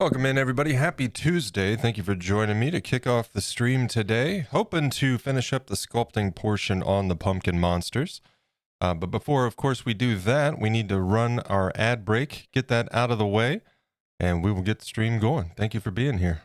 Welcome in, everybody. Happy Tuesday. Thank you for joining me to kick off the stream today. Hoping to finish up the sculpting portion on the pumpkin monsters. But before, of course, we do that, we need to run our ad break, get that out of the way, and we will get the stream going. Thank you for being here.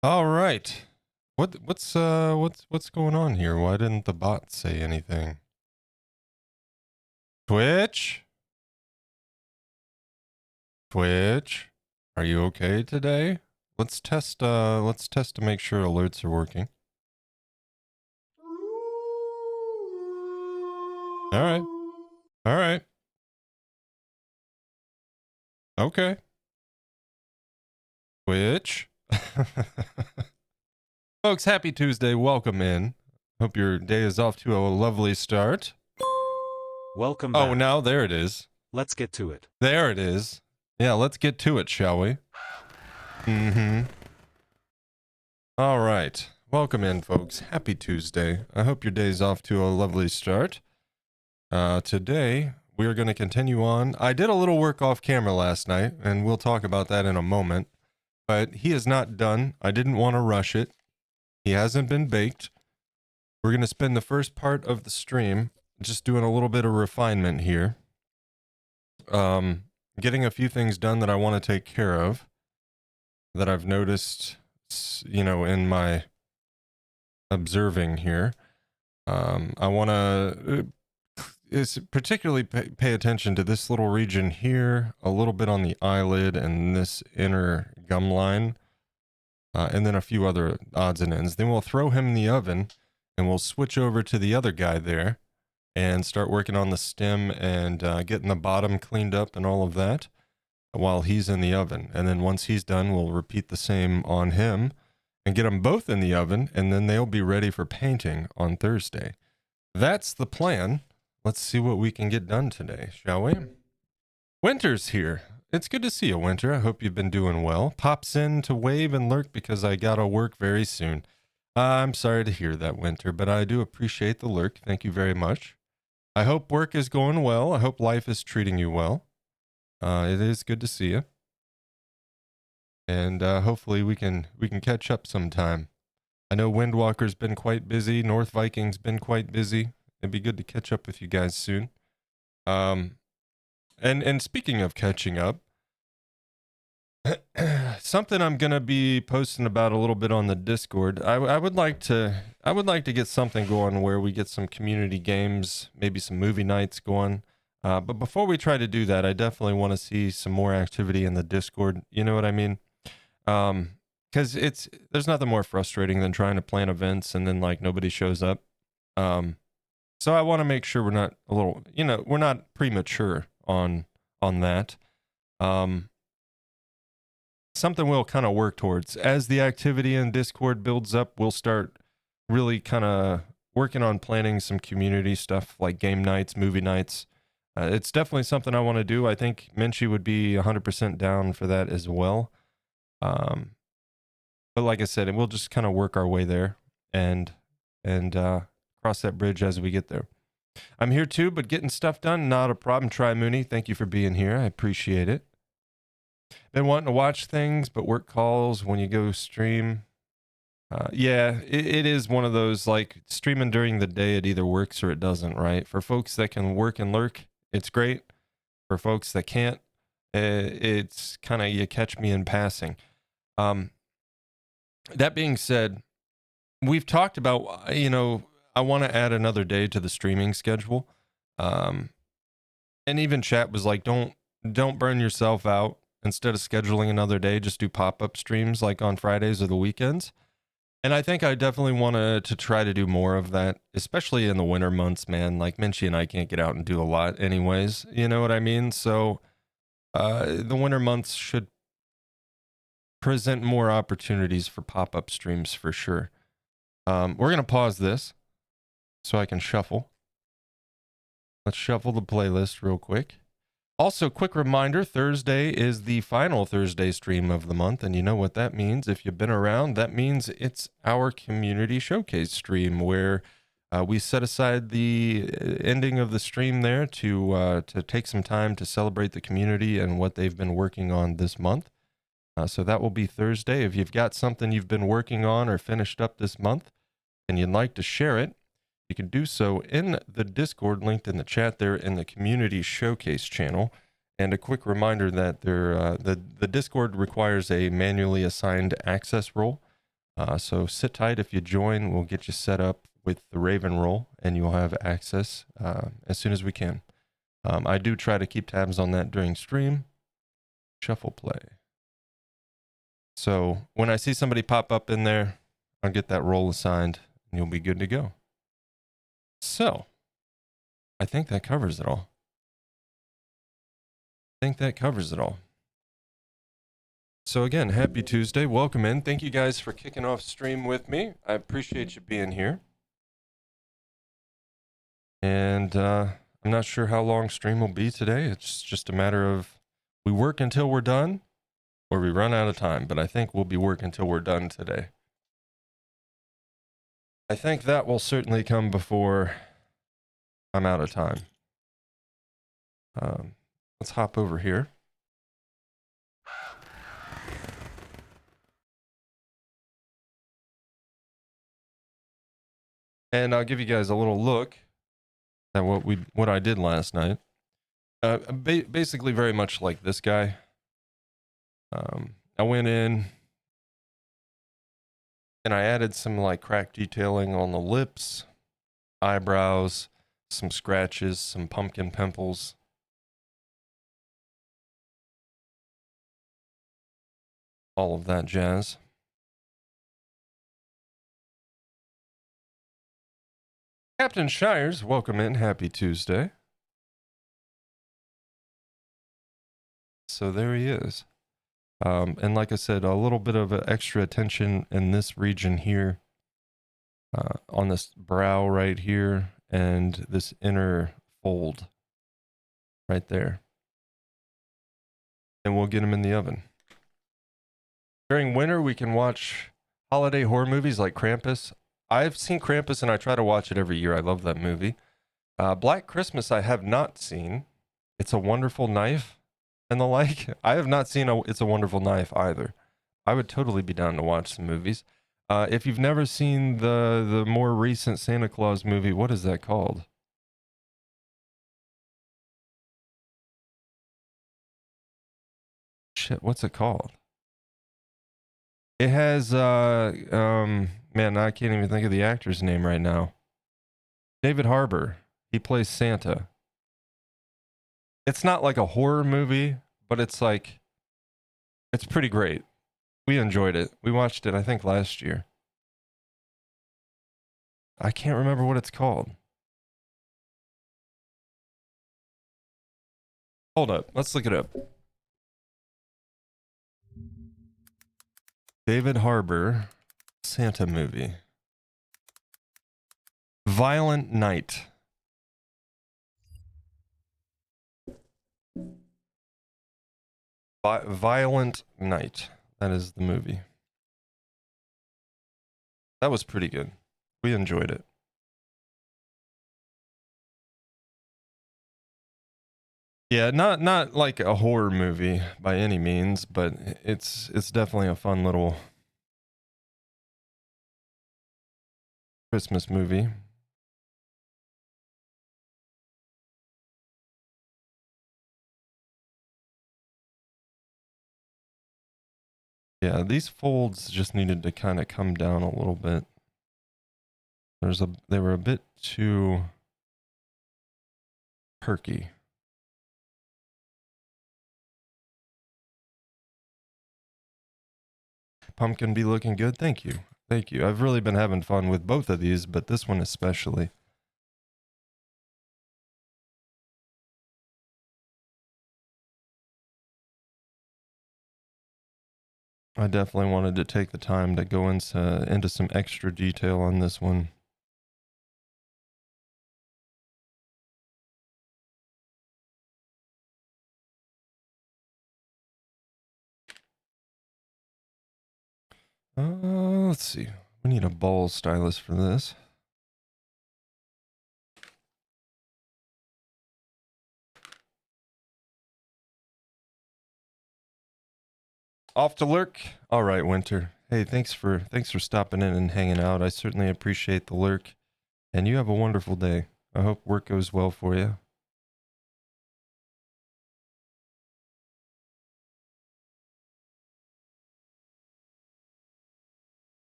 All right. What's going on here? Why didn't the bot say anything? Twitch? Twitch? Are you okay today? Let's test to make sure alerts are working. All right. All right. Okay. Twitch. Folks, happy Tuesday. Welcome in. Hope your day is off to a lovely start. Welcome back. Oh, now there it is. Let's get to it. There it is. Yeah, let's get to it, shall we? All right. Welcome in, folks. Happy Tuesday. I hope your day's off to a lovely start. Today, we are going to continue on. I did a little work off camera last night, and we'll talk about that in a moment. But he is not done. I didn't want to rush it. He hasn't been baked. We're going to spend the first part of the stream just doing a little bit of refinement here. Getting a few things done that I want to take care of that I've noticed, in my observing here. I want to particularly pay attention to this little region here, a little bit on the eyelid and this inner gum line, and then a few other odds and ends. Then we'll throw him in the oven and we'll switch over to the other guy there and start working on the stem and getting the bottom cleaned up and all of that while he's in the oven. And then once he's done, we'll repeat the same on him and get them both in the oven, and then they'll be ready for painting on Thursday. That's the plan. Let's see what we can get done today, shall we? Winter's here. It's good to see you, Winter. I hope you've been doing well. Pops in to wave and lurk because I gotta work very soon. I'm sorry to hear that, Winter, but I do appreciate the lurk. Thank you very much. I hope work is going well. I hope life is treating you well. It is good to see you. and hopefully we can catch up sometime. I know Windwalker's been quite busy. North Viking's been quite busy. It'd be good to catch up with you guys soon. And speaking of catching up, something I'm gonna be posting about a little bit on the Discord. I would like to get something going where we get some community games, maybe some movie nights going. But before we try to do that, I definitely want to see some more activity in the Discord. You know what I mean? Because there's nothing more frustrating than trying to plan events and then like nobody shows up. So I want to make sure we're not we're not premature on that. Something we'll kind of work towards as the activity in Discord builds up. We'll start really kind of working on planning some community stuff like game nights, movie nights. It's definitely something I want to do. I think Minchie would be 100% down for that as well. But like I said, we'll just kind of work our way there and cross that bridge as we get there. I'm here too, but getting stuff done, not a problem. Try Mooney, thank you for being here. I appreciate it. Been wanting to watch things, but work calls when you go stream. Yeah, it is one of those, like, streaming during the day, it either works or it doesn't, right? For folks that can work and lurk, it's great. For folks that can't, it's kind of you catch me in passing. That being said, we've talked about, I want to add another day to the streaming schedule. And even chat was like, don't burn yourself out. Instead of scheduling another day, just do pop-up streams like on Fridays or the weekends. And I think I definitely want to try to do more of that, especially in the winter months, man. Like Minchie and I can't get out and do a lot anyways. You know what I mean? So the winter months should present more opportunities for pop-up streams for sure. We're going to pause this so I can shuffle. Let's shuffle the playlist real quick. Also, quick reminder, Thursday is the final Thursday stream of the month, and you know what that means. If you've been around, that means it's our community showcase stream where we set aside the ending of the stream there to take some time to celebrate the community and what they've been working on this month. So that will be Thursday. If you've got something you've been working on or finished up this month and you'd like to share it, you can do so in the Discord linked in the chat there in the community showcase channel. And a quick reminder that the Discord requires a manually assigned access role. So sit tight. If you join, we'll get you set up with the Raven role and you'll have access as soon as we can. I do try to keep tabs on that during stream. Shuffle play. So when I see somebody pop up in there, I'll get that role assigned and you'll be good to go. So, I think that covers it all. So again, happy Tuesday. Welcome in. Thank you guys for kicking off stream with me. I appreciate you being here. And I'm not sure how long stream will be today. It's just a matter of we work until we're done or we run out of time. But I think we'll be working until we're done today. I think that will certainly come before I'm out of time. Let's hop over here. And I'll give you guys a little look at what I did last night. Basically very much like this guy. I went in and I added some like crack detailing on the lips, eyebrows, some scratches, some pumpkin pimples. All of that jazz. Captain Shires, welcome in. Happy Tuesday. So there he is. And like I said, a little bit of extra attention in this region here, on this brow right here, and this inner fold right there. And we'll get him in the oven. During winter, we can watch holiday horror movies like Krampus. I've seen Krampus and I try to watch it every year. I love that movie. Black Christmas I have not seen. It's a Wonderful Knife and the like. I have not seen It's a Wonderful Knife either. I would totally be down to watch some movies. If you've never seen the more recent Santa Claus movie, what is that called? Shit, what's it called? It has man, I can't even think of the actor's name right now. David Harbour. He plays Santa. It's not like a horror movie, but it's pretty great. We enjoyed it. We watched it, I think, last year. I can't remember what it's called. Hold up. Let's look it up. David Harbour, Santa movie. Violent Night. Violent Night. That is the movie. That was pretty good. We enjoyed it. Yeah, not like a horror movie by any means, but it's definitely a fun little Christmas movie. Yeah, these folds just needed to kind of come down a little bit. They were a bit too perky. Pumpkin be looking good. Thank you. Thank you. I've really been having fun with both of these, but this one especially. I definitely wanted to take the time to go into some extra detail on this one. Let's see. We need a ball stylus for this. Off to lurk. All right, Winter. Hey, thanks for stopping in and hanging out. I certainly appreciate the lurk. And you have a wonderful day. I hope work goes well for you.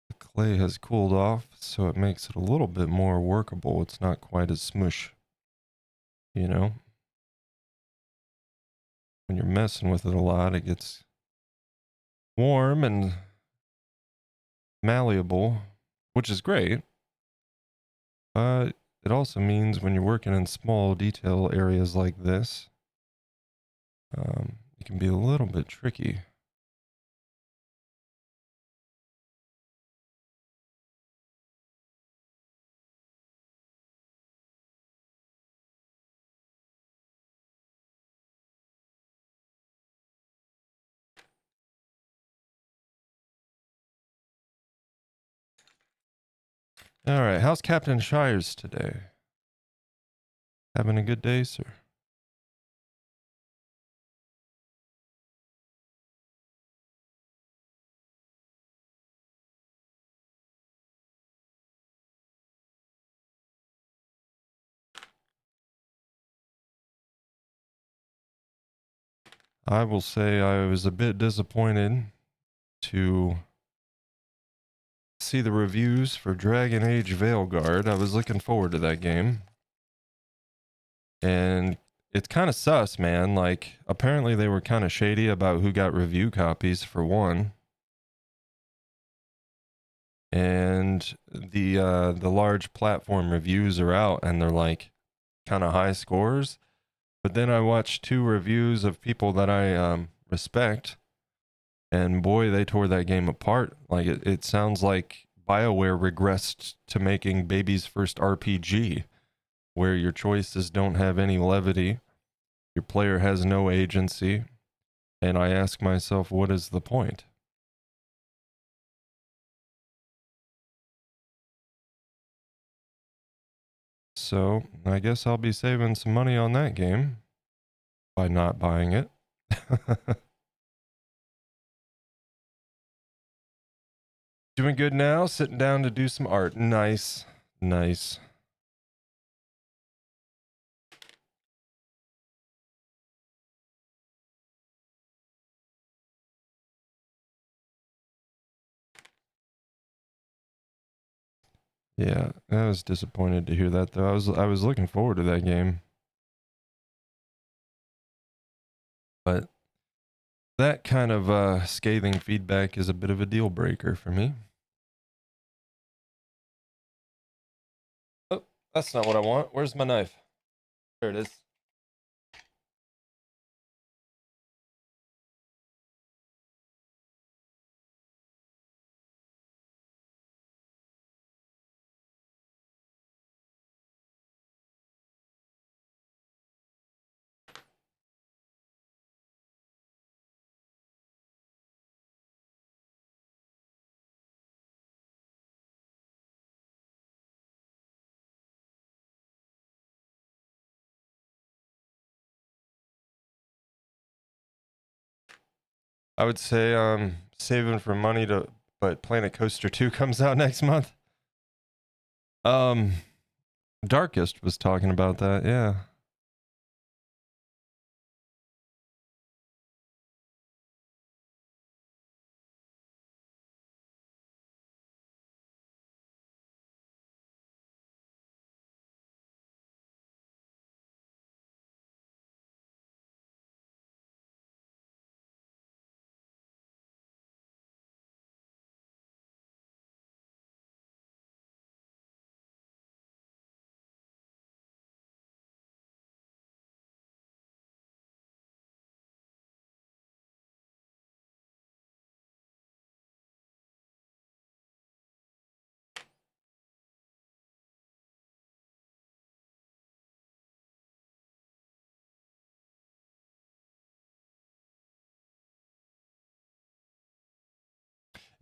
The clay has cooled off, so it makes it a little bit more workable. It's not quite as smush, you know? When you're messing with it a lot, it gets warm and malleable, which is great. But it also means when you're working in small detail areas like this, it can be a little bit tricky. All right, how's Captain Shires today? Having a good day, sir? I will say I was a bit disappointed to see the reviews for Dragon Age Veilguard. I was looking forward to that game. And it's kind of sus, man. Like, apparently they were kind of shady about who got review copies, for one. And the large platform reviews are out, and they're like kind of high scores. But then I watched two reviews of people that I respect, and boy, they tore that game apart. Like, it sounds like BioWare regressed to making baby's first RPG, where your choices don't have any levity, your player has no agency, and I ask myself, what is the point? So I guess I'll be saving some money on that game. by not buying it. Doing good now, sitting down to do some art. Nice. Nice. Yeah, I was disappointed to hear that though. I was looking forward to that game. But that kind of scathing feedback is a bit of a deal breaker for me. Oh, that's not what I want. Where's my knife? There it is. I would say saving for money to, but Planet Coaster 2 comes out next month. Darkest was talking about that, yeah.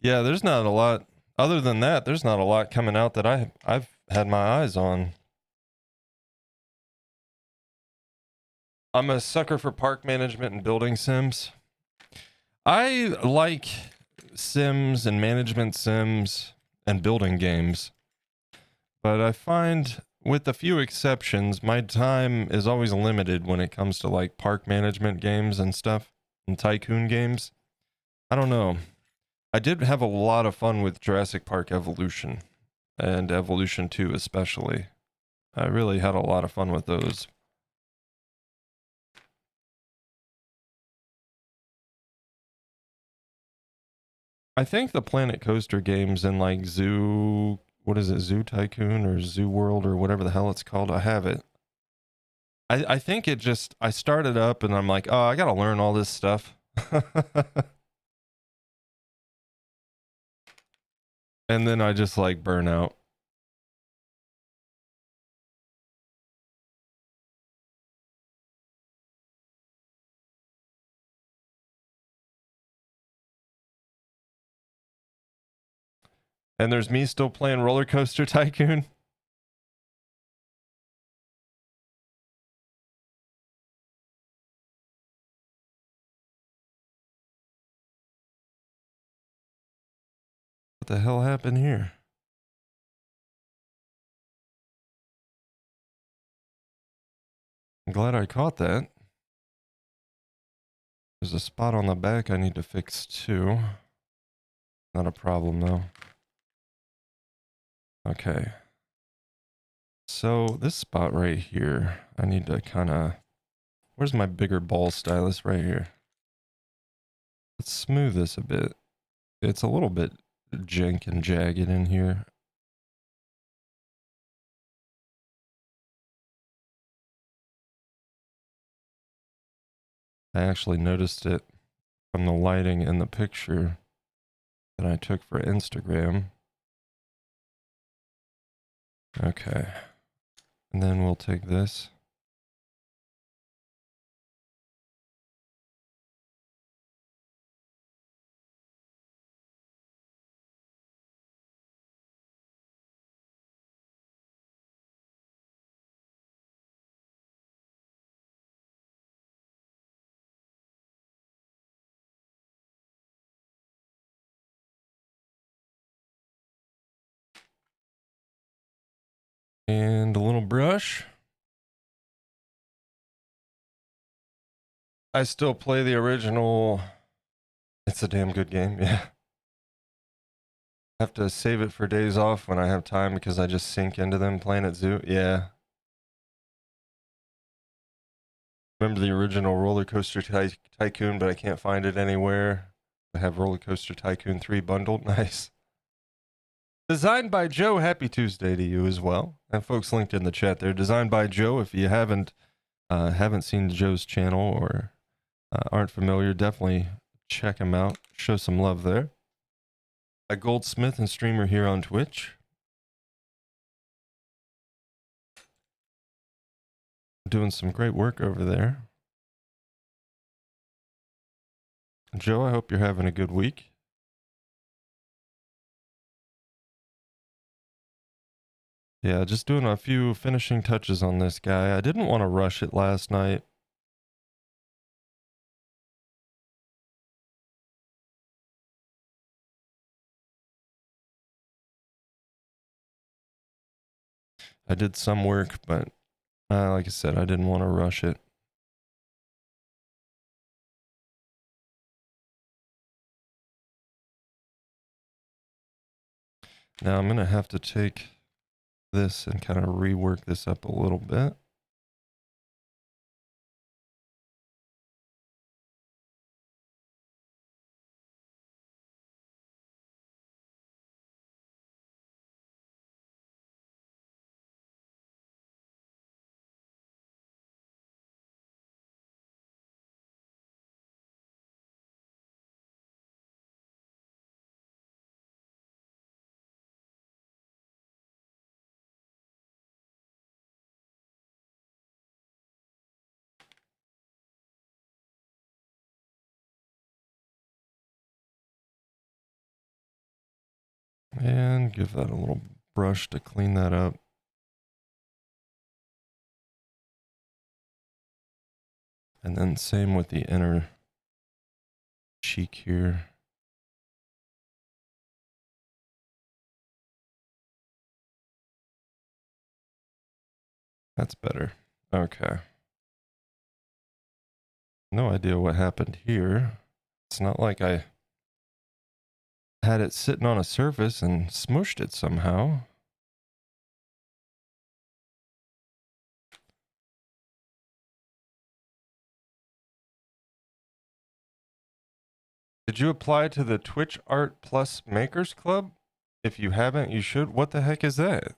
Yeah, there's not a lot. Other than that, there's not a lot coming out that I've had my eyes on. I'm a sucker for park management and building sims. I like sims and management sims and building games. But I find with a few exceptions, my time is always limited when it comes to like park management games and stuff and tycoon games. I don't know. I did have a lot of fun with Jurassic Park Evolution and Evolution 2 especially. I really had a lot of fun with those. I think the Planet Coaster games and like Zoo, what is it, Zoo Tycoon or Zoo World or whatever the hell it's called, I have it. I think it just, I started up and I'm like, oh, I gotta learn all this stuff. And then I just like burn out. And there's me still playing Roller Coaster Tycoon. What the hell happened here? I'm glad I caught that. There's a spot on the back I need to fix too. Not a problem though. Okay. So this spot right here, I need to kind of, where's my bigger ball stylus? Right here. Let's smooth this a bit. It's a little bit jank and jagged in here. I actually noticed it from the lighting in the picture that I took for Instagram. Okay. And then we'll take this. And a little brush. I still play the original. It's a damn good game, yeah. I have to save it for days off when I have time because I just sink into them playing at Zoo. Yeah. Remember the original Roller Coaster Tycoon, but I can't find it anywhere. I have Roller Coaster Tycoon 3 bundled. Nice. Designed by Joe. Happy Tuesday to you as well. And folks linked in the chat there. Designed by Joe. If you haven't seen Joe's channel or aren't familiar, definitely check him out. Show some love there. A goldsmith and streamer here on Twitch. Doing some great work over there. Joe, I hope you're having a good week. Yeah, just doing a few finishing touches on this guy. I didn't want to rush it last night. I did some work, but like I said, I didn't want to rush it. Now I'm going to have to take this and kind of rework this up a little bit. And give that a little brush to clean that up. And then same with the inner cheek here. That's better. Okay. No idea what happened here. It's not like I had it sitting on a surface and smooshed it somehow. Did you apply to the Twitch Art Plus Makers Club? If you haven't, you should. What the heck is that?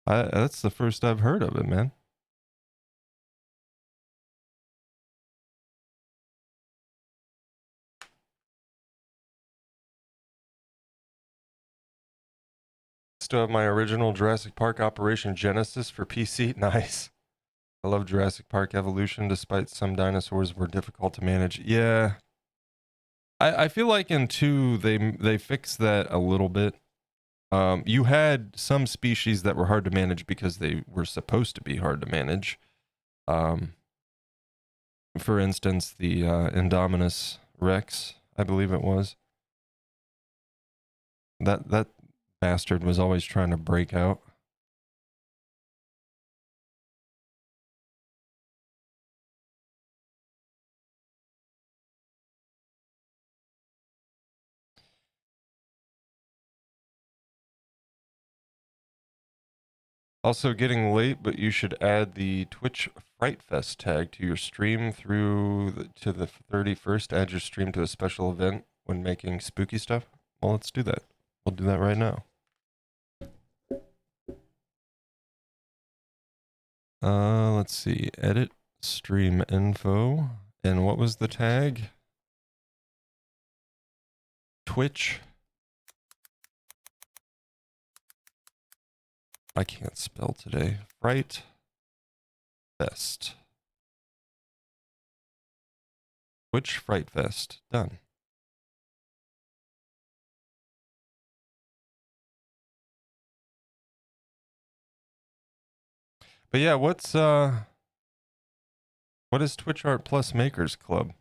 That's the first I've heard of it, man. Still have my original Jurassic Park Operation Genesis for PC. Nice. I love Jurassic Park Evolution, despite some dinosaurs were difficult to manage. Yeah. I feel like in 2, they fixed that a little bit. You had some species that were hard to manage because they were supposed to be hard to manage. For instance, the Indominus Rex, I believe it was. That bastard was always trying to break out. Also getting late, but you should add the Twitch Fright Fest tag to your stream to the 31st. Add your stream to a special event when making spooky stuff. Well, let's do that. We'll do that right now. Let's see. Edit stream info. And what was the tag? Twitch. I can't spell today. Fright Fest. Twitch Fright Fest. Done. But yeah, what is Twitch Art Plus Makers Club?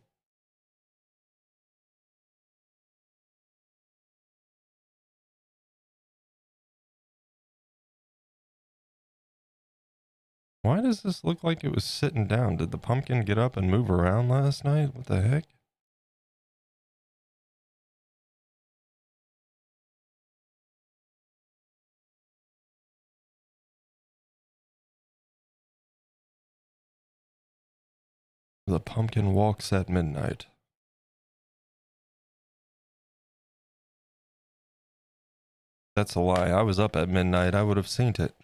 Why does this look like it was sitting down? Did the pumpkin get up and move around last night? What the heck? The pumpkin walks at midnight. That's a lie. I was up at midnight. I would have seen it.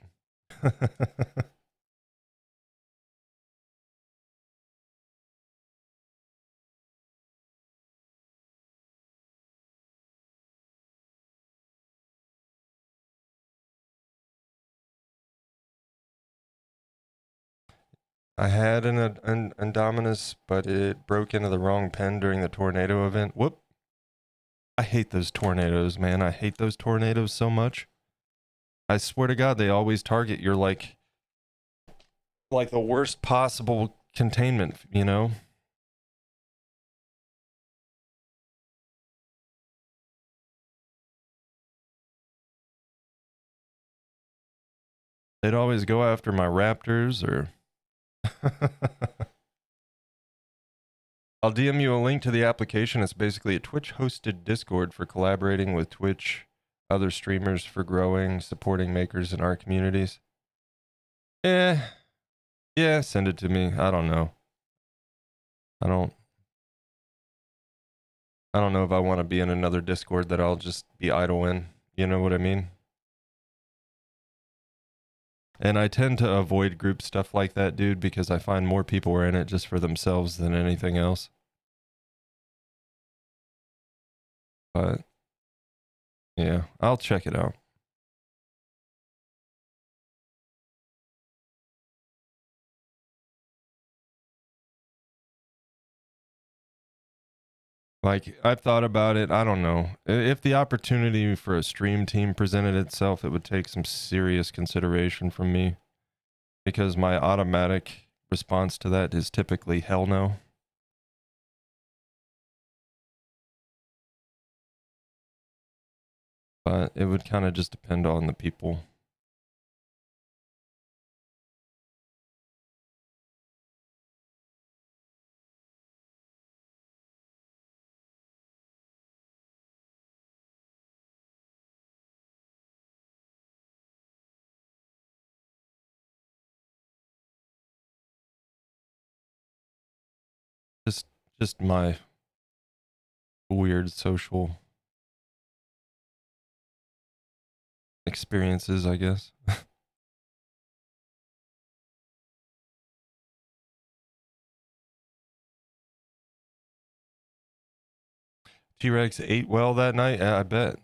I had an Indominus, but it broke into the wrong pen during the tornado event. Whoop. I hate those tornadoes, man. I hate those tornadoes so much. I swear to God, they always target your like the worst possible containment, you know? They'd always go after my Raptors or I'll DM you a link to the application. It's basically a Twitch hosted Discord for collaborating with Twitch, other streamers for growing, supporting makers in our communities. Yeah, send it to me. I don't know. I don't know if I want to be in another Discord that I'll just be idle in. You know what I mean? And I tend to avoid group stuff like that, dude, because I find more people are in it just for themselves than anything else. But yeah, I'll check it out. Like, I've thought about it. I don't know. If the opportunity for a stream team presented itself, it would take some serious consideration from me. Because my automatic response to that is typically hell no. But it would kind of just depend on the people. Just my weird social experiences, I guess. T-Rex ate well that night. I bet.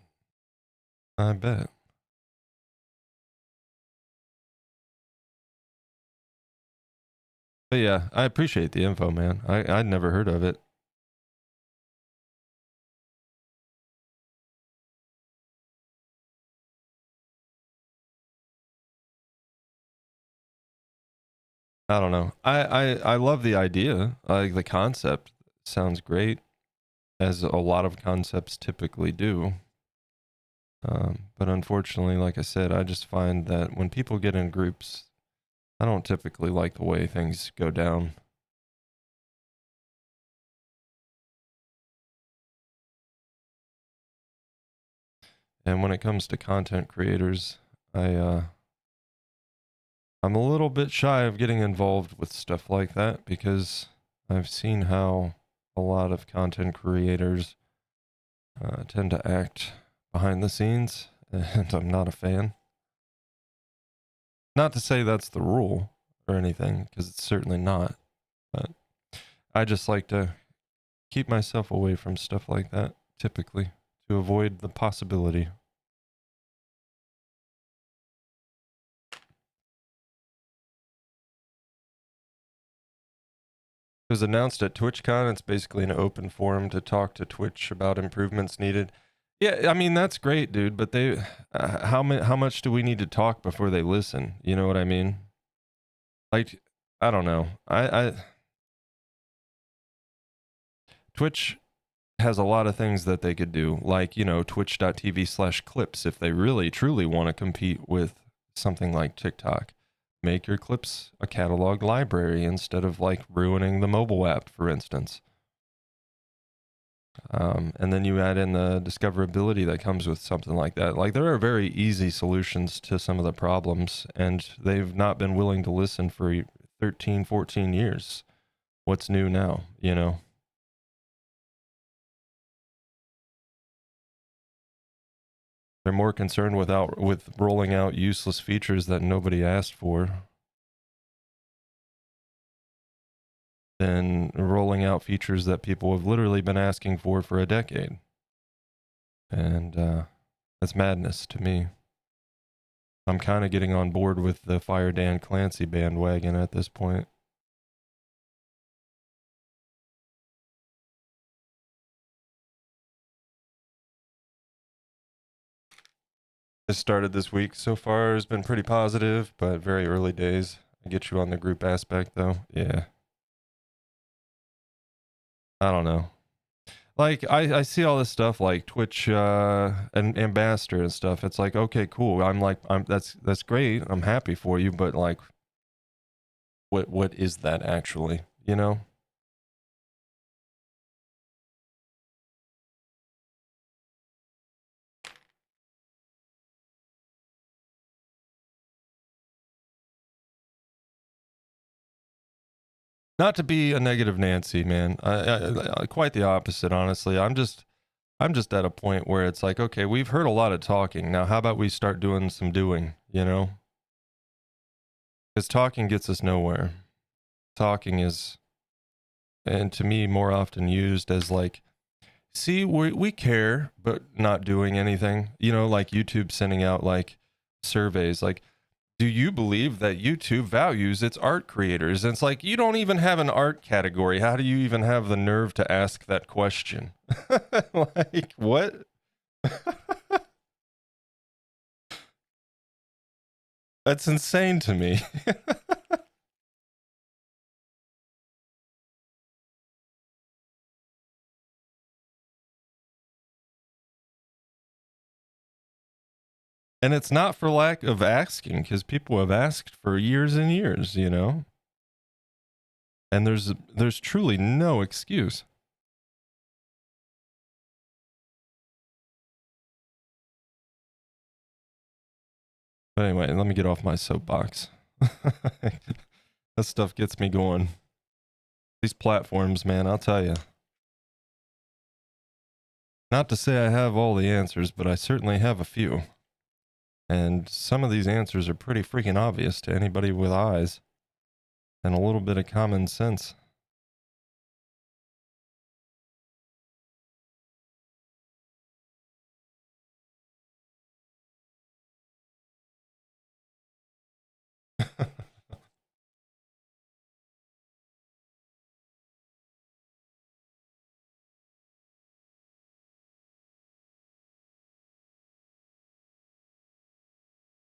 But yeah, I appreciate the info, man. I'd never heard of it. I don't know. I love the idea. Like the concept sounds great, as a lot of concepts typically do. But unfortunately, like I said, I just find that when people get in groups, I don't typically like the way things go down. And when it comes to content creators, I'm a little bit shy of getting involved with stuff like that because I've seen how a lot of content creators tend to act behind the scenes, and I'm not a fan. Not to say that's the rule or anything, because it's certainly not. But I just like to keep myself away from stuff like that, typically, to avoid the possibility. It was announced at TwitchCon. It's basically an open forum to talk to Twitch about improvements needed. Yeah, I mean that's great, dude. But they, how much do we need to talk before they listen? You know what I mean? Like, I don't know. Twitch has a lot of things that they could do, like, you know, twitch.tv/clips if they really truly want to compete with something like TikTok. make your clips a catalog library instead of like ruining the mobile app, for instance. And then you add in the discoverability that comes with something like that. Like, there are very easy solutions to some of the problems, and they've not been willing to listen for 13, 14 years. What's new now, you know? They're more concerned with rolling out useless features that nobody asked for than rolling out features that people have literally been asking for a decade. And that's madness to me. I'm kind of getting on board with the Fire Dan Clancy bandwagon at this point. This started this week so far has been pretty positive, but very early days. I get you on the group aspect though. Yeah. I don't know. Like, I see all this stuff like Twitch and Ambassador and stuff. It's like, okay, cool. That's great. I'm happy for you, but like, what is that actually? You know? Not to be a negative Nancy, man. I quite the opposite, honestly. I'm just at a point where it's like, okay, we've heard a lot of talking. Now, how about we start doing some doing, you know? Because talking gets us nowhere. Talking is, and to me, more often used as like, see, we care, but not doing anything. You know, like YouTube sending out like surveys, like, do you believe that YouTube values its art creators? And it's like, you don't even have an art category. How do you even have the nerve to ask that question? Like, what? That's insane to me. And it's not for lack of asking, because people have asked for years and years, you know? And there's truly no excuse. But anyway, let me get off my soapbox. That stuff gets me going. These platforms, man, I'll tell you. Not to say I have all the answers, but I certainly have a few. And some of these answers are pretty freaking obvious to anybody with eyes and a little bit of common sense.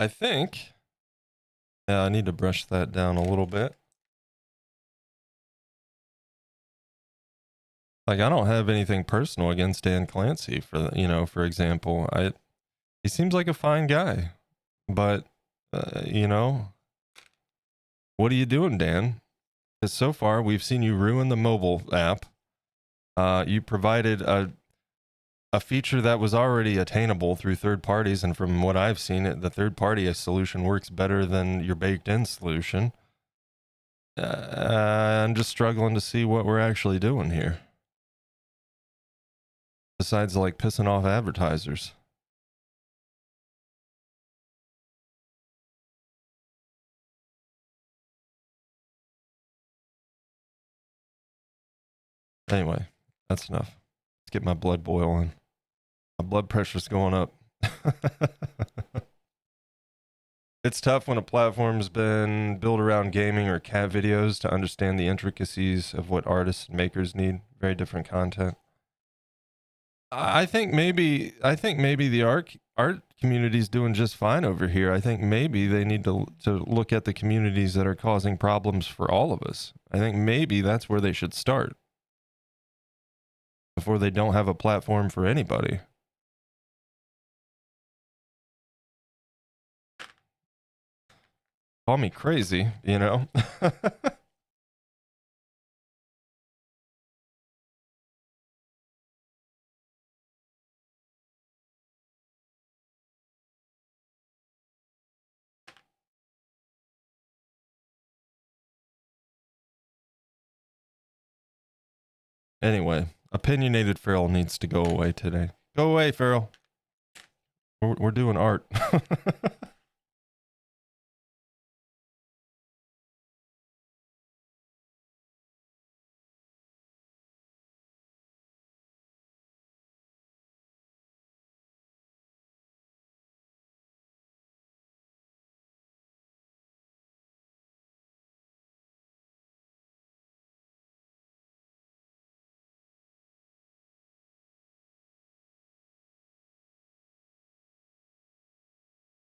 I think, yeah, I need to brush that down a little bit. Like, I don't have anything personal against Dan Clancy for example. He seems like a fine guy, but what are you doing, Dan? Because so far we've seen you ruin the mobile app. You provided a feature that was already attainable through third parties, and from what I've seen, the third party solution works better than your baked in solution. I'm just struggling to see what we're actually doing here. Besides, like, pissing off advertisers. Anyway, that's enough. Let's get my blood boiling. My blood pressure's going up. It's tough when a platform's been built around gaming or cat videos to understand the intricacies of what artists and makers need. Very different content. I think maybe the art community's doing just fine over here. I think maybe they need to look at the communities that are causing problems for all of us. I think maybe that's where they should start before they don't have a platform for anybody. call me crazy, you know? Anyway, opinionated Feral needs to go away today. Go away, Feral. We're doing art.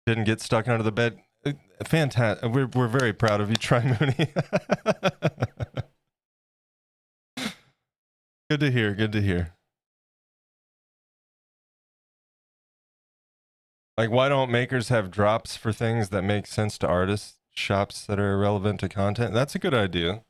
Didn't get stuck under the bed. Fantastic. We're very proud of you, Try Mooney. Good to hear. Good to hear. Like, why don't makers have drops for things that make sense to artists? Shops that are relevant to content? That's a good idea.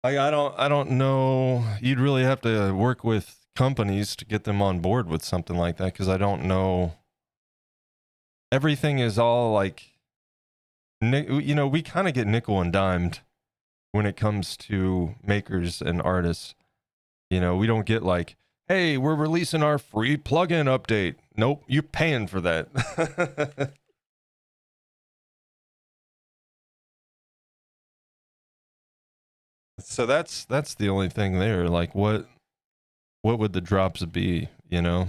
Like, I don't know. You'd really have to work with companies to get them on board with something like that, because I don't know. Everything is all like, you know, we kind of get nickel and dimed when it comes to makers and artists. You know, we don't get like, hey, we're releasing our free plugin update. Nope, you're paying for that. So that's the only thing there. Like, what would the drops be, you know?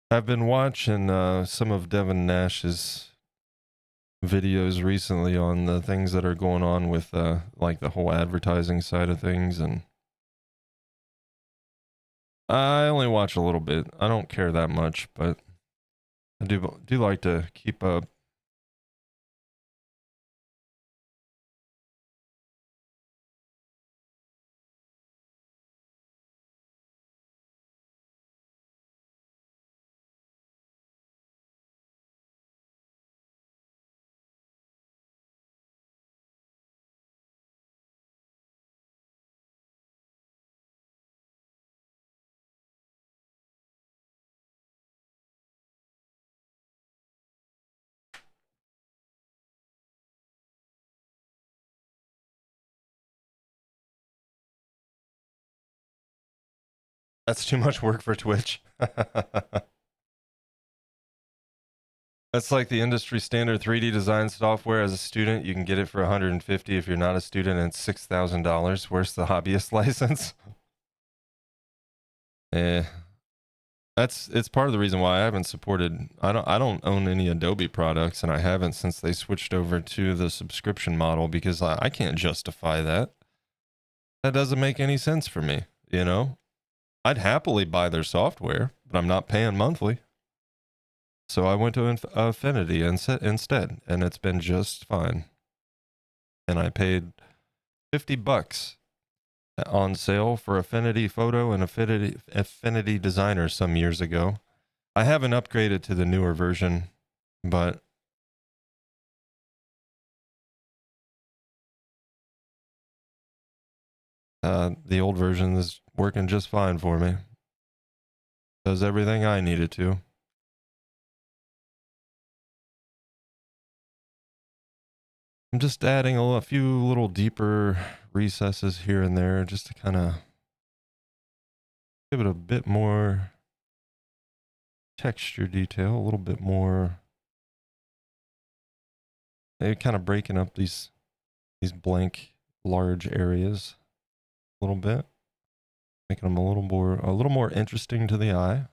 I've been watching some of Devin Nash's videos recently on the things that are going on with like the whole advertising side of things, and I only watch a little bit. I don't care that much, but I do like to keep up. That's too much work for Twitch. That's like the industry standard 3D design software. As a student, you can get it for $150. If you're not a student, it's $6,000. Where's the hobbyist license? Eh, it's part of the reason why I haven't supported. I don't own any Adobe products, and I haven't since they switched over to the subscription model, because I can't justify that. That doesn't make any sense for me. You know, I'd happily buy their software, but I'm not paying monthly. So I went to Affinity instead, and it's been just fine. And I paid $50 on sale for Affinity Photo and Affinity Designer some years ago. I haven't upgraded to the newer version, but the old version is working just fine for me. Does everything I needed to. I'm just adding a few little deeper recesses here and there just to kind of give it a bit more texture detail, a little bit more. They're kind of breaking up these blank large areas a little bit, making them a little more interesting to the eye.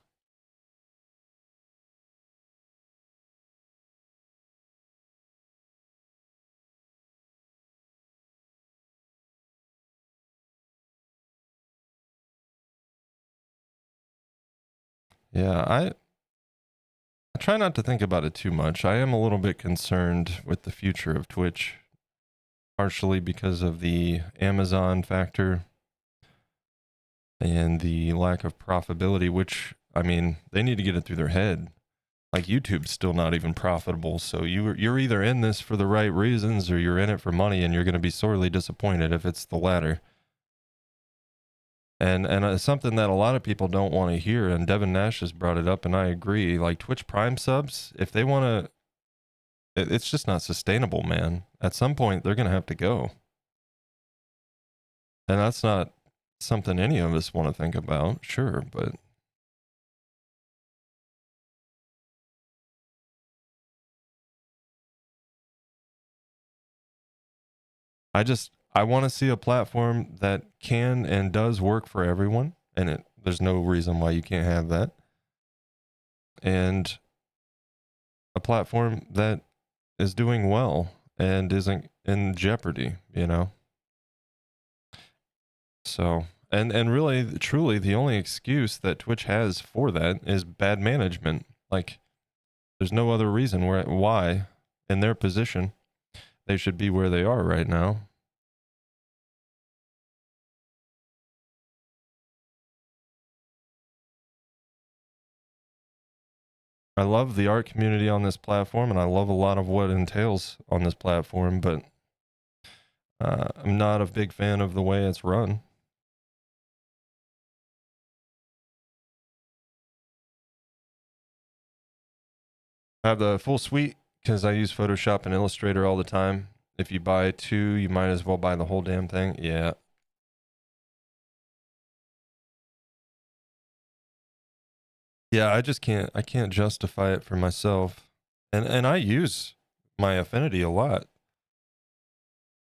Yeah, I try not to think about it too much. I am a little bit concerned with the future of Twitch, partially because of the Amazon factor and the lack of profitability, which, I mean, they need to get it through their head. Like, YouTube's still not even profitable, so you're either in this for the right reasons or you're in it for money, and you're going to be sorely disappointed if it's the latter. And something that a lot of people don't want to hear, and Devin Nash has brought it up, and I agree. Like, Twitch Prime subs, if they want to, it's just not sustainable, man. At some point, they're going to have to go, and that's not something any of us want to think about. Sure, but I want to see a platform that can and does work for everyone, and there's no reason why you can't have that. And a platform that is doing well and isn't in jeopardy, you know? So, and really, truly, the only excuse that Twitch has for that is bad management. Like, there's no other reason why, in their position, they should be where they are right now. I love the art community on this platform, and I love a lot of what it entails on this platform, but I'm not a big fan of the way it's run. I have the full suite because I use Photoshop and Illustrator all the time. If you buy two, you might as well buy the whole damn thing. Yeah. Yeah, I can't justify it for myself. And I use my Affinity a lot.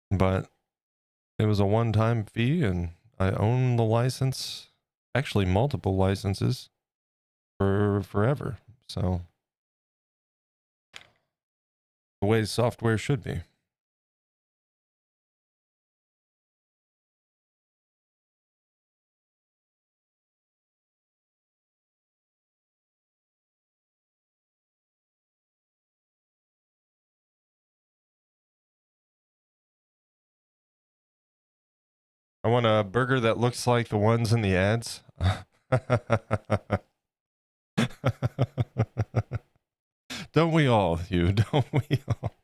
But it was a one-time fee and I own the license, actually multiple licenses for forever. So the way software should be. I want a burger that looks like the ones in the ads. Don't we all, Hugh? Don't we all?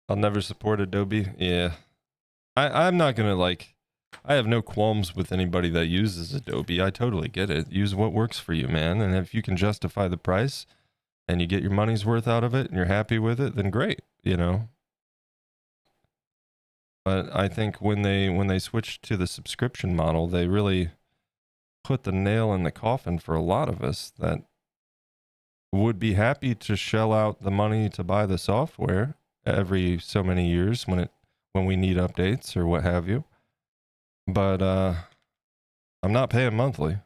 I'll never support Adobe. Yeah. I'm not going to like, I have no qualms with anybody that uses Adobe. I totally get it. Use what works for you, man. And if you can justify the price and you get your money's worth out of it and you're happy with it, then great, you know. But I think when they switched to the subscription model, they really put the nail in the coffin for a lot of us that would be happy to shell out the money to buy the software every so many years when we need updates or what have you. But I'm not paying monthly.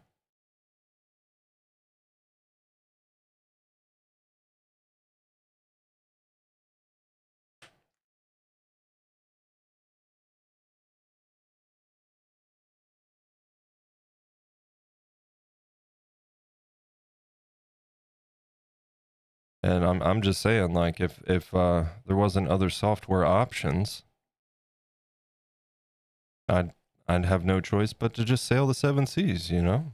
And I'm just saying, like, if there wasn't other software options, I'd I'd have no choice but to just sail the seven seas, you know.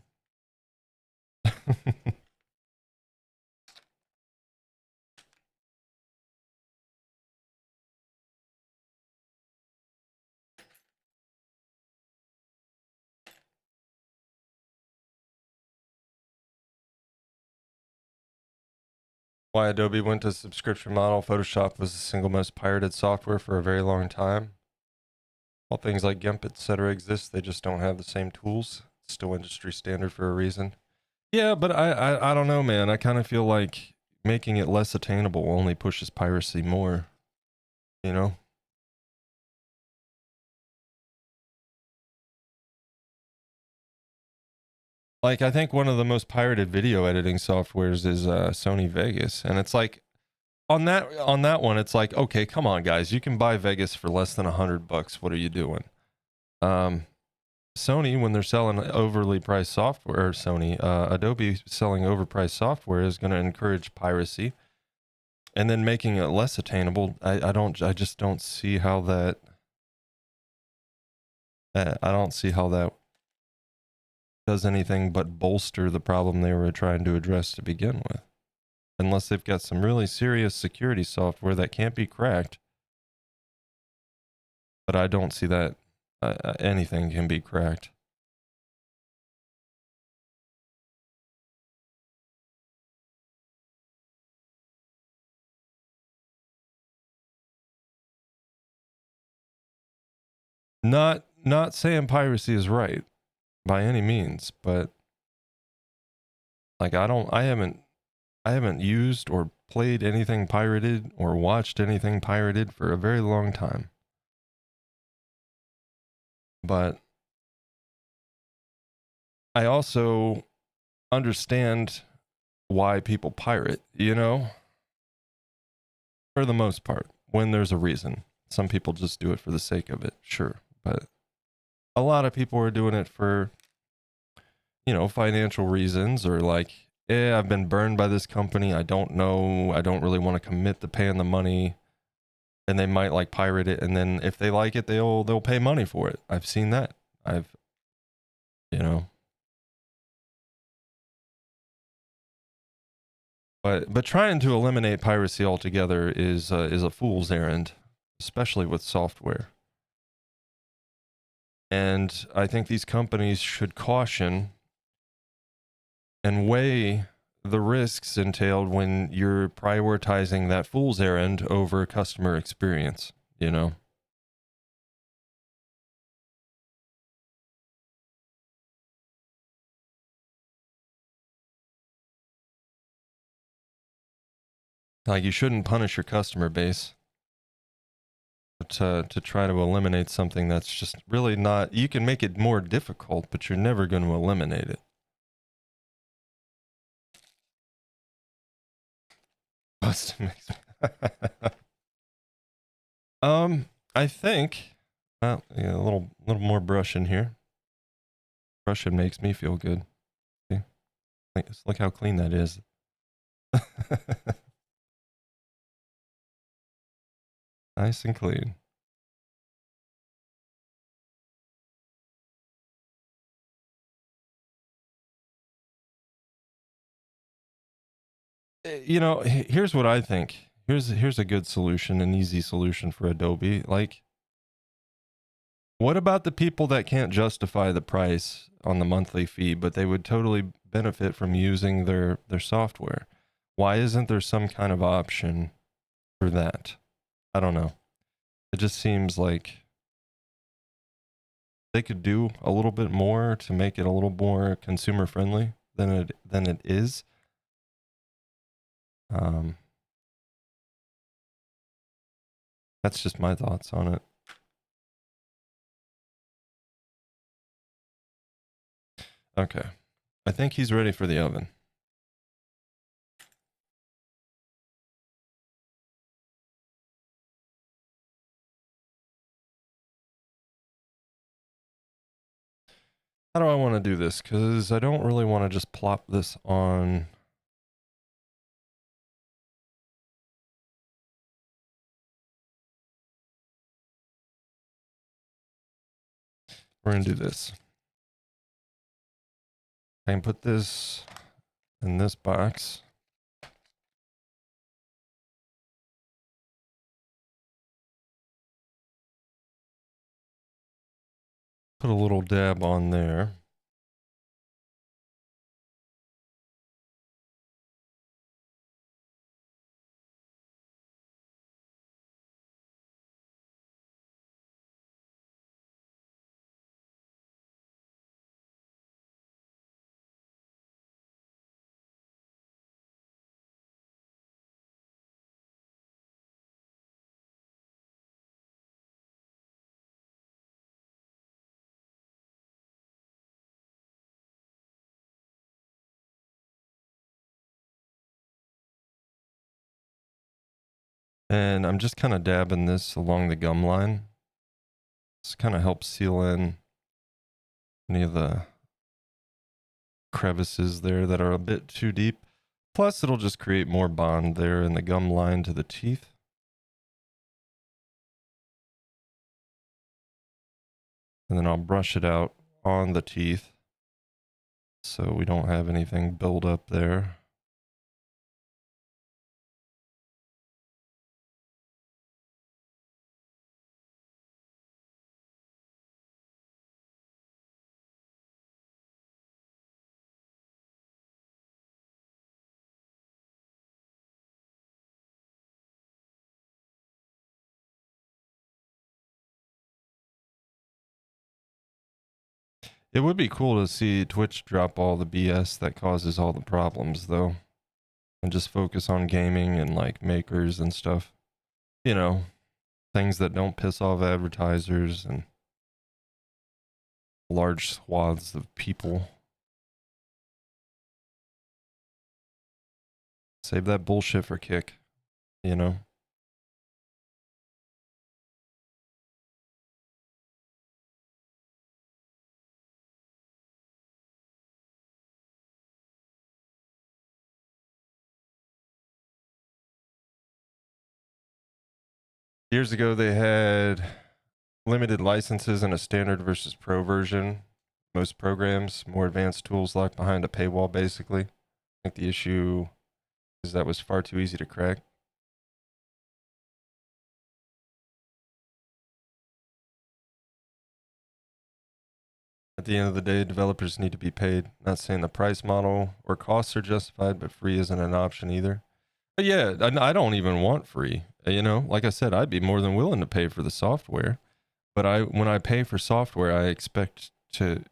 Why Adobe went to subscription model. Photoshop was the single most pirated software for a very long time. While things like GIMP, etc. exist, they just don't have the same tools. It's still industry standard for a reason. Yeah, but I don't know, man. I kind of feel like making it less attainable only pushes piracy more, you know? Like, I think one of the most pirated video editing softwares is Sony Vegas, and it's like on that one, it's like, okay, come on, guys, you can buy Vegas for less than $100. What are you doing? Sony, when they're selling overly priced software, or Adobe selling overpriced software is going to encourage piracy, and then making it less attainable. I just don't see how that. I don't see how that does anything but bolster the problem they were trying to address to begin with. Unless they've got some really serious security software that can't be cracked. But I don't see that anything can be cracked. Not saying piracy is right by any means, but like I haven't used or played anything pirated or watched anything pirated for a very long time. But I also understand why people pirate, you know? For the most part, when there's a reason. Some people just do it for the sake of it, sure. But a lot of people are doing it for, financial reasons, or like, I've been burned by this company. I don't know. I don't really want to commit to paying the money. And they might like pirate it, and then if they like it, they'll pay money for it. I've seen that. You know. But trying to eliminate piracy altogether is a fool's errand, especially with software. And I think these companies should caution and weigh the risks entailed when you're prioritizing that fool's errand over customer experience, you know? Like, you shouldn't punish your customer base to try to eliminate something that's just really not. You can make it more difficult, but you're never going to eliminate it. I think, well, yeah, a little more brushing here. Brushing makes me feel good. See? Look how clean that is. Nice and clean. Here's what I think. Here's a good solution, an easy solution for Adobe. Like, what about the people that can't justify the price on the monthly fee, but they would totally benefit from using their software? Why isn't there some kind of option for that? I don't know. It just seems like they could do a little bit more to make it a little more consumer friendly than it is. That's just my thoughts on it. Okay. I think he's ready for the oven. How do I want to do this? Because I don't really want to just plop this on. We're going to do this. I can put this in this box. Put a little dab on there. And I'm just kind of dabbing this along the gum line. This kind of helps seal in any of the crevices there that are a bit too deep. Plus, it'll just create more bond there in the gum line to the teeth. And then I'll brush it out on the teeth so we don't have anything build up there. It would be cool to see Twitch drop all the BS that causes all the problems, though, and just focus on gaming and like makers and stuff. You know, things that don't piss off advertisers and large swaths of people. Save that bullshit for Kick, you know? Years ago, they had limited licenses and a standard versus pro version. Most programs, more advanced tools locked behind a paywall, basically. I think the issue is that was far too easy to crack. At the end of the day, developers need to be paid. Not saying the price model or costs are justified, but free isn't an option either. But yeah, I don't even want free. You know, like I said, I'd be more than willing to pay for the software. But when I pay for software, I expect to.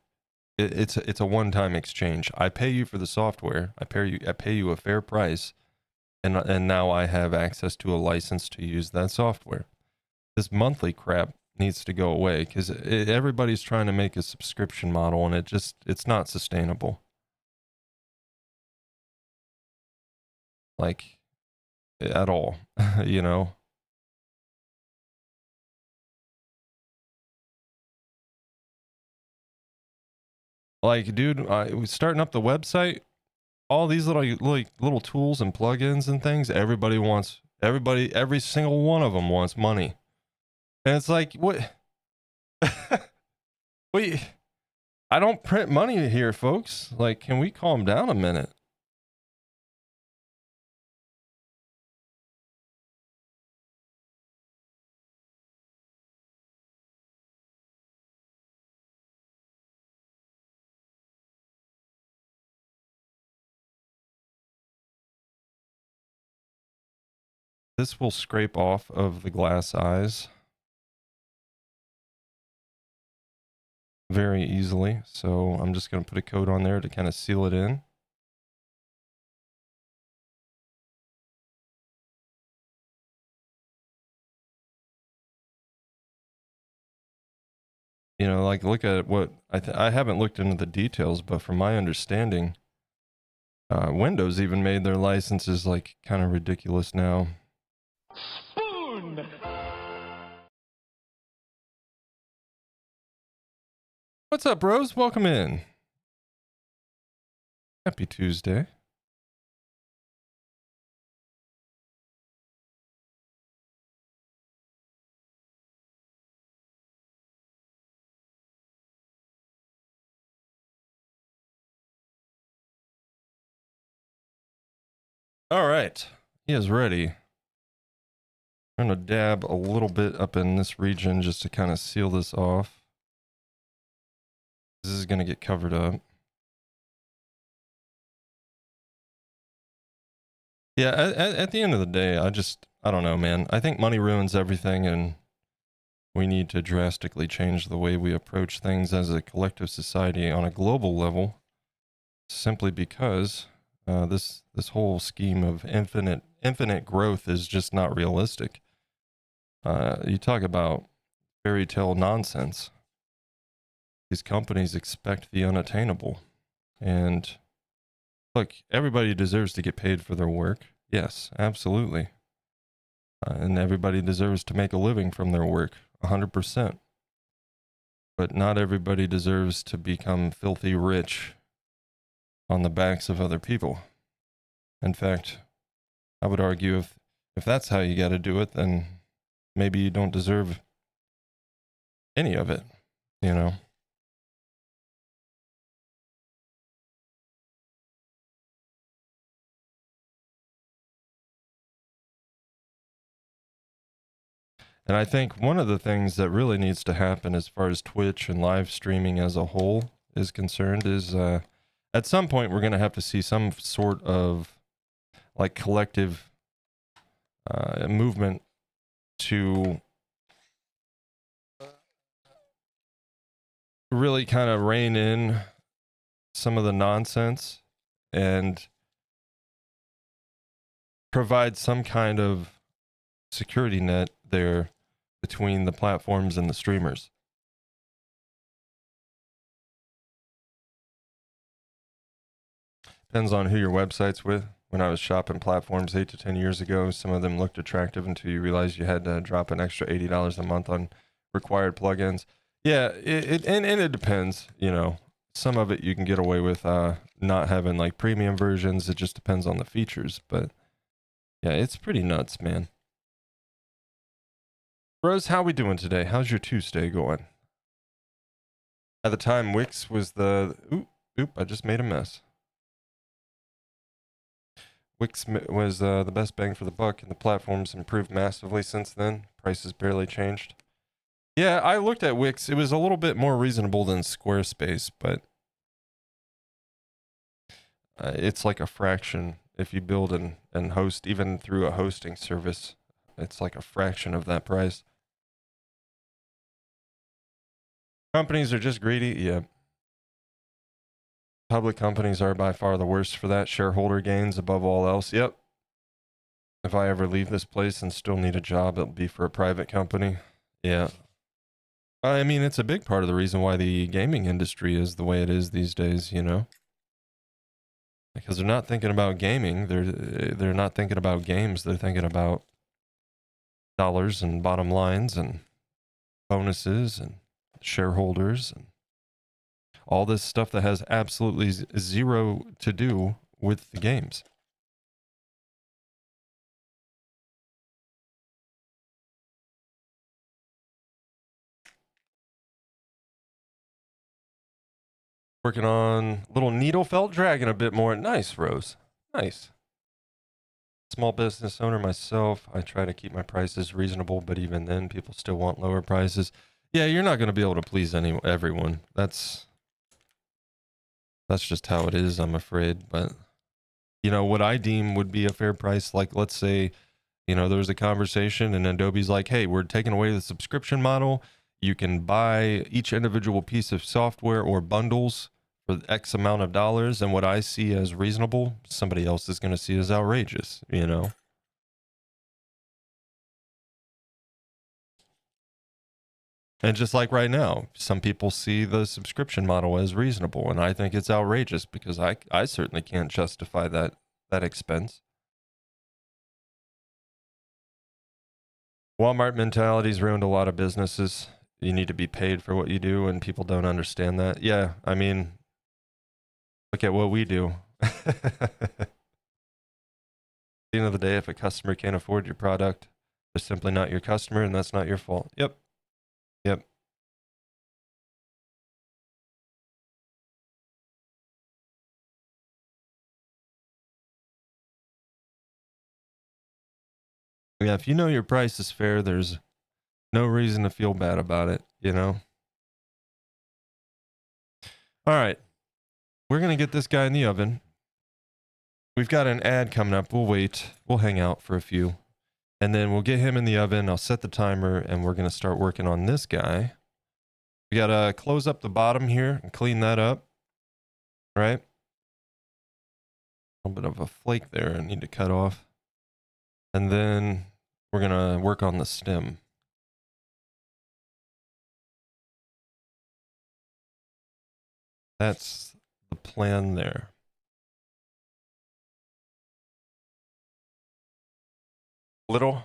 It's a one-time exchange. I pay you for the software. I pay you a fair price, and now I have access to a license to use that software. This monthly crap needs to go away because everybody's trying to make a subscription model, and it's not sustainable. Like at all, you know. Like, dude, starting up the website, all these little tools and plugins and things. Every single one of them wants money, and it's like, what? Wait, I don't print money here, folks. Like, can we calm down a minute? This will scrape off of the glass eyes very easily. So I'm just going to put a coat on there to kind of seal it in. You know, like look at what I haven't looked into the details, but from my understanding, Windows even made their licenses like kind of ridiculous now. Spoon. What's up, bros? Welcome in. Happy Tuesday. All right, he is ready. I'm going to dab a little bit up in this region just to kind of seal this off. This is going to get covered up. Yeah, at the end of the day, I don't know, man. I think money ruins everything, and we need to drastically change the way we approach things as a collective society on a global level, simply because this whole scheme of infinite growth is just not realistic. You talk about fairy tale nonsense. These companies expect the unattainable, and look, everybody deserves to get paid for their work. Yes, absolutely. And everybody deserves to make a living from their work, 100%. But not everybody deserves to become filthy rich on the backs of other people. In fact, I would argue if that's how you got to do it, then maybe you don't deserve any of it, you know? And I think one of the things that really needs to happen as far as Twitch and live streaming as a whole is concerned is at some point we're going to have to see some sort of like collective movement to really kind of rein in some of the nonsense and provide some kind of security net there between the platforms and the streamers. Depends on who your website's with. When I was shopping platforms 8 to 10 years ago, some of them looked attractive until you realized you had to drop an extra $80 a month on required plugins. Yeah, it depends, you know. Some of it you can get away with not having like premium versions. It just depends on the features, but yeah, it's pretty nuts, man. Rose, how we doing today? How's your Tuesday going? At the time, Wix was the... Oop, I just made a mess. Wix was the best bang for the buck, and the platform's improved massively since then. Prices barely changed. Yeah, I looked at Wix. It was a little bit more reasonable than Squarespace, but it's like a fraction. If you build and host, even through a hosting service, it's like a fraction of that price. Companies are just greedy. Yeah. Public companies are by far the worst for that. Shareholder gains above all else. Yep. If I ever leave this place and still need a job, it'll be for a private company. Yeah. I mean, it's a big part of the reason why the gaming industry is the way it is these days, you know? Because they're not thinking about gaming. They're not thinking about games. They're thinking about dollars and bottom lines and bonuses and shareholders and all this stuff that has absolutely zero to do with the games. Working on little needle felt dragon a bit more. Nice, Rose. Nice. Small business owner myself. I try to keep my prices reasonable, but even then, people still want lower prices. Yeah, you're not going to be able to please everyone. That's just how it is, I'm afraid. But you know what I deem would be a fair price. Like, let's say, you know, there was a conversation, and Adobe's like, "Hey, we're taking away the subscription model. You can buy each individual piece of software or bundles for X amount of dollars." And what I see as reasonable, somebody else is going to see as outrageous. You know. And just like right now, some people see the subscription model as reasonable, and I think it's outrageous because I certainly can't justify that expense. Walmart mentality's ruined a lot of businesses. You need to be paid for what you do, and people don't understand that. Yeah, I mean, look at what we do. At the end of the day, if a customer can't afford your product, they're simply not your customer, and that's not your fault. Yep. Yep. Yeah, if you know your price is fair, there's no reason to feel bad about it, you know? All right. We're going to get this guy in the oven. We've got an ad coming up. We'll wait. We'll hang out for a few. And then we'll get him in the oven. I'll set the timer, and we're going to start working on this guy. We got to close up the bottom here and clean that up. Right? A little bit of a flake there I need to cut off. And then we're going to work on the stem. That's the plan there. Little.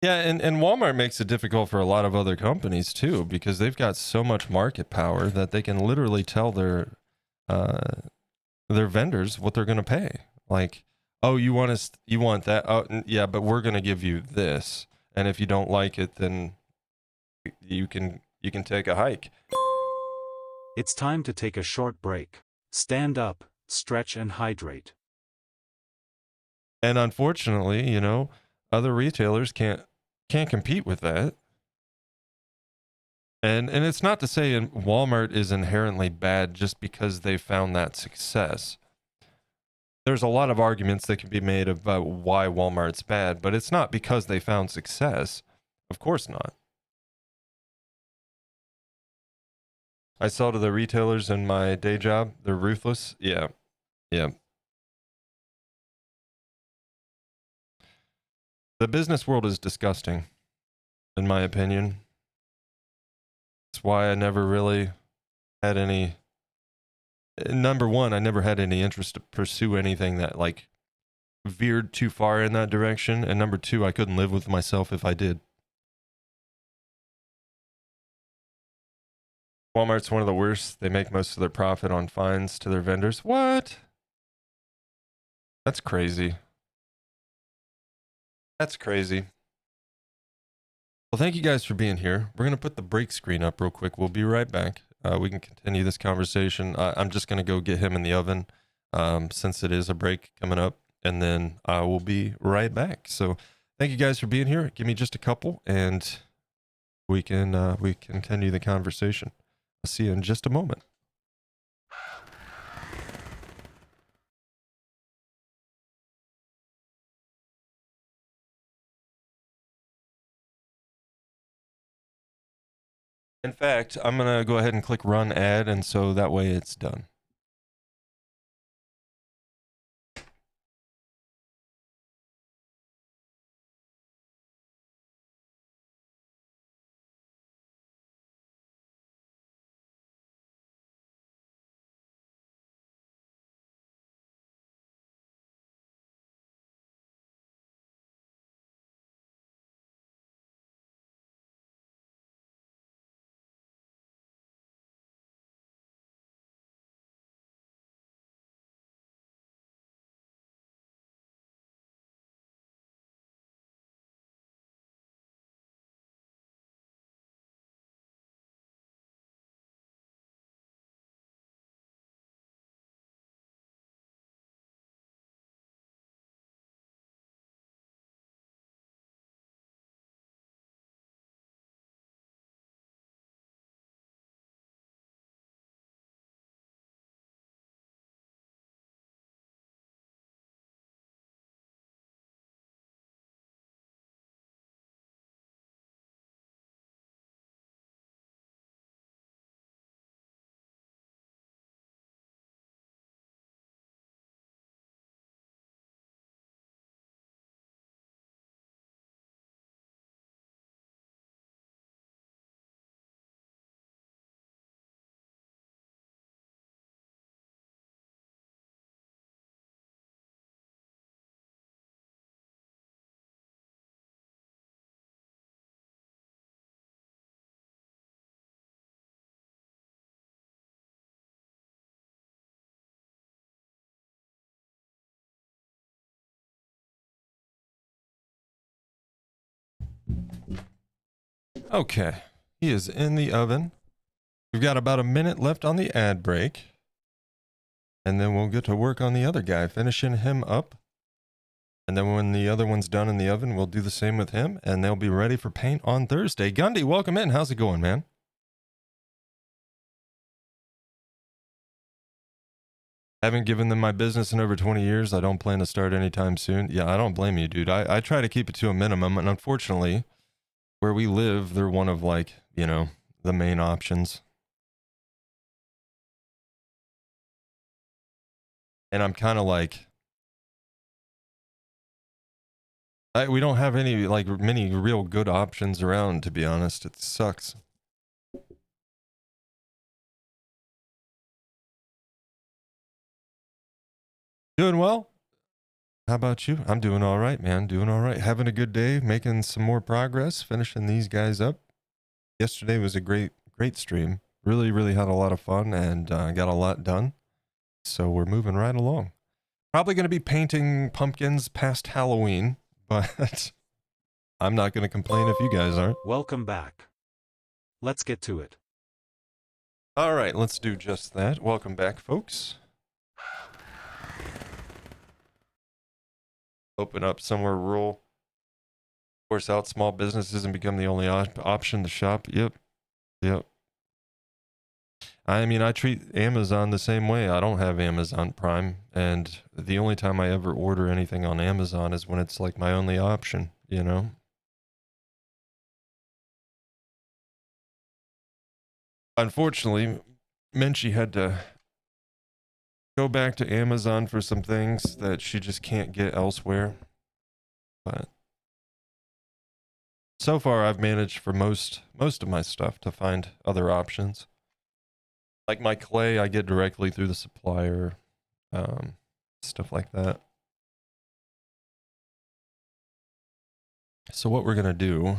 Yeah, and Walmart makes it difficult for a lot of other companies too, because they've got so much market power that they can literally tell uh, their vendors what they're going to pay. Like, oh, you want that? Oh, yeah, but we're going to give you this, and if you don't like it, then you can take a hike. It's time to take a short break. Stand up, stretch and hydrate. And unfortunately, other retailers can't compete with that. And it's not to say Walmart is inherently bad just because they found that success. There's a lot of arguments that can be made about why Walmart's bad, but it's not because they found success. Of course not. I sell to the retailers in my day job. They're ruthless. Yeah. Yeah. The business world is disgusting, in my opinion. That's why I never really had any. Number one, I never had any interest to pursue anything that like veered too far in that direction. And number two, I couldn't live with myself if I did. Walmart's one of the worst. They make most of their profit on fines to their vendors. What? That's crazy. That's crazy. Well, thank you guys for being here. We're going to put the break screen up real quick. We'll be right back. We can continue this conversation. I'm just going to go get him in the oven since it is a break coming up, and then I will be right back. So thank you guys for being here. Give me just a couple, and we can continue the conversation. I'll see you in just a moment. In fact, I'm going to go ahead and click run ad, and so that way it's done. Okay, he is in the oven. We've got about a minute left on the ad break, and then we'll get to work on the other guy, finishing him up. And then when the other one's done in the oven, we'll do the same with him, and they'll be ready for paint on Thursday. Gundy, welcome in. How's it going, man? Haven't given them my business in over 20 years. I don't plan to start anytime soon. Yeah, I don't blame you, dude. I try to keep it to a minimum, and unfortunately, where we live, they're one of like, the main options. And I'm kind of like, we don't have any, like, many real good options around, to be honest. It sucks. Doing well. How about you? I'm doing all right, man. Doing all right. Having a good day, making some more progress, finishing these guys up. Yesterday was a great stream. Really, really had a lot of fun and got a lot done. So we're moving right along. Probably going to be painting pumpkins past Halloween, but I'm not going to complain if you guys aren't. Welcome back. Let's get to it. All right, let's do just that. Welcome back, folks. Open up somewhere rural. Force out small businesses and become the only option to shop. Yep. I mean, I treat Amazon the same way. I don't have Amazon Prime, and the only time I ever order anything on Amazon is when it's like my only option, you know? Unfortunately, Menchie had to go back to Amazon for some things that she just can't get elsewhere. But so far, I've managed for most of my stuff to find other options. Like my clay, I get directly through the supplier, stuff like that. So what we're gonna do,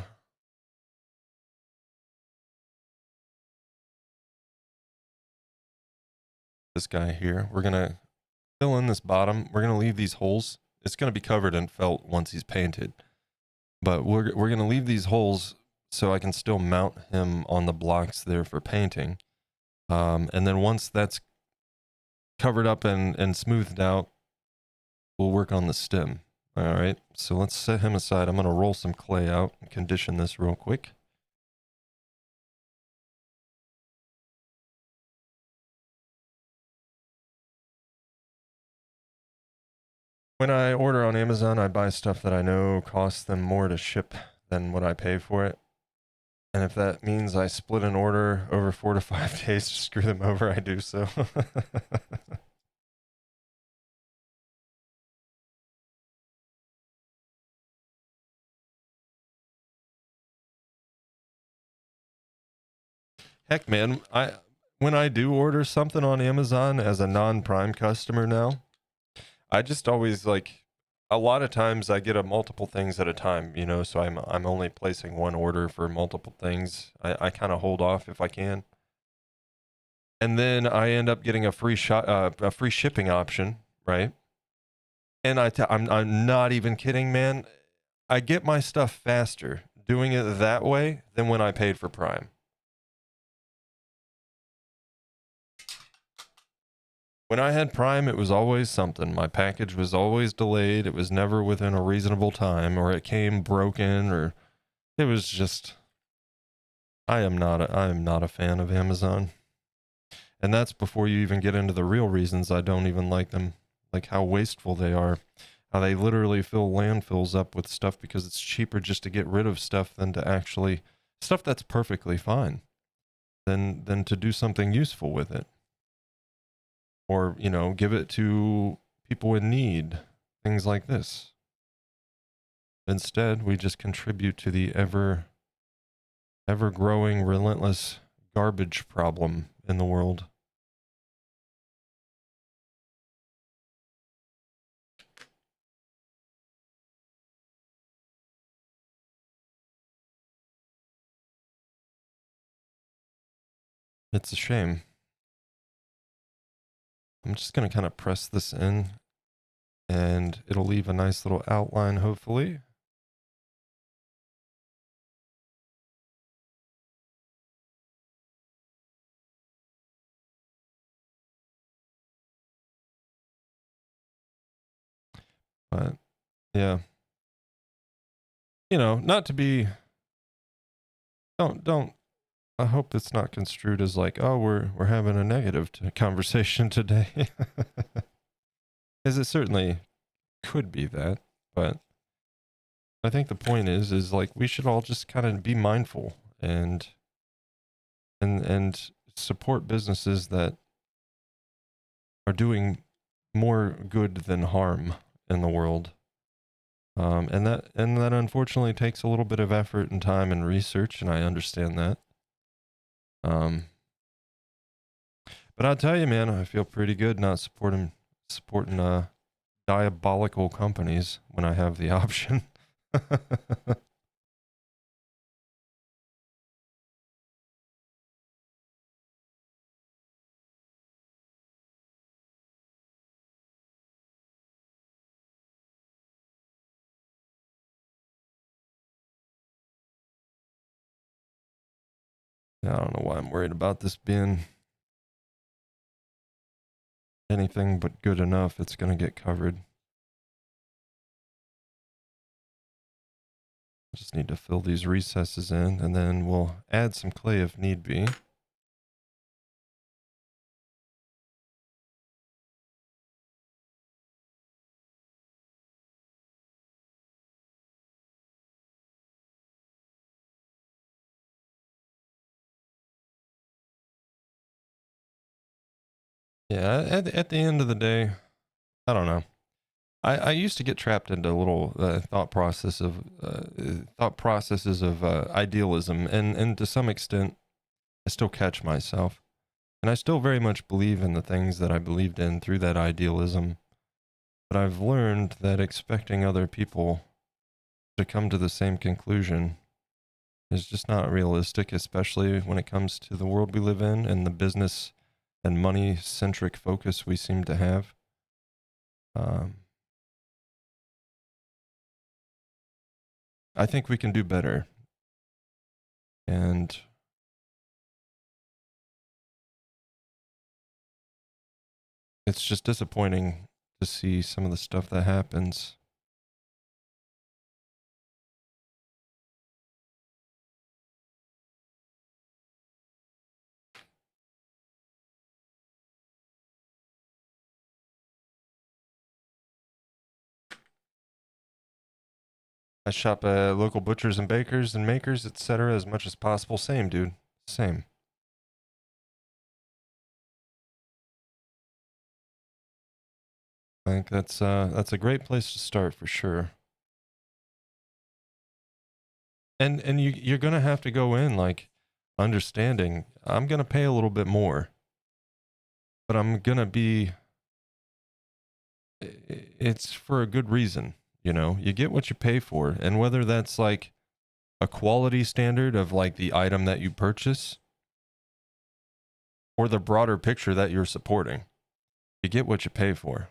this guy here, we're gonna fill in this bottom. We're gonna leave these holes. It's gonna be covered in felt once he's painted, but we're gonna leave these holes so I can still mount him on the blocks there for painting. And then once that's covered up and smoothed out, we'll work on the stem. All right, so let's set him aside. I'm gonna roll some clay out and condition this real quick. When I order on Amazon, I buy stuff that I know costs them more to ship than what I pay for it. And if that means I split an order over 4 to 5 days to screw them over, I do so. Heck, man, when I do order something on Amazon as a non-Prime customer now, I just always like, a lot of times I get a multiple things at a time, you know, so I'm only placing one order for multiple things. I kind of hold off if I can. And then I end up getting a free shipping option, right? And I'm not even kidding, man. I get my stuff faster doing it that way than when I paid for Prime. When I had Prime, it was always something. My package was always delayed. It was never within a reasonable time, or it came broken, or it was just. I am not a fan of Amazon, and that's before you even get into the real reasons I don't even like them, like how wasteful they are, how they literally fill landfills up with stuff because it's cheaper just to get rid of stuff than to actually stuff that's perfectly fine, than to do something useful with it. Or, you know, give it to people in need, things like this. Instead, we just contribute to the ever growing, relentless garbage problem in the world. It's a shame. I'm just going to kind of press this in, and it'll leave a nice little outline, hopefully. But yeah, you know, not to be. Don't. I hope it's not construed as like, oh, we're having a negative conversation today, because it certainly could be that. But I think the point is like we should all just kind of be mindful and support businesses that are doing more good than harm in the world. And that unfortunately takes a little bit of effort and time and research, and I understand that. But I'll tell you, man, I feel pretty good not supporting diabolical companies when I have the option. I don't know why I'm worried about this being anything but good enough. It's going to get covered. I just need to fill these recesses in, and then we'll add some clay if need be. Yeah, at the end of the day, I don't know. I used to get trapped into little thought processes of idealism, and to some extent, I still catch myself, and I still very much believe in the things that I believed in through that idealism. But I've learned that expecting other people to come to the same conclusion is just not realistic, especially when it comes to the world we live in and the business and money centric focus we seem to have. I think we can do better. And it's just disappointing to see some of the stuff that happens. I shop at local butchers and bakers and makers, etc., as much as possible. Same, dude. Same. I think that's a great place to start for sure. And you're gonna have to go in like understanding I'm gonna pay a little bit more, but I'm gonna be. It's for a good reason, you know. You get what you pay for, and whether that's like a quality standard of like the item that you purchase or the broader picture that you're supporting, you get what you pay for.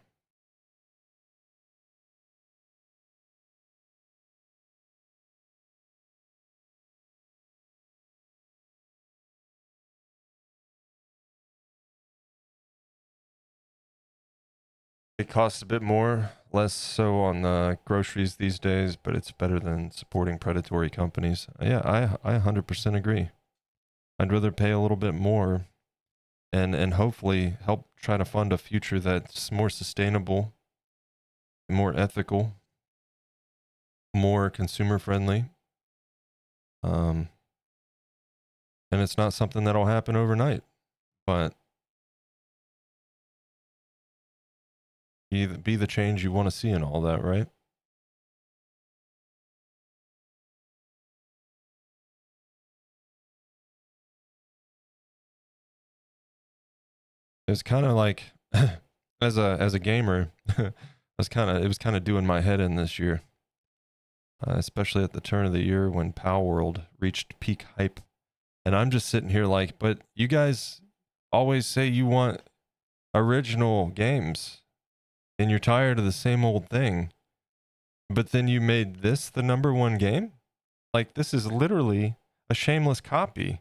It costs a bit more, less so on the groceries these days, but it's better than supporting predatory companies. Yeah, I 100% agree. I'd rather pay a little bit more and hopefully help try to fund a future that's more sustainable, more ethical, more consumer friendly. And it's not something that'll happen overnight, but be the change you want to see in all that, right? It's kind of like as a gamer, it was kind of doing my head in this year, especially at the turn of the year when Pow World reached peak hype, and I'm just sitting here like, but you guys always say you want original games, and you're tired of the same old thing, but then you made this the number one game. Like this is literally a shameless copy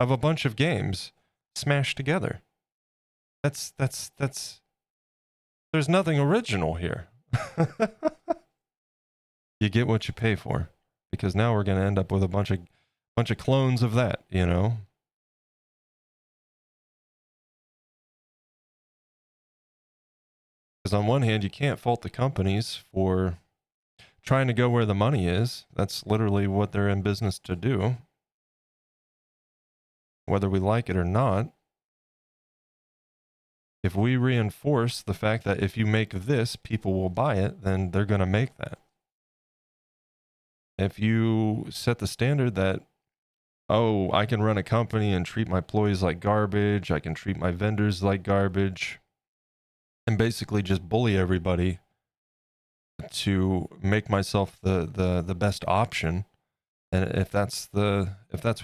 of a bunch of games smashed together. That's there's nothing original here. You get what you pay for, because now we're going to end up with a bunch of clones of that, you know. Because on one hand, you can't fault the companies for trying to go where the money is. That's literally what they're in business to do, whether we like it or not. If we reinforce the fact that if you make this, people will buy it, then they're going to make that. If you set the standard that, oh, I can run a company and treat my employees like garbage, I can treat my vendors like garbage, and basically just bully everybody to make myself the best option. And if that's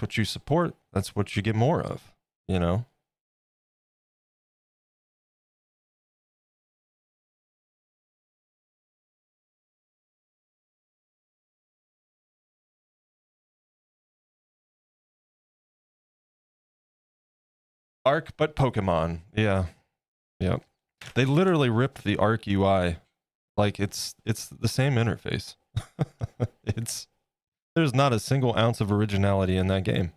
what you support, that's what you get more of, you know? Arc, but Pokemon. Yeah. Yep. They literally ripped the Arc UI. Like it's the same interface. There's not a single ounce of originality in that game.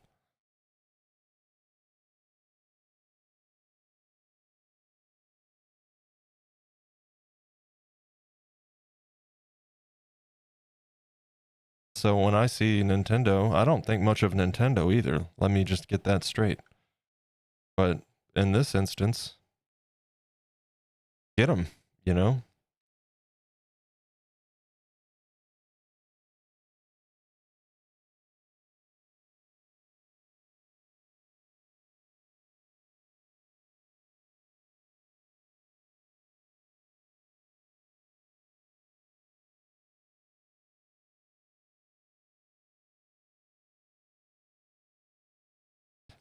So when I see Nintendo, I don't think much of Nintendo either. Let me just get that straight. But in this instance, get them, you know?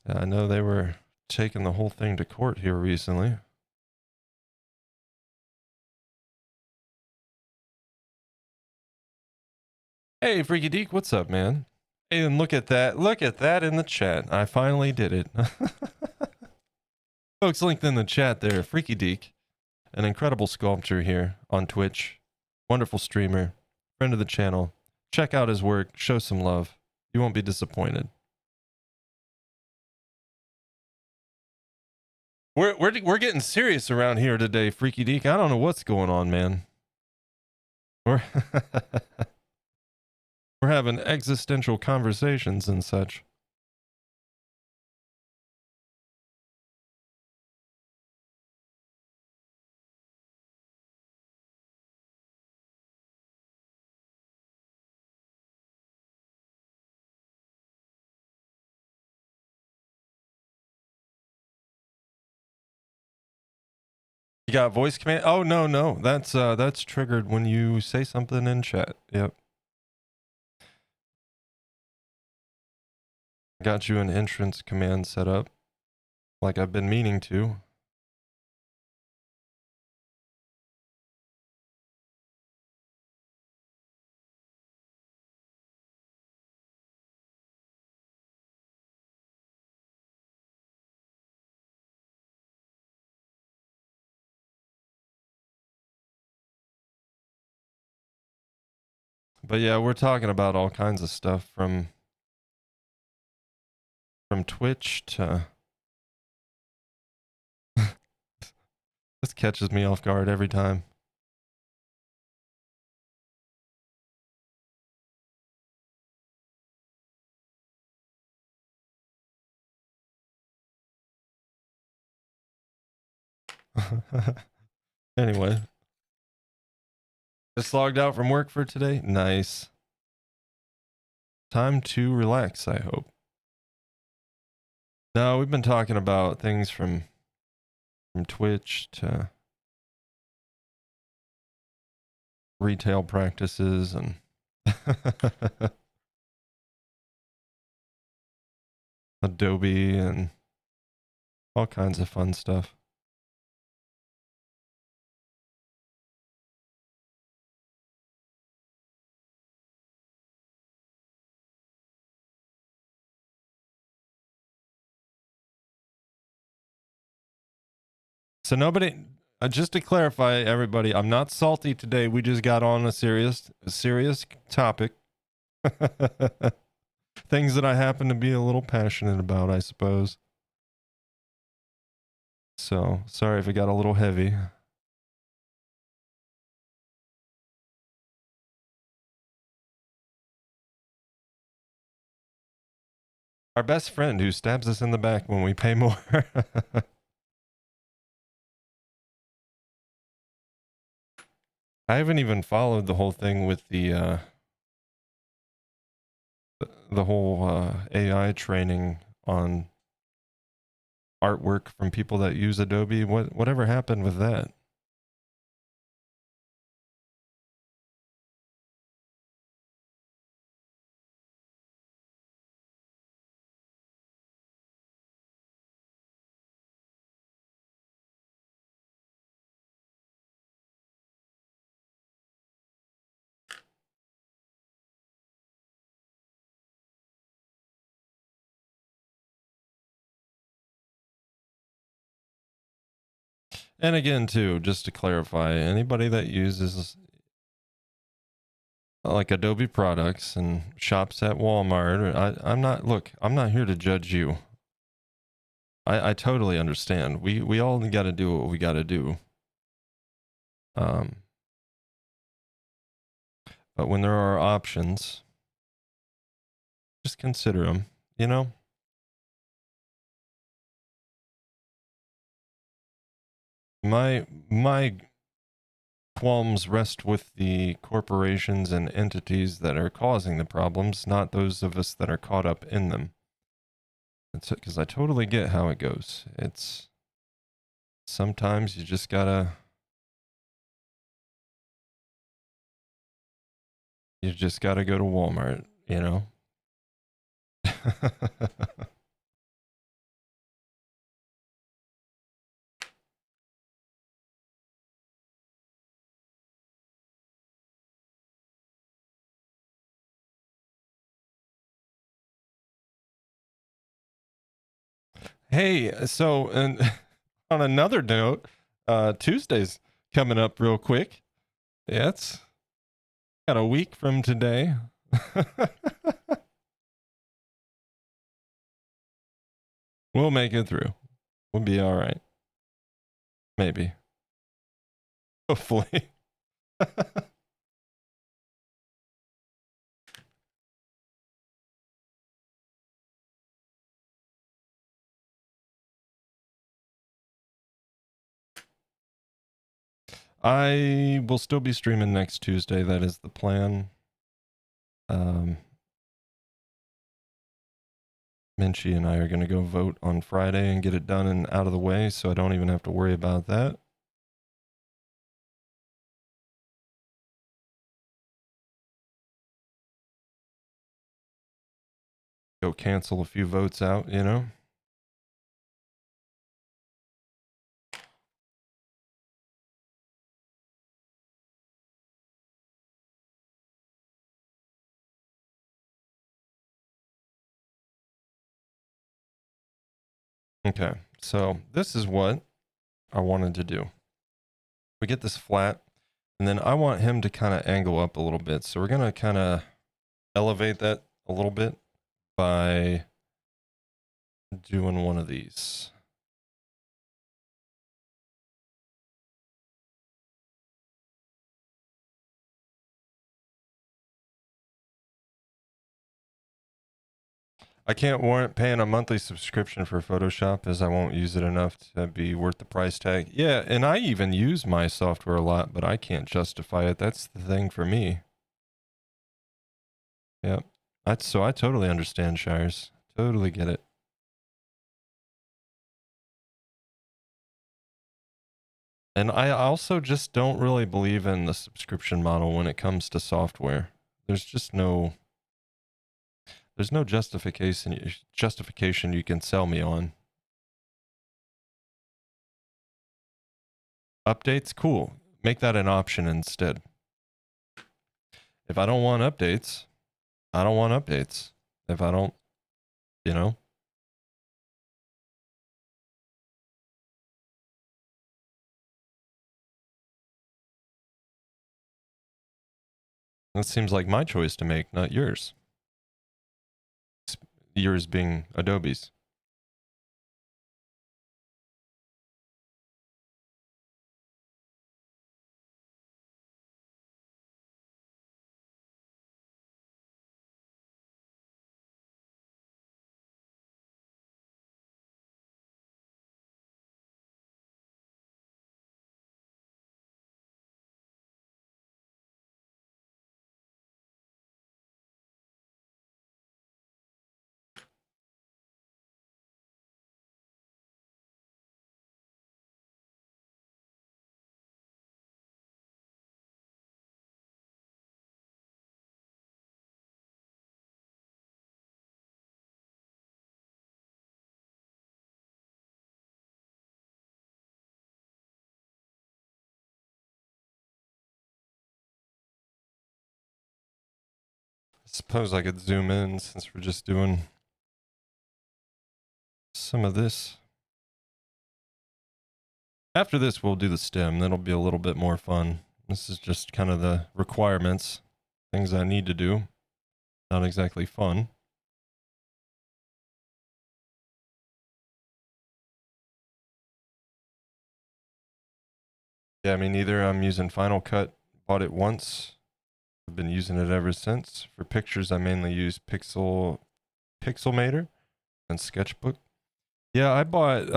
I know they were taking the whole thing to court here recently. Hey, Freaky Deek, what's up, man? Hey, and look at that. Look at that in the chat. I finally did it. Folks linked in the chat there. Freaky Deek, an incredible sculptor here on Twitch. Wonderful streamer. Friend of the channel. Check out his work. Show some love. You won't be disappointed. We're getting serious around here today, Freaky Deek. I don't know what's going on, man. We're we're having existential conversations and such. You got voice command? Oh no. That's triggered when you say something in chat. Yep. Got you an entrance command set up. Like I've been meaning to. But yeah, we're talking about all kinds of stuff from Twitch to this catches me off guard every time. Anyway, just logged out from work for today. Nice. Time to relax, I hope. No, we've been talking about things from Twitch to retail practices and Adobe and all kinds of fun stuff. So nobody, just to clarify, everybody, I'm not salty today. We just got on a serious topic. Things that I happen to be a little passionate about, I suppose. So sorry if it got a little heavy. Our best friend who stabs us in the back when we pay more. I haven't even followed the whole thing with the whole AI training on artwork from people that use Adobe. Whatever happened with that? And again, too, just to clarify, anybody that uses like Adobe products and shops at Walmart, I'm not, look, I'm not here to judge you. I totally understand. We all got to do what we got to do. But when there are options, just consider them, you know? My qualms rest with the corporations and entities that are causing the problems, not those of us that are caught up in them. It's because I totally get how it goes. It's sometimes you just gotta go to Walmart, you know? Hey, so and on another note, Tuesday's coming up real quick. Yeah, it's got a week from today. We'll make it through. We'll be all right. Maybe. Hopefully. I will still be streaming next Tuesday. That is the plan. Minchie and I are going to go vote on Friday and get it done and out of the way, so I don't even have to worry about that. Go cancel a few votes out, you know? Okay, so this is what I wanted to do. We get this flat, and then I want him to kind of angle up a little bit. So we're going to kind of elevate that a little bit by doing one of these. I can't warrant paying a monthly subscription for Photoshop as I won't use it enough to be worth the price tag. Yeah, and I even use my software a lot, but I can't justify it. That's the thing for me. Yep. So I totally understand, Shires. Totally get it. And I also just don't really believe in the subscription model when it comes to software. There's just no justification you can sell me on. Updates, cool. Make that an option instead. If I don't want updates, I don't want updates. If I don't, you know. That seems like my choice to make, not yours. Yours being Adobe's. I suppose I could zoom in since we're just doing some of this. After this, we'll do the stem. That'll be a little bit more fun. This is just kind of the requirements, things I need to do. Not exactly fun. Yeah, me neither. I'm using Final Cut. Bought it once. I've been using it ever since. For pictures, I mainly use Pixelmator and Sketchbook. Yeah, I bought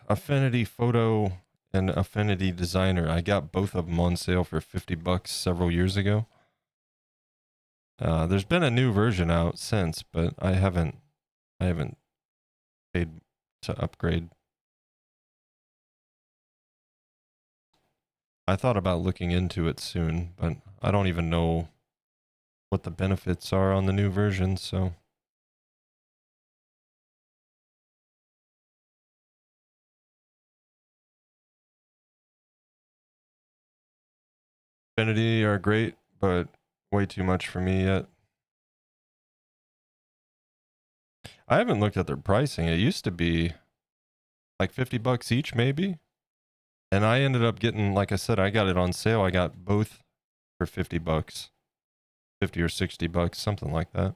Affinity Photo and Affinity Designer. I got both of them on sale for $50 several years ago. There's been a new version out since, but I haven't paid to upgrade. I thought about looking into it soon, but I don't even know what the benefits are on the new version, so Affinity are great, but way too much for me yet. I haven't looked at their pricing. It used to be like $50 each, maybe. And I ended up getting, like I said, I got it on sale. I got both for $50, 50 or $60, something like that.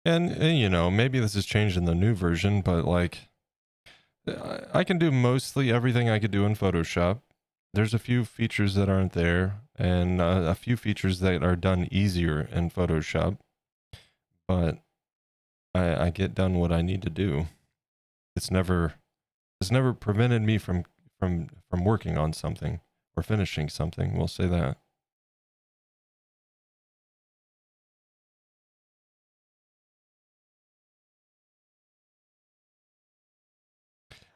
And you know, maybe this has changed in the new version, but like I can do mostly everything I could do in Photoshop. There's a few features that aren't there, and a few features that are done easier in Photoshop. But I get done what I need to do. It's never prevented me from working on something or finishing something. We'll say that.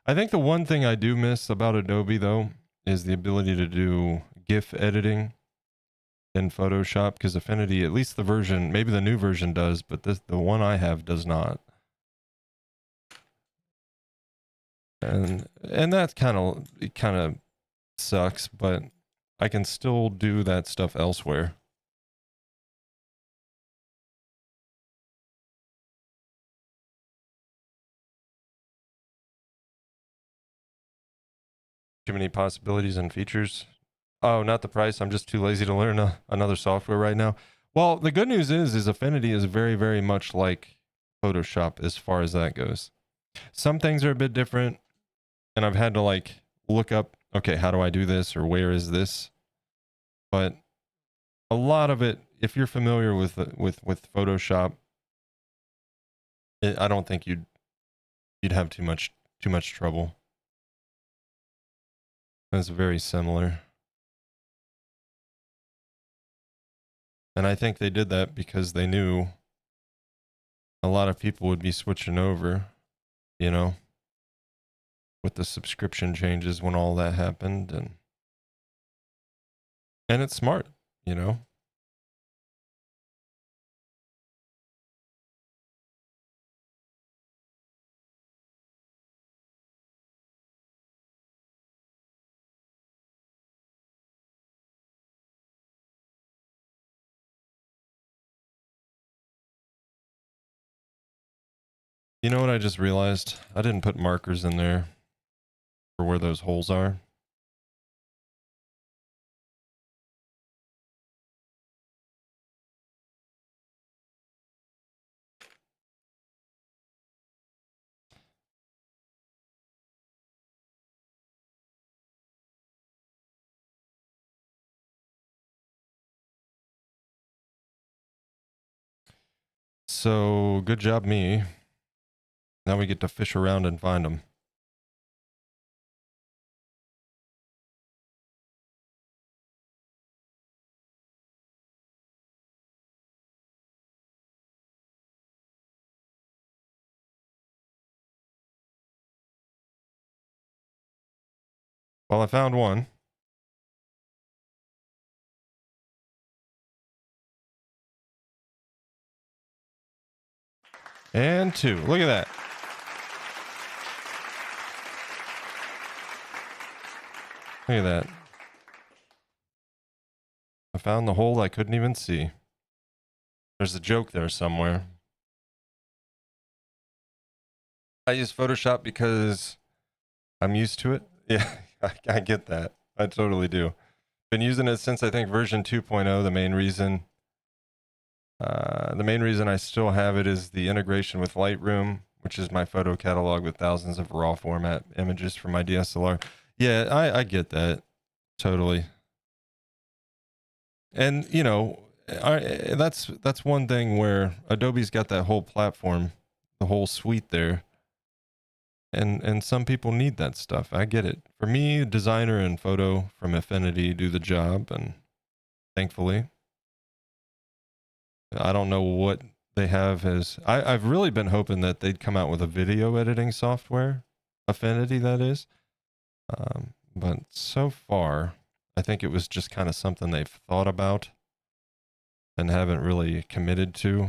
I think the one thing I do miss about Adobe though is the ability to do GIF editing in Photoshop, because Affinity, at least the version, maybe the new version does, but the one I have does not. And that kind of sucks, but I can still do that stuff elsewhere. Too many possibilities and features. Oh, not the price. I'm just too lazy to learn another software right now. Well, the good news is Affinity is very, very much like Photoshop as far as that goes. Some things are a bit different, and I've had to like look up, okay, how do I do this or where is this? But a lot of it, if you're familiar with Photoshop, I don't think you'd have too much trouble. It's very similar. And I think they did that because they knew a lot of people would be switching over, you know, with the subscription changes when all that happened, and it's smart, you know. You know what I just realized? I didn't put markers in there for where those holes are. So, good job me. Now we get to fish around and find them. Well, I found one. And 2. Look at that. Look at that. I found the hole I couldn't even see. There's a joke there somewhere. I use Photoshop because I'm used to it. Yeah, I get that. I totally do. Been using it since I think version 2.0. The main reason I still have it is the integration with Lightroom, which is my photo catalog with thousands of raw format images from my DSLR. Yeah, I get that. Totally. And you know, that's one thing where Adobe's got that whole platform, the whole suite there. And some people need that stuff. I get it. For me, designer and photo from Affinity do the job, and thankfully, I don't know what they have as I've really been hoping that they'd come out with a video editing software, Affinity that is. But so far, I think it was just kind of something they've thought about and haven't really committed to.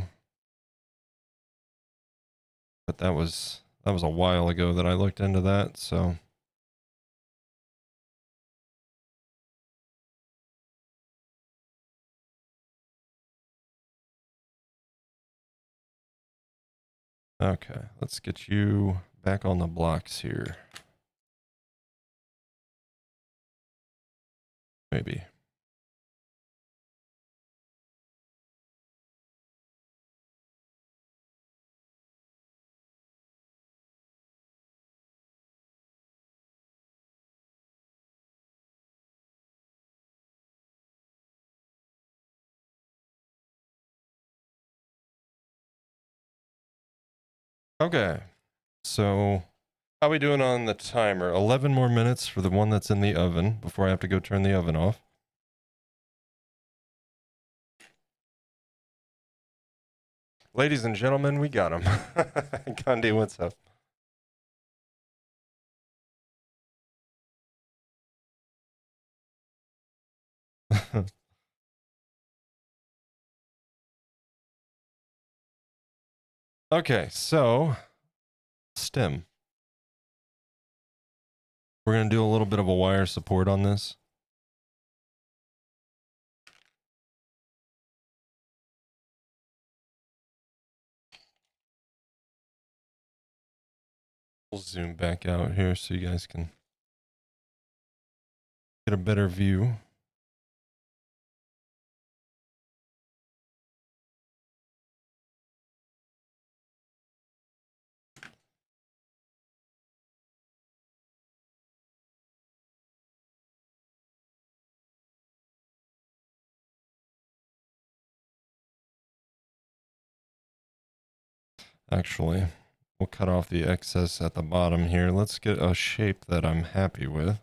But that was a while ago that I looked into that, so okay, let's get you back on the blocks here. Maybe. Okay. So, how we doing on the timer? 11 more minutes for the one that's in the oven before I have to go turn the oven off. Ladies and gentlemen, we got him. Gandhi, what's up? Okay, so stem. We're going to do a little bit of a wire support on this. We'll zoom back out here so you guys can get a better view. Actually, we'll cut off the excess at the bottom here. Let's get a shape that I'm happy with.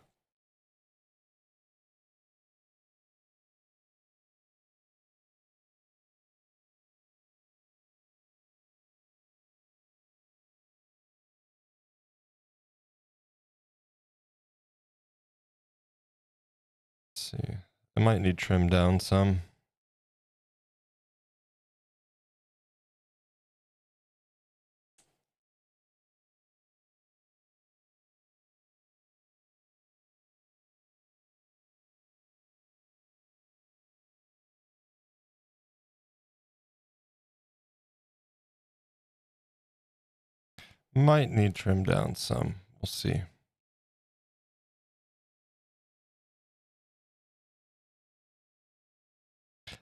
Let's see. I might need trim down some. Might need trim down some. We'll see.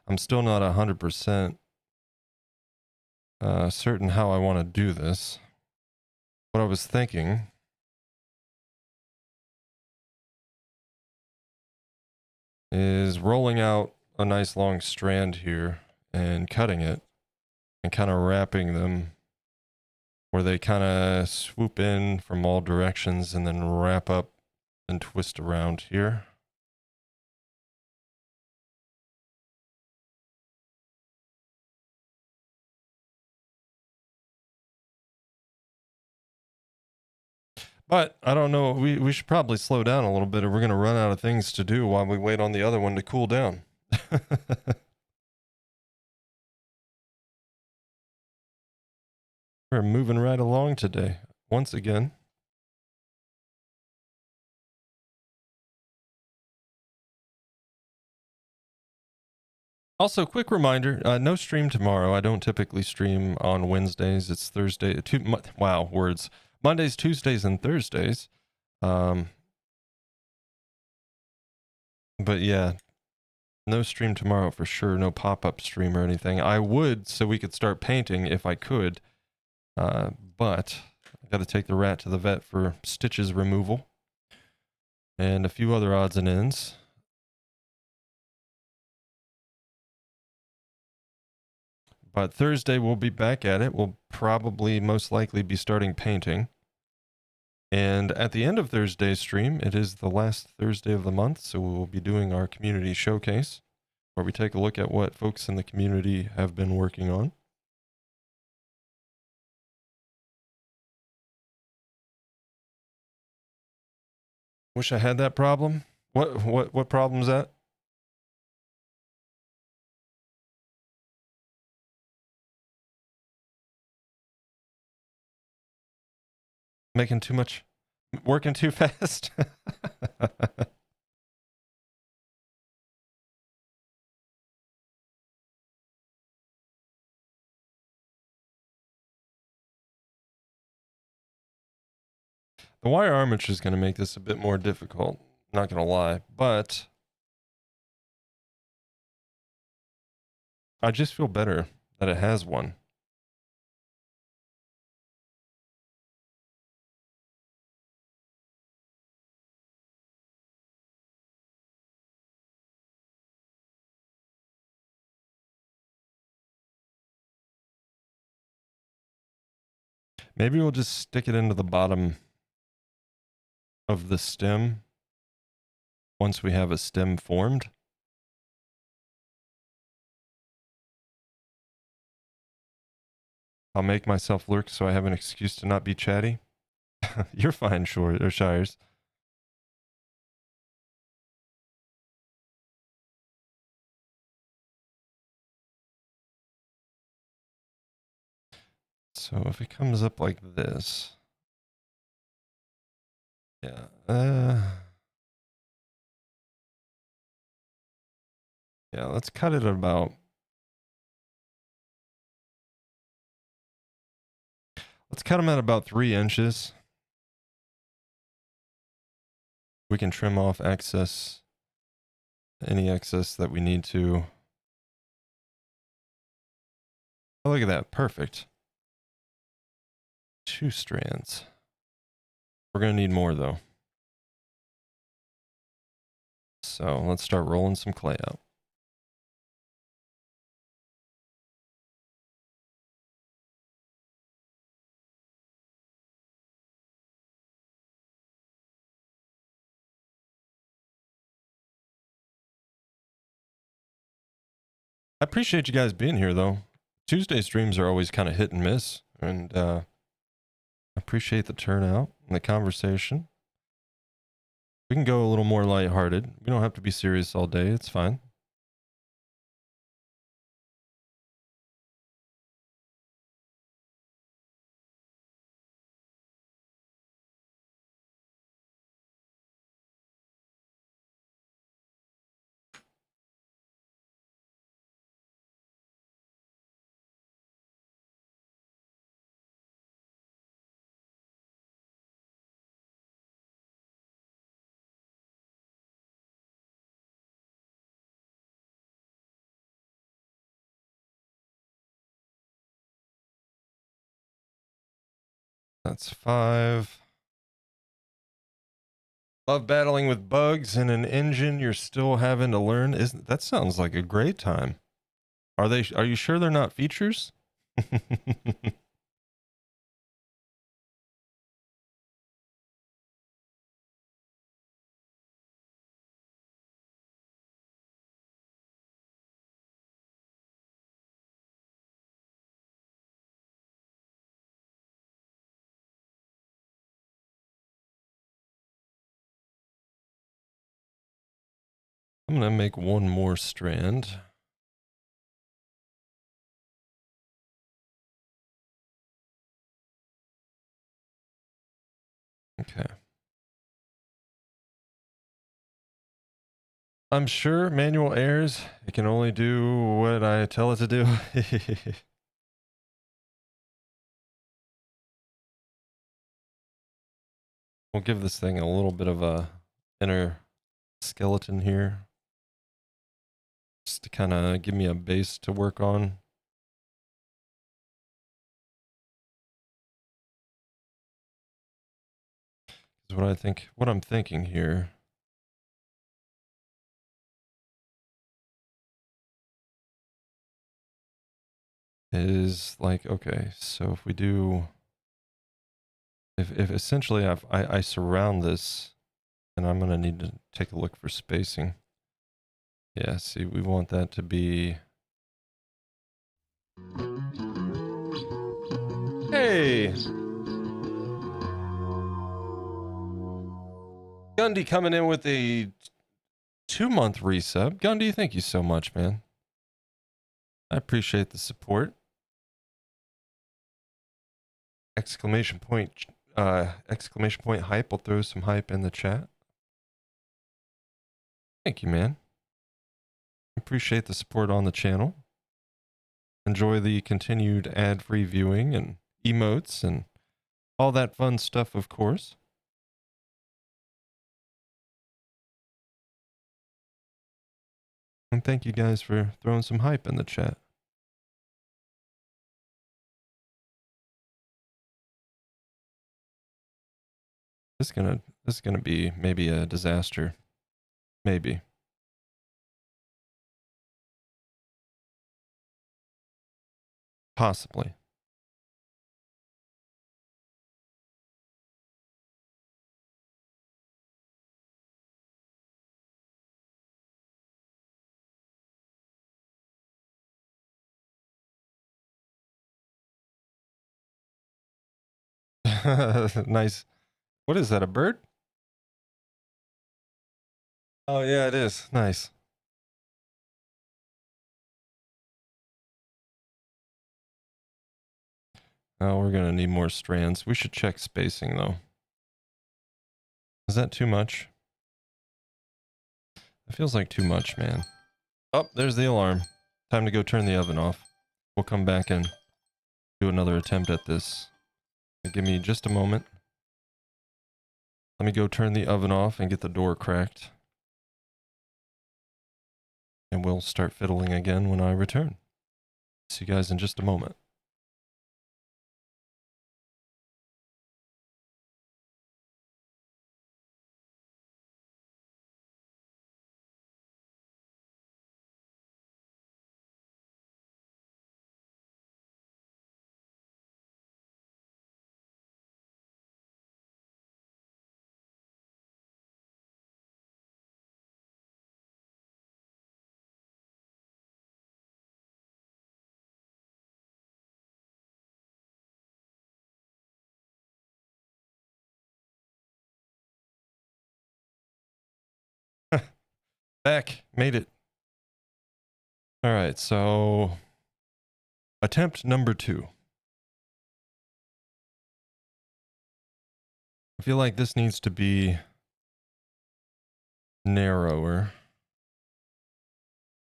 I'm still not 100% certain how I want to do this. What I was thinking is rolling out a nice long strand here and cutting it and kind of wrapping them where they kind of swoop in from all directions and then wrap up and twist around here. But I don't know, we should probably slow down a little bit or we're going to run out of things to do while we wait on the other one to cool down. We're moving right along today, once again. Also, quick reminder, no stream tomorrow. I don't typically stream on Wednesdays. It's Thursday. Wow, words. Mondays, Tuesdays, and Thursdays. But yeah, no stream tomorrow for sure. No pop-up stream or anything. I would, so we could start painting if I could. But I got to take the rat to the vet for stitches removal and a few other odds and ends. But Thursday we'll be back at it. We'll probably most likely be starting painting. And at the end of Thursday's stream, it is the last Thursday of the month, so we will be doing our community showcase, where we take a look at what folks in the community have been working on. Wish I had that problem. What problem's that? Making too much, working too fast. The wire armature is going to make this a bit more difficult, not going to lie, but I just feel better that it has one. Maybe we'll just stick it into the bottom of the stem once we have a stem formed. I'll make myself lurk so I have an excuse to not be chatty. You're fine, Shires. So if it comes up like this, yeah, yeah, let's cut it about, let's cut them at about 3 inches. We can trim off excess, any excess that we need to. Oh, look at that, perfect. 2 strands. We're gonna need more though. So let's start rolling some clay out. I appreciate you guys being here though. Tuesday streams are always kind of hit and miss, and I appreciate the turnout and the conversation. We can go a little more lighthearted. We don't have to be serious all day. It's fine. That's 5. Love battling with bugs in an engine you're still having to learn. Isn't that sounds like a great time? Are you sure they're not features? I'm going to make one more strand. Okay. I'm sure manual errors, it can only do what I tell it to do. We'll give this thing a little bit of a inner skeleton here, just to kind of give me a base to work on. Because what I'm thinking here is like, okay, so if we do, if essentially I surround this, and I'm gonna need to take a look for spacing. Yeah, see, we want that to be. Hey, Gundy coming in with a 2-month resub. Gundy, thank you so much, man. I appreciate the support. Exclamation point hype. I'll throw some hype in the chat. Thank you, man. Appreciate the support on the channel. Enjoy the continued ad-free viewing and emotes and all that fun stuff, of course. And thank you guys for throwing some hype in the chat. This is gonna be maybe a disaster. Maybe. Possibly. Nice. What is that, a bird? Oh yeah, it is. Nice. Oh, we're gonna need more strands. We should check spacing though. Is that too much? It feels like too much, man. Oh, there's the alarm. Time to go turn the oven off. We'll come back and do another attempt at this. Give me just a moment. Let me go turn the oven off and get the door cracked. And we'll start fiddling again when I return. See you guys in just a moment. Back. Made it. All right, so attempt number 2. I feel like this needs to be narrower,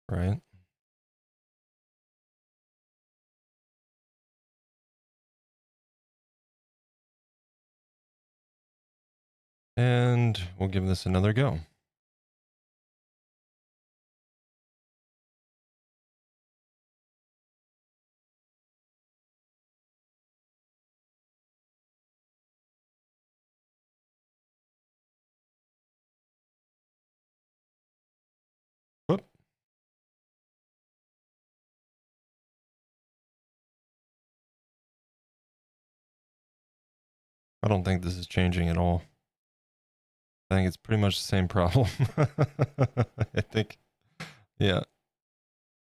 right? And we'll give this another go. Whoop. I don't think this is changing at all. I think it's pretty much the same problem. I think, yeah.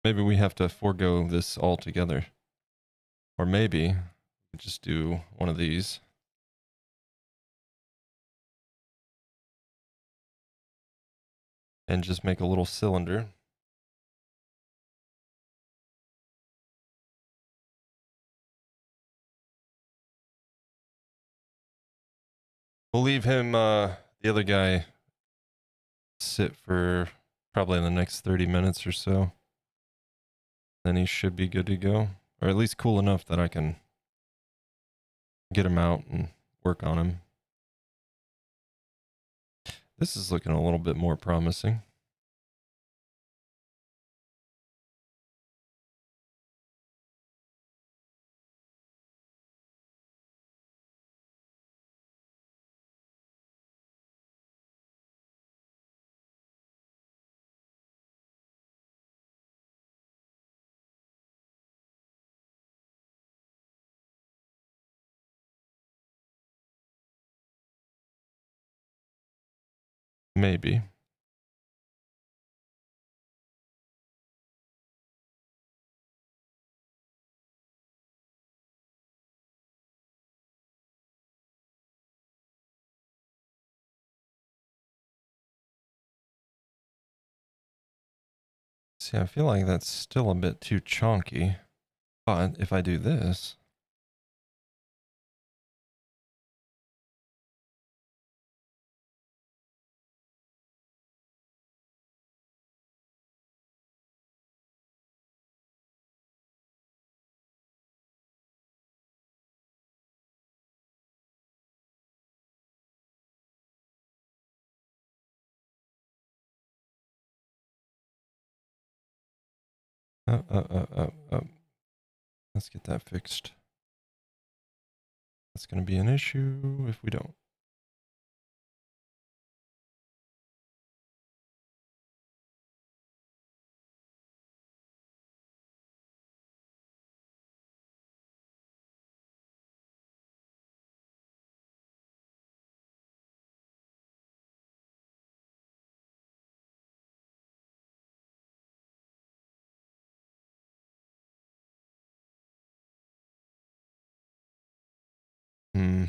Maybe we have to forego this altogether. Or maybe just do one of these. And just make a little cylinder. We'll leave him, the other guy, sit for probably in the next 30 minutes or so. Then he should be good to go. Or at least cool enough that I can get him out and work on him. This is looking a little bit more promising. Maybe. See, I feel like that's still a bit too chonky. But if I do this, let's get that fixed. That's going to be an issue if we don't. Hmm.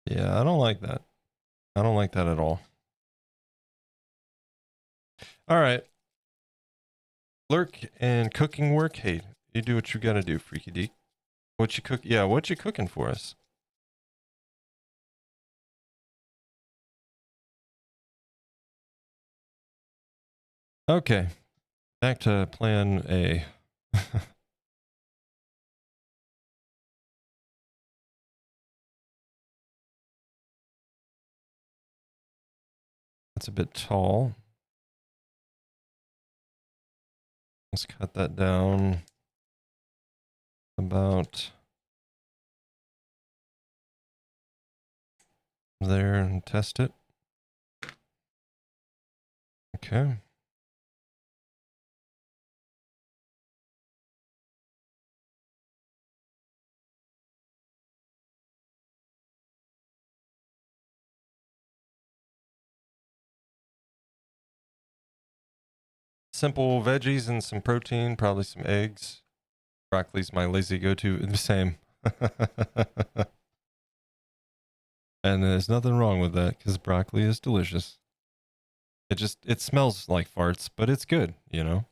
Yeah, I don't like that. I don't like that at all. All right. Lurk and cooking work. Hey, you do what you gotta do, freaky deek. What you cook? Yeah, what you cooking for us? Okay, back to plan A. That's a bit tall. Let's cut that down about there and test it. Okay. Simple veggies and some protein, probably some eggs. Broccoli's my lazy go-to. The same. And there's nothing wrong with that because broccoli is delicious. It smells like farts, but it's good, you know?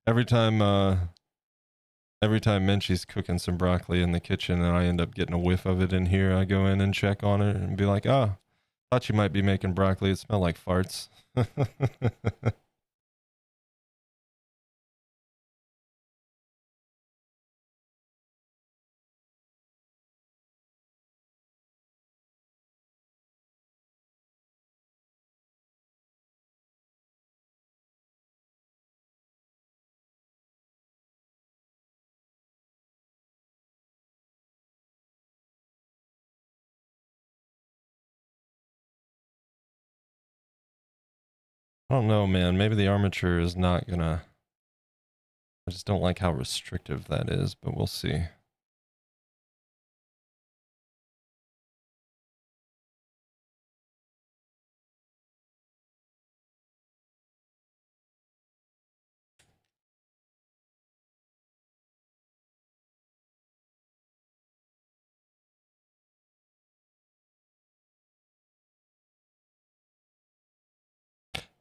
every time every time Menchie's cooking some broccoli in the kitchen and I end up getting a whiff of it in here, I go in and check on it and be like, "Ah, thought you might be making broccoli. It smelled like farts." I don't know, man. Maybe the armature is not gonna. I just don't like how restrictive that is, but we'll see.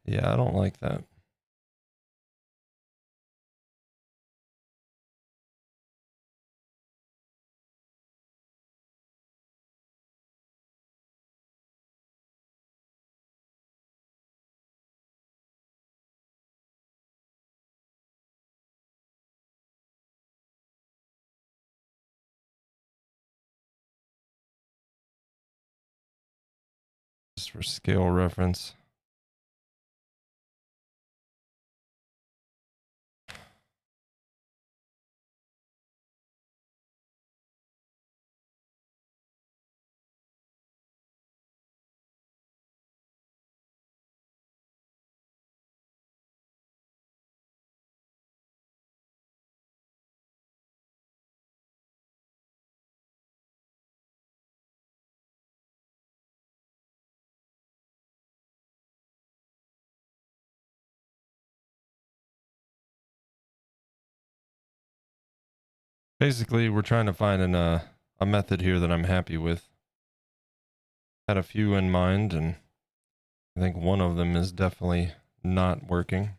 Yeah, I don't like that. Just for scale reference. Basically, we're trying to find a method here that I'm happy with. Had a few in mind, and I think one of them is definitely not working.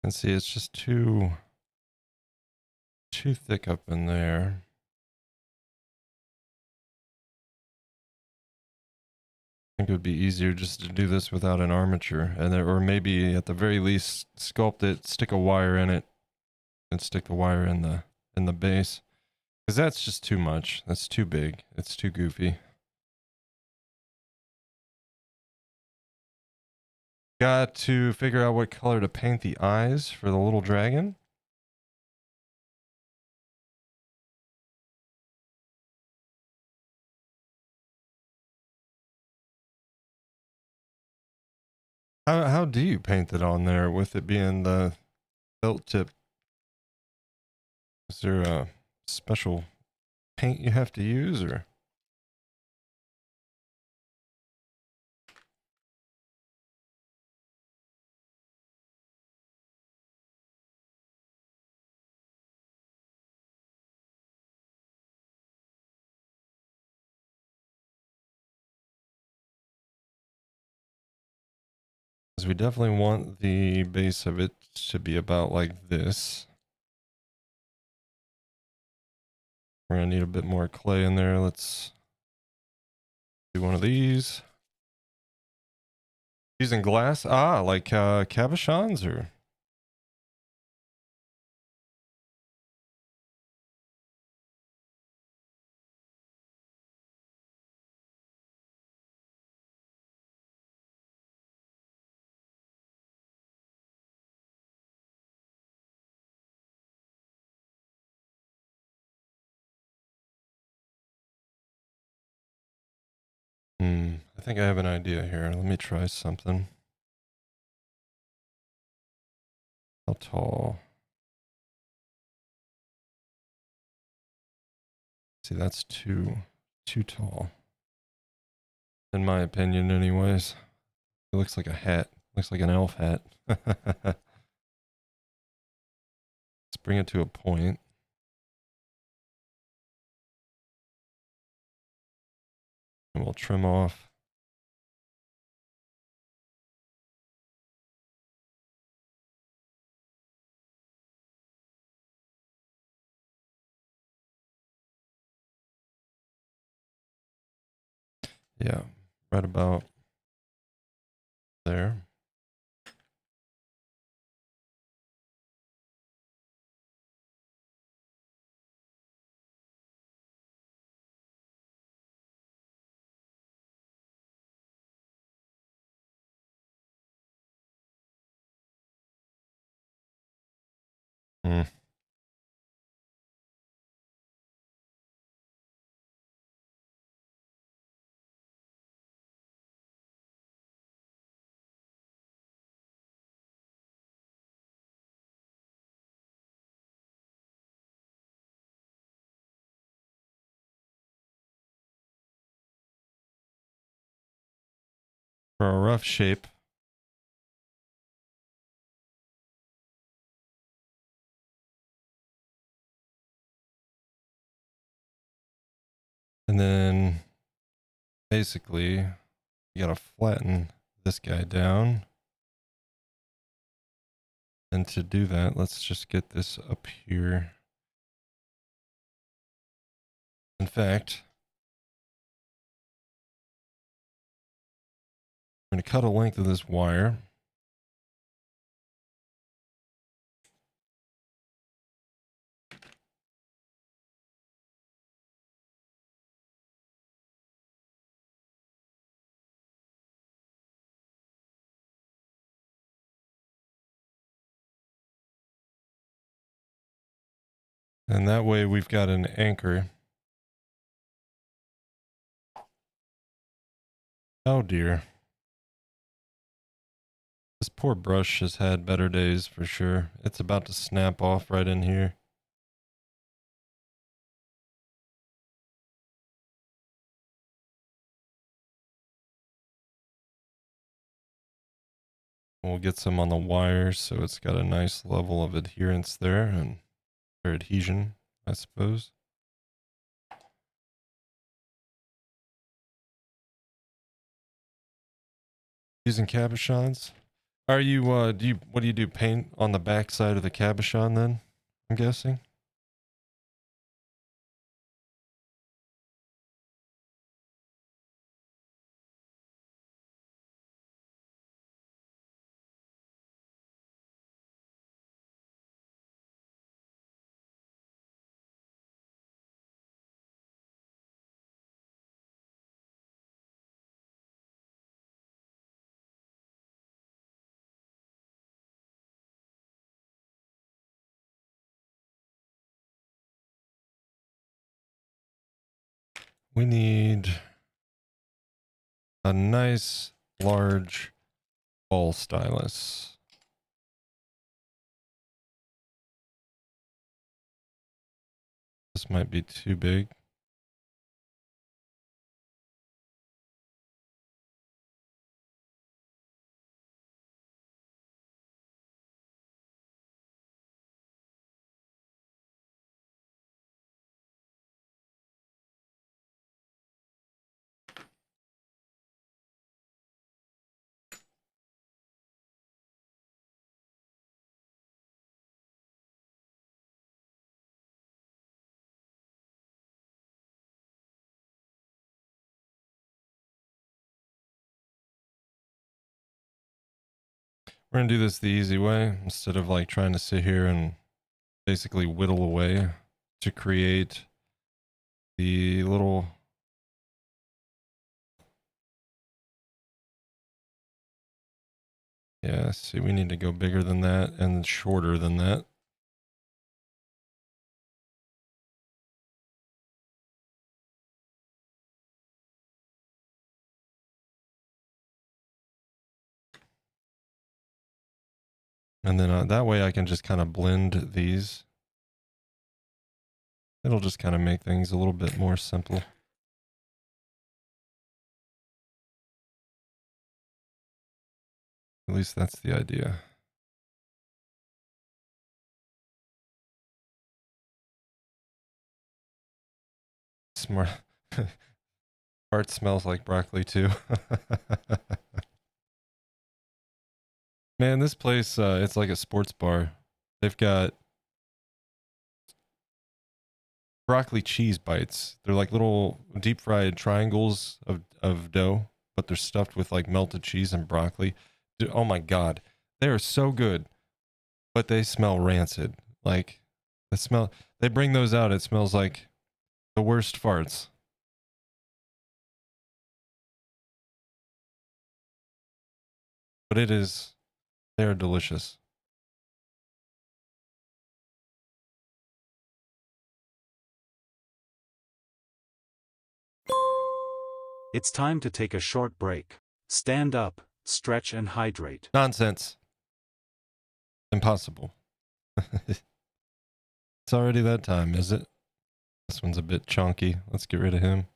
And see, it's just too thick up in there. I think it would be easier just to do this without an armature, and or maybe at the very least sculpt it, stick a wire in it, and stick the wire in the base, because that's just too much. That's too big. It's too goofy. Got to figure out what color to paint the eyes for the little dragon. How do you paint it on there with it being the felt tip? Is there a special paint you have to use, or? Because we definitely want the base of it to be about like this. We're gonna need a bit more clay in there. Let's do one of these. Using glass? Ah, like cabochons, or? I think I have an idea here. Let me try something. How tall? See, that's too tall. In my opinion, anyways. It looks like a hat. Looks like an elf hat. Let's bring it to a point. And we'll trim off. Yeah, right about there. Hmm. for a rough shape. And then basically you gotta flatten this guy down. And to do that, let's just get this up here. In fact, I'm going to cut a length of this wire. And that way we've got an anchor. Oh dear. This poor brush has had better days for sure. It's about to snap off right in here. We'll get some on the wires so it's got a nice level of adherence there, and or adhesion, I suppose. Using cabochons. Are you what do you do, paint on the back side of the cabochon then? I'm guessing. We need a nice large ball stylus. This might be too big. We're gonna do this the easy way instead of like trying to sit here and basically whittle away to create the little yeah, see, we need to go bigger than that and shorter than that. And then that way I can just kind of blend these. It'll just kind of make things a little bit more simple. At least that's the idea. Smart. Art smells like broccoli too. Man, this place, it's like a sports bar. They've got broccoli cheese bites. They're like little deep fried triangles of dough, but they're stuffed with like melted cheese and broccoli. Dude, oh my God. They are so good, but they smell rancid. Like they bring those out. It smells like the worst farts. But they're delicious. It's time to take a short break. Stand up, stretch and hydrate. Nonsense. Impossible. It's already that time, is it? This one's a bit chunky. Let's get rid of him.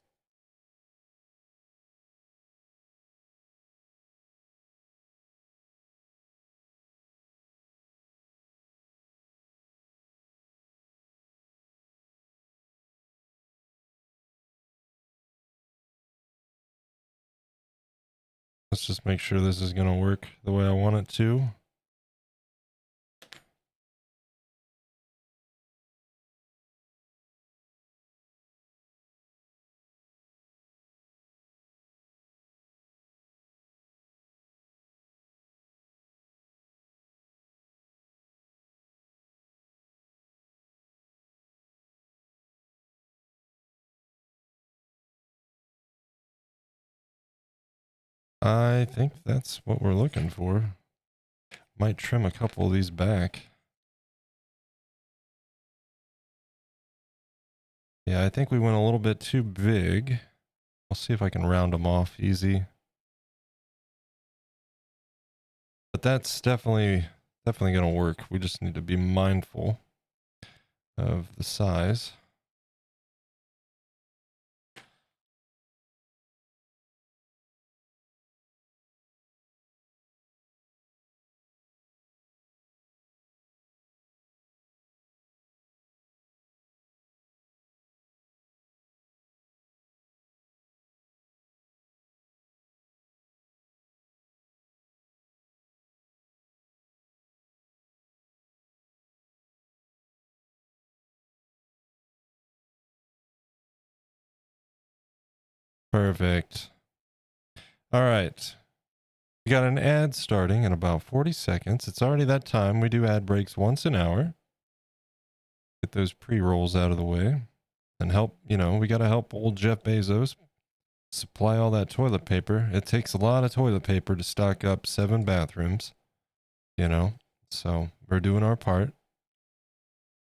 Let's just make sure this is going to work the way I want it to. I think that's what we're looking for. Might trim a couple of these back. Yeah, I think we went a little bit too big. I'll see if I can round them off easy. But that's definitely going to work. We just need to be mindful of the size. Perfect. All right. We got an ad starting in about 40 seconds. It's already that time. We do ad breaks once an hour. Get those pre-rolls out of the way and help, we got to help old Jeff Bezos supply all that toilet paper. It takes a lot of toilet paper to stock up 7 bathrooms, so we're doing our part.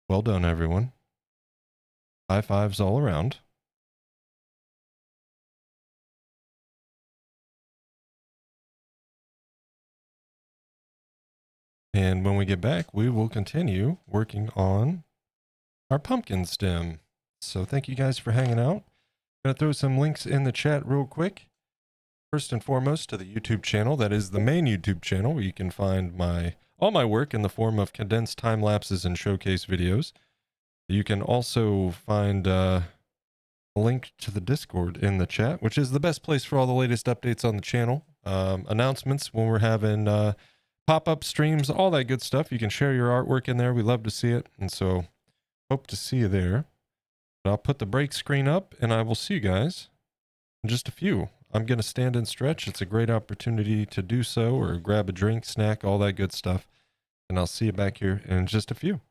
Well done, everyone. High fives all around. And when we get back, we will continue working on our pumpkin stem. So thank you guys for hanging out. I'm going to throw some links in the chat real quick. First and foremost, to the YouTube channel. That is the main YouTube channel where you can find all my work in the form of condensed time lapses and showcase videos. You can also find a link to the Discord in the chat, which is the best place for all the latest updates on the channel. Announcements when we're having pop-up streams, all that good stuff. You can share your artwork in there. We love to see it. And so hope to see you there. But I'll put the break screen up and I will see you guys in just a few. I'm going to stand and stretch. It's a great opportunity to do so, or grab a drink, snack, all that good stuff. And I'll see you back here in just a few.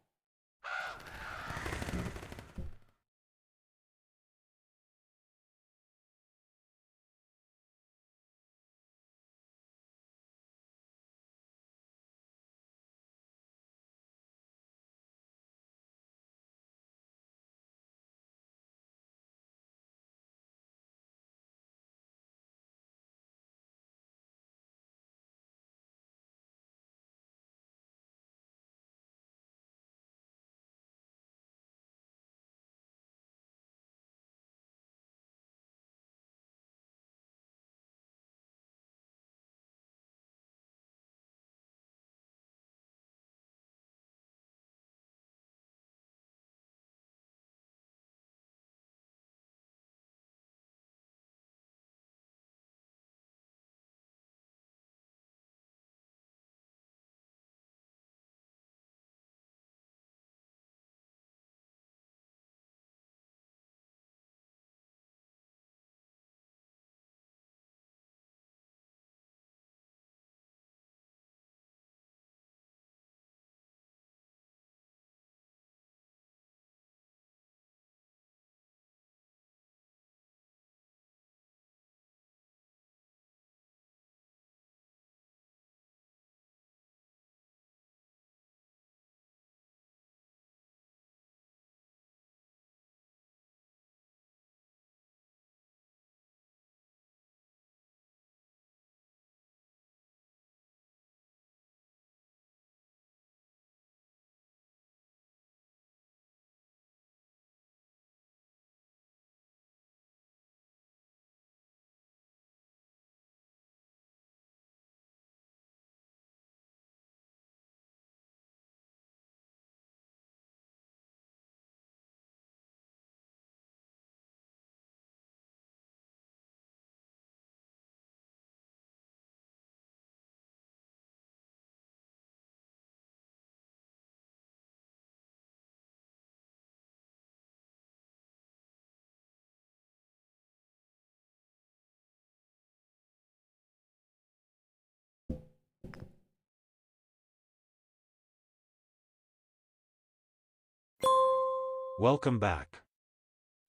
Welcome back.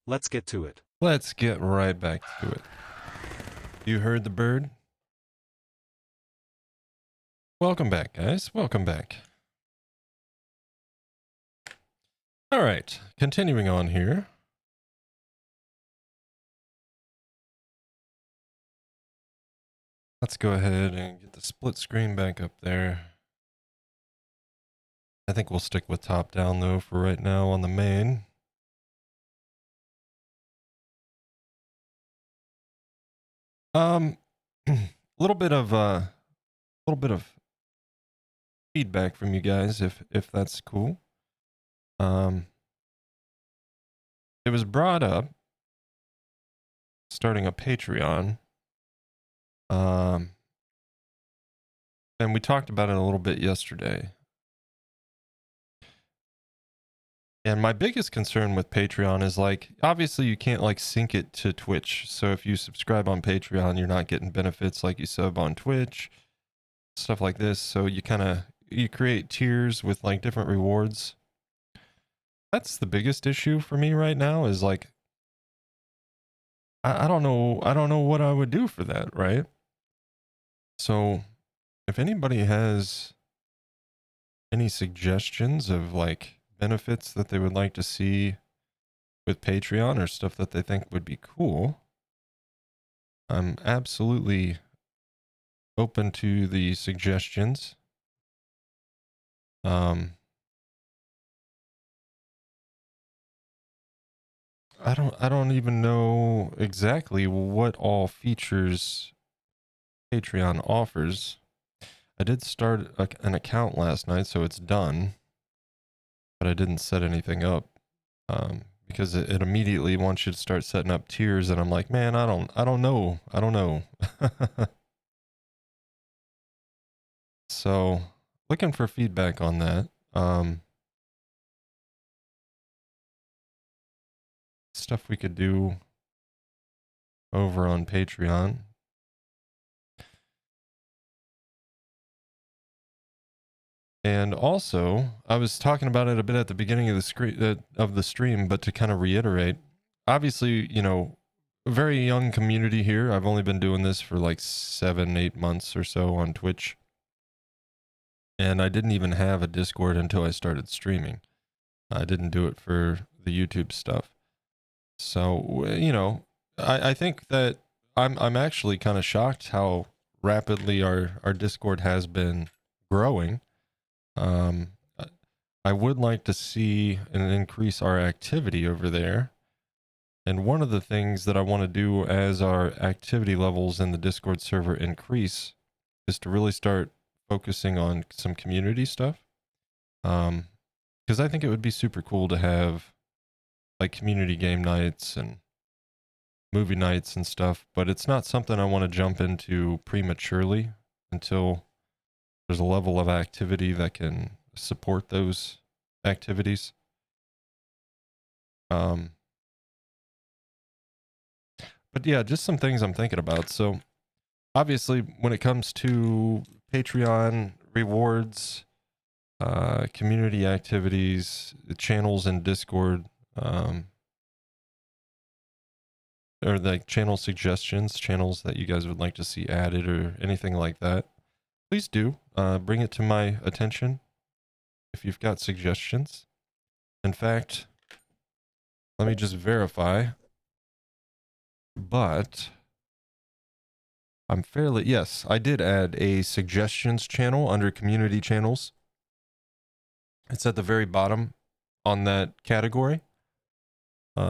Let's get to it. Let's get right back to it. You heard the bird? Welcome back, guys. Welcome back. All right, continuing on here. Let's go ahead and get the split screen back up there. I think we'll stick with top down though for right now on the main. A little bit of feedback from you guys if that's cool. It was brought up starting a Patreon. And we talked about it a little bit yesterday. And my biggest concern with Patreon is like, obviously you can't like sync it to Twitch. So if you subscribe on Patreon, you're not getting benefits like you sub on Twitch, stuff like this. So you you create tiers with like different rewards. That's the biggest issue for me right now is like, I don't know what I would do for that, right? So if anybody has any suggestions of like benefits that they would like to see with Patreon or stuff that they think would be cool, I'm absolutely open to the suggestions. I don't even know exactly what all features Patreon offers. I did start an account last night, so it's done, but I didn't set anything up because it immediately wants you to start setting up tiers, and I'm like, man, I don't know. So looking for feedback on that. Stuff we could do over on Patreon. And also, I was talking about it a bit at the beginning of the stream, but to kind of reiterate, obviously, you know, a very young community here. I've only been doing this for like 7-8 months or so on Twitch. And I didn't even have a Discord until I started streaming. I didn't do it for the YouTube stuff. So, you know, I think that I'm actually kind of shocked how rapidly our Discord has been growing. I would like to see and increase our activity over there. And one of the things that I want to do as our activity levels in the Discord server increase is to really start focusing on some community stuff. Because I think it would be super cool to have like community game nights and movie nights and stuff, but it's not something I want to jump into prematurely until there's a level of activity that can support those activities. But yeah, just some things I'm thinking about. So obviously when it comes to Patreon rewards, community activities, channels in Discord, or like channel suggestions, channels that you guys would like to see added or anything like that, please do bring it to my attention if you've got suggestions. In fact, let me just verify, but yes, I did add a suggestions channel under community channels. It's at the very bottom on that category.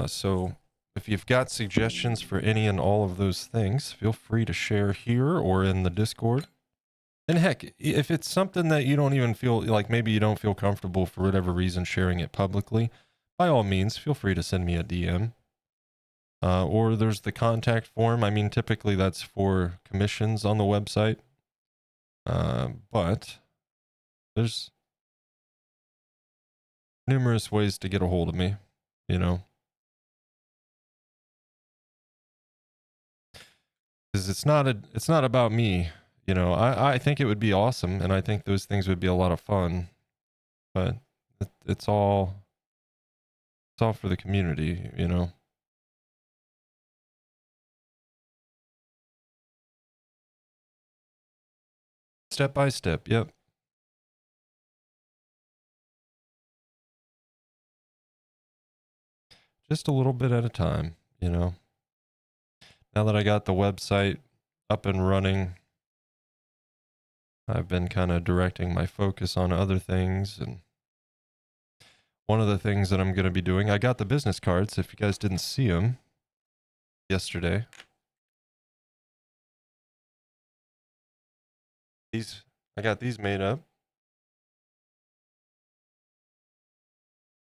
So if you've got suggestions for any and all of those things, feel free to share here or in the Discord. And heck, if it's something that you don't even feel like, maybe you don't feel comfortable for whatever reason sharing it publicly, by all means, feel free to send me a DM. Or there's the contact form. I mean, typically that's for commissions on the website. But there's numerous ways to get a hold of me, you know. Because it's not about me, you know. I think it would be awesome, and I think those things would be a lot of fun, but it's all It's all for the community, you know. Step by step, yep. Just a little bit at a time, you know. Now that I got the website up and running, I've been kind of directing my focus on other things. And one of the things that I'm going to be doing, I got the business cards. If you guys didn't see them yesterday, I got these made up.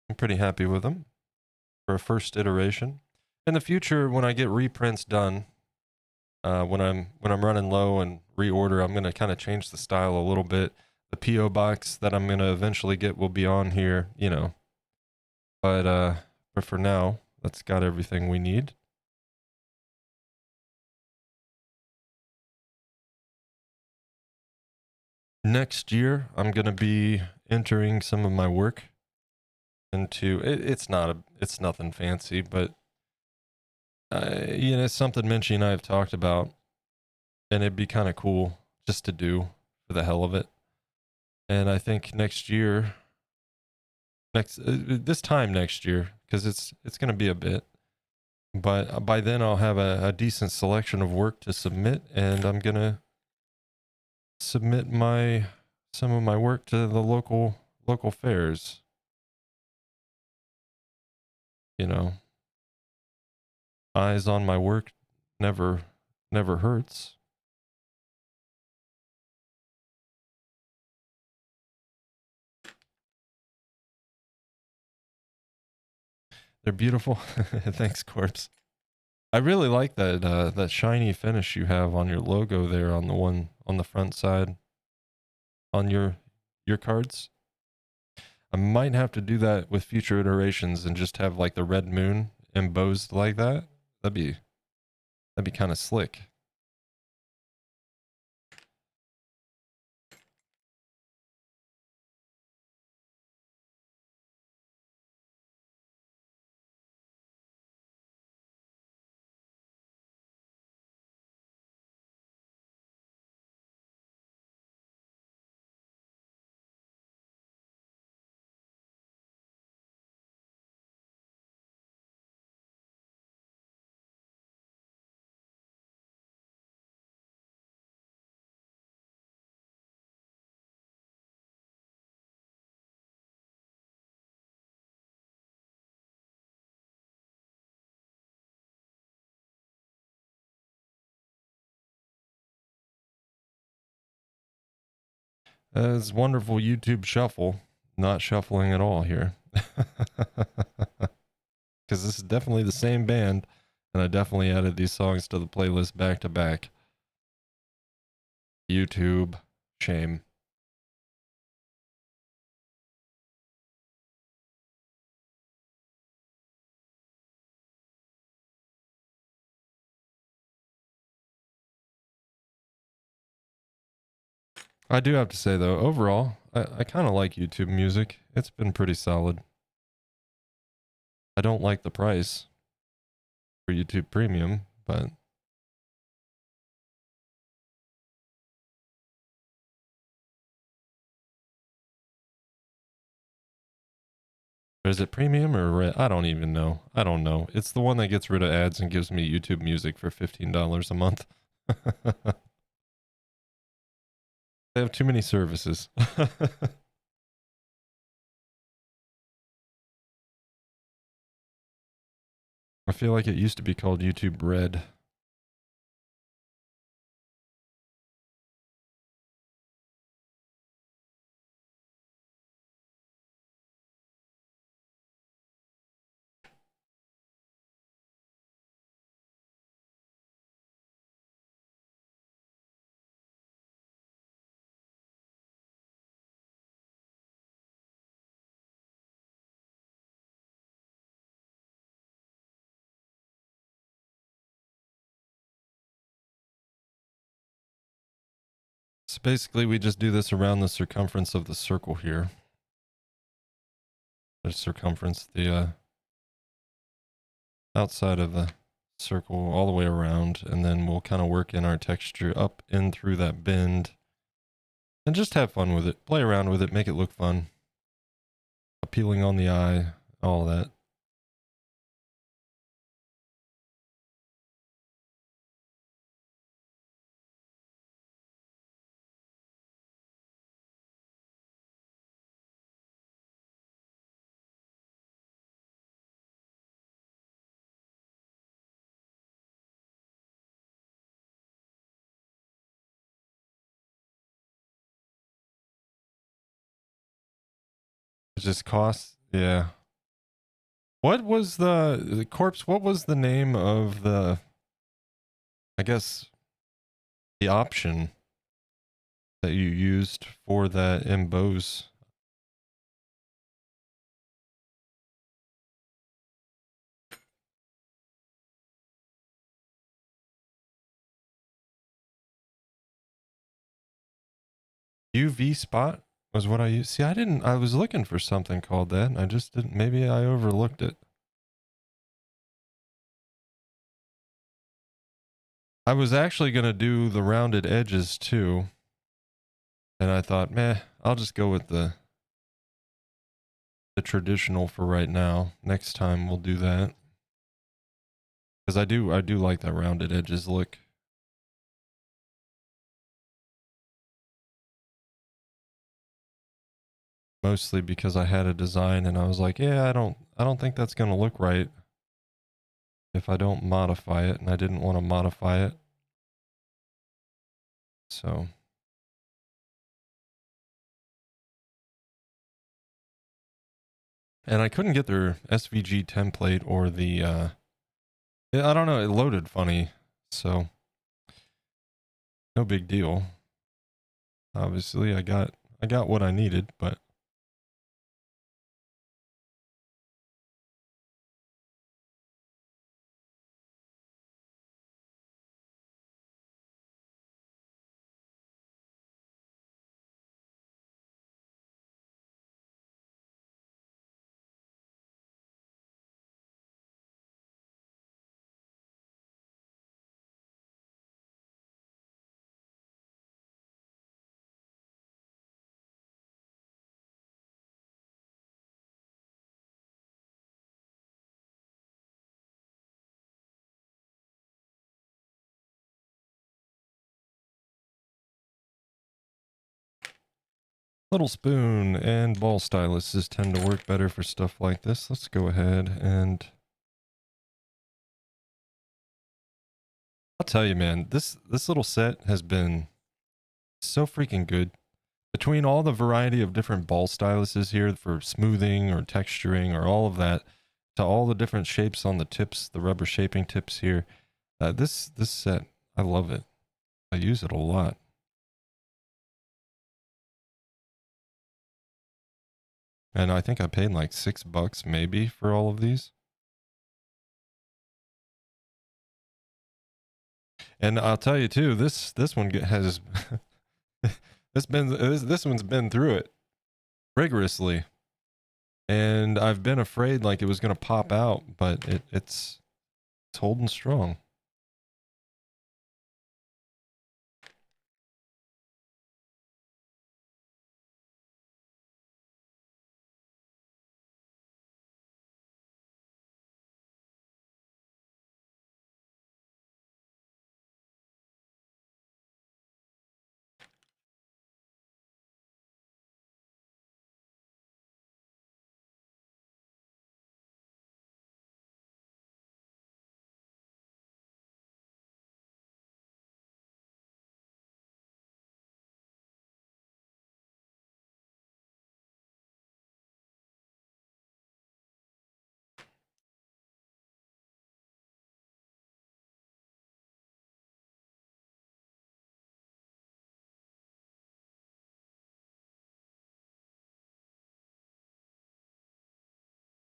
I'm pretty happy with them for a first iteration. In the future, when I get reprints done, when I'm running low and reorder, I'm gonna kind of change the style a little bit. The PO box that I'm gonna eventually get will be on here, you know. But for now, that's got everything we need. Next year, I'm gonna be entering some of my work into it's nothing fancy, but you know, it's something Minchie and I have talked about, and it'd be kind of cool just to do for the hell of it. And I think next year, this time next year, because it's going to be a bit, but by then I'll have a decent selection of work to submit, and I'm going to submit some of my work to the local fairs. You know, eyes on my work never hurts. They're beautiful. Thanks, Corpse. I really like that shiny finish you have on your logo there on the one on the front side on your cards. I might have to do that with future iterations and just have like the red moon embossed like that. That'd be kind of slick. It's wonderful YouTube shuffle, not shuffling at all here. Because this is definitely the same band, and I definitely added these songs to the playlist back to back. YouTube, shame. I do have to say though, overall, I kind of like YouTube music. It's been pretty solid. I don't like the price for YouTube Premium, but is it premium or I don't even know. I don't know. It's the one that gets rid of ads and gives me YouTube music for $15 a month. They have too many services. I feel like it used to be called YouTube Red. So basically, we just do this around the circumference of the circle here. The circumference, the outside of the circle all the way around, and then we'll kind of work in our texture up in through that bend and just have fun with it. Play around with it, make it look fun, appealing on the eye, all that. It just costs, yeah. What was the corpse? What was the name of the, I guess, the option that you used for that embose? UV spot was what I used. See, I was looking for something called that, and I just didn't, maybe I overlooked it. I was actually going to do the rounded edges too. And I thought, meh, I'll just go with the traditional for right now. Next time we'll do that. Because I do like that rounded edges look. Mostly because I had a design and I was like, yeah, I don't think that's going to look right if I don't modify it, and I didn't want to modify it. So and I couldn't get their SVG template or the I don't know, it loaded funny. So no big deal. Obviously I got what I needed, but little spoon and ball styluses tend to work better for stuff like this. Let's go ahead and I'll tell you, man, this little set has been so freaking good. Between all the variety of different ball styluses here for smoothing or texturing or all of that, to all the different shapes on the tips, the rubber shaping tips here, this set, I love it. I use it a lot. And I think I paid like $6 maybe for all of these. And I'll tell you too, this one has this one's been through it rigorously. And I've been afraid like it was going to pop out, but it's holding strong.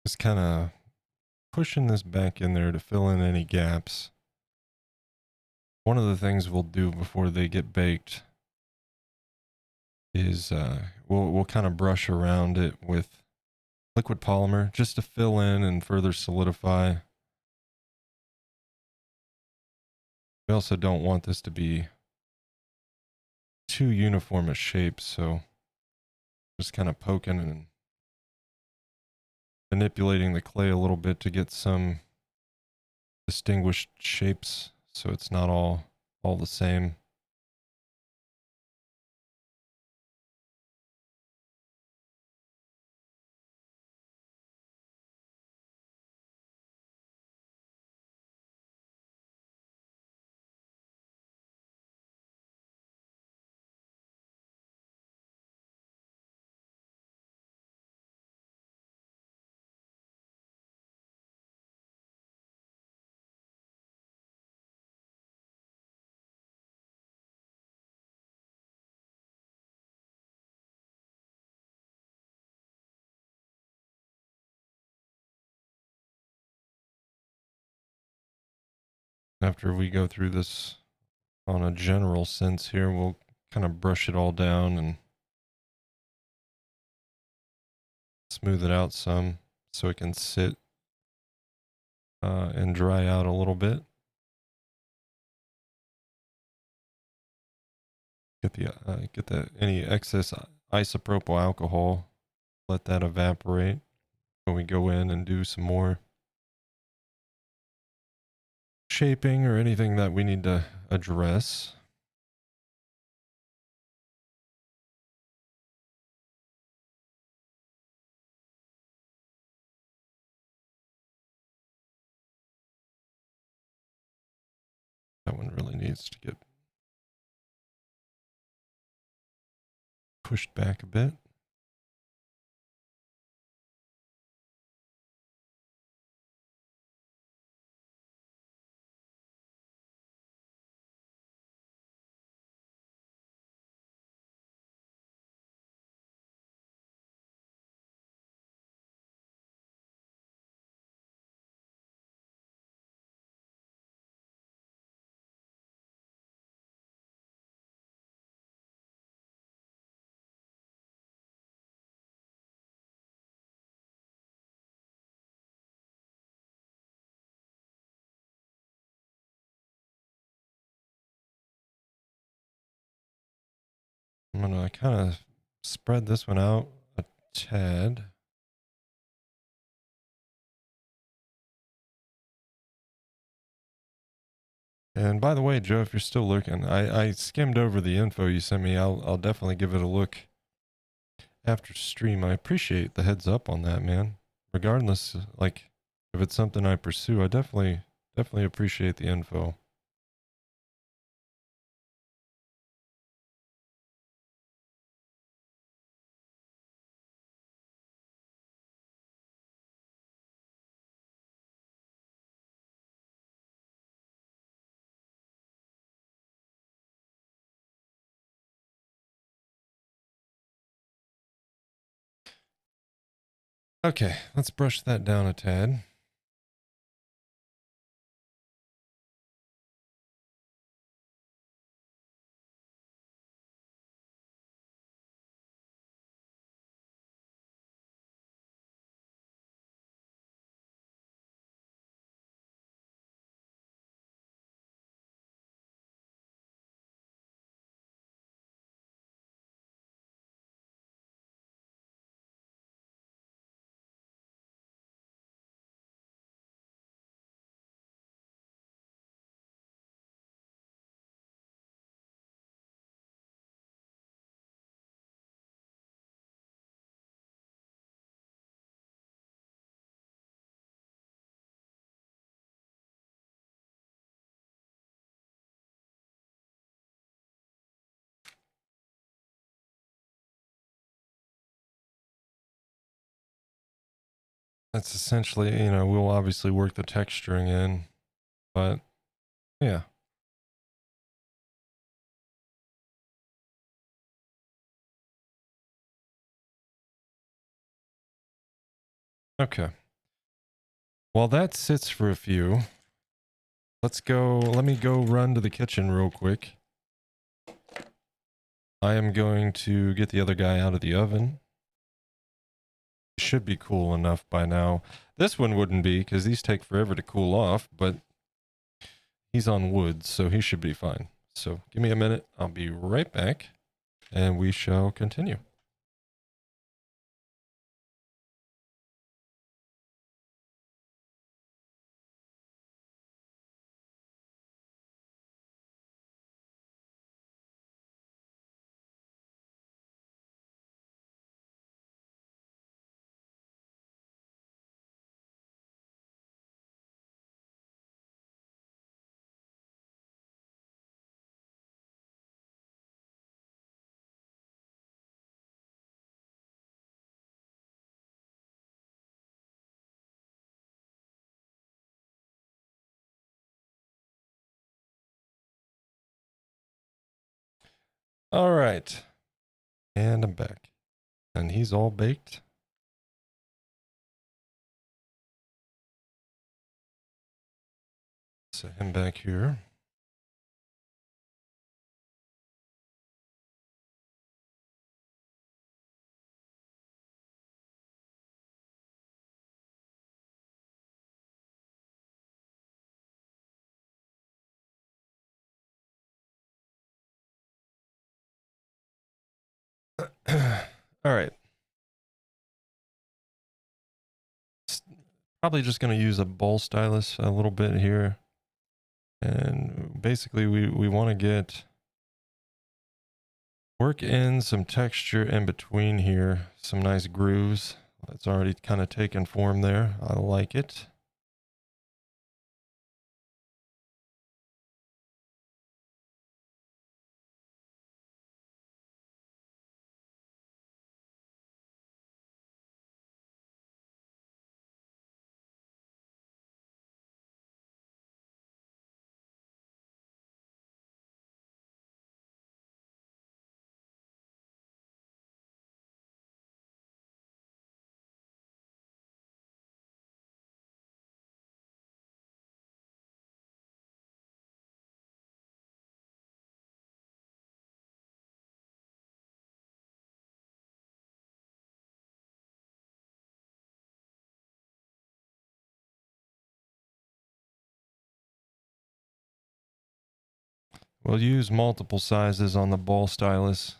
Just kind of pushing this back in there to fill in any gaps. One of the things we'll do before they get baked is we'll kind of brush around it with liquid polymer just to fill in and further solidify We also don't want this to be too uniform a shape, so just kind of poking and manipulating the clay a little bit to get some distinguished shapes so it's not all the same. After we go through this on a general sense here, we'll kind of brush it all down and smooth it out some so it can sit and dry out a little bit. Get the any excess isopropyl alcohol, let that evaporate when we go in and do some more shaping or anything that we need to address. That one really needs to get pushed back a bit. I'm gonna kind of spread this one out a tad. And by the way, Joe, if you're still looking, I skimmed over the info you sent me. I'll definitely give it a look after stream. I appreciate the heads up on that, man. Regardless, like if it's something I pursue, I definitely appreciate the info. Okay, let's brush that down a tad. That's essentially, we'll obviously work the texturing in, but yeah. Okay. While that sits for a few, let me go run to the kitchen real quick. I am going to get the other guy out of the oven. Should be cool enough by now. This one wouldn't be because these take forever to cool off, but he's on wood, so he should be fine. So give me a minute. I'll be right back, and we shall continue. All right. And I'm back. And he's all baked. Set him back here. All right. Probably just going to use a bowl stylus a little bit here. And basically we want to work in some texture in between here. Some nice grooves. It's already kind of taken form there. I like it. We'll use multiple sizes on the ball stylus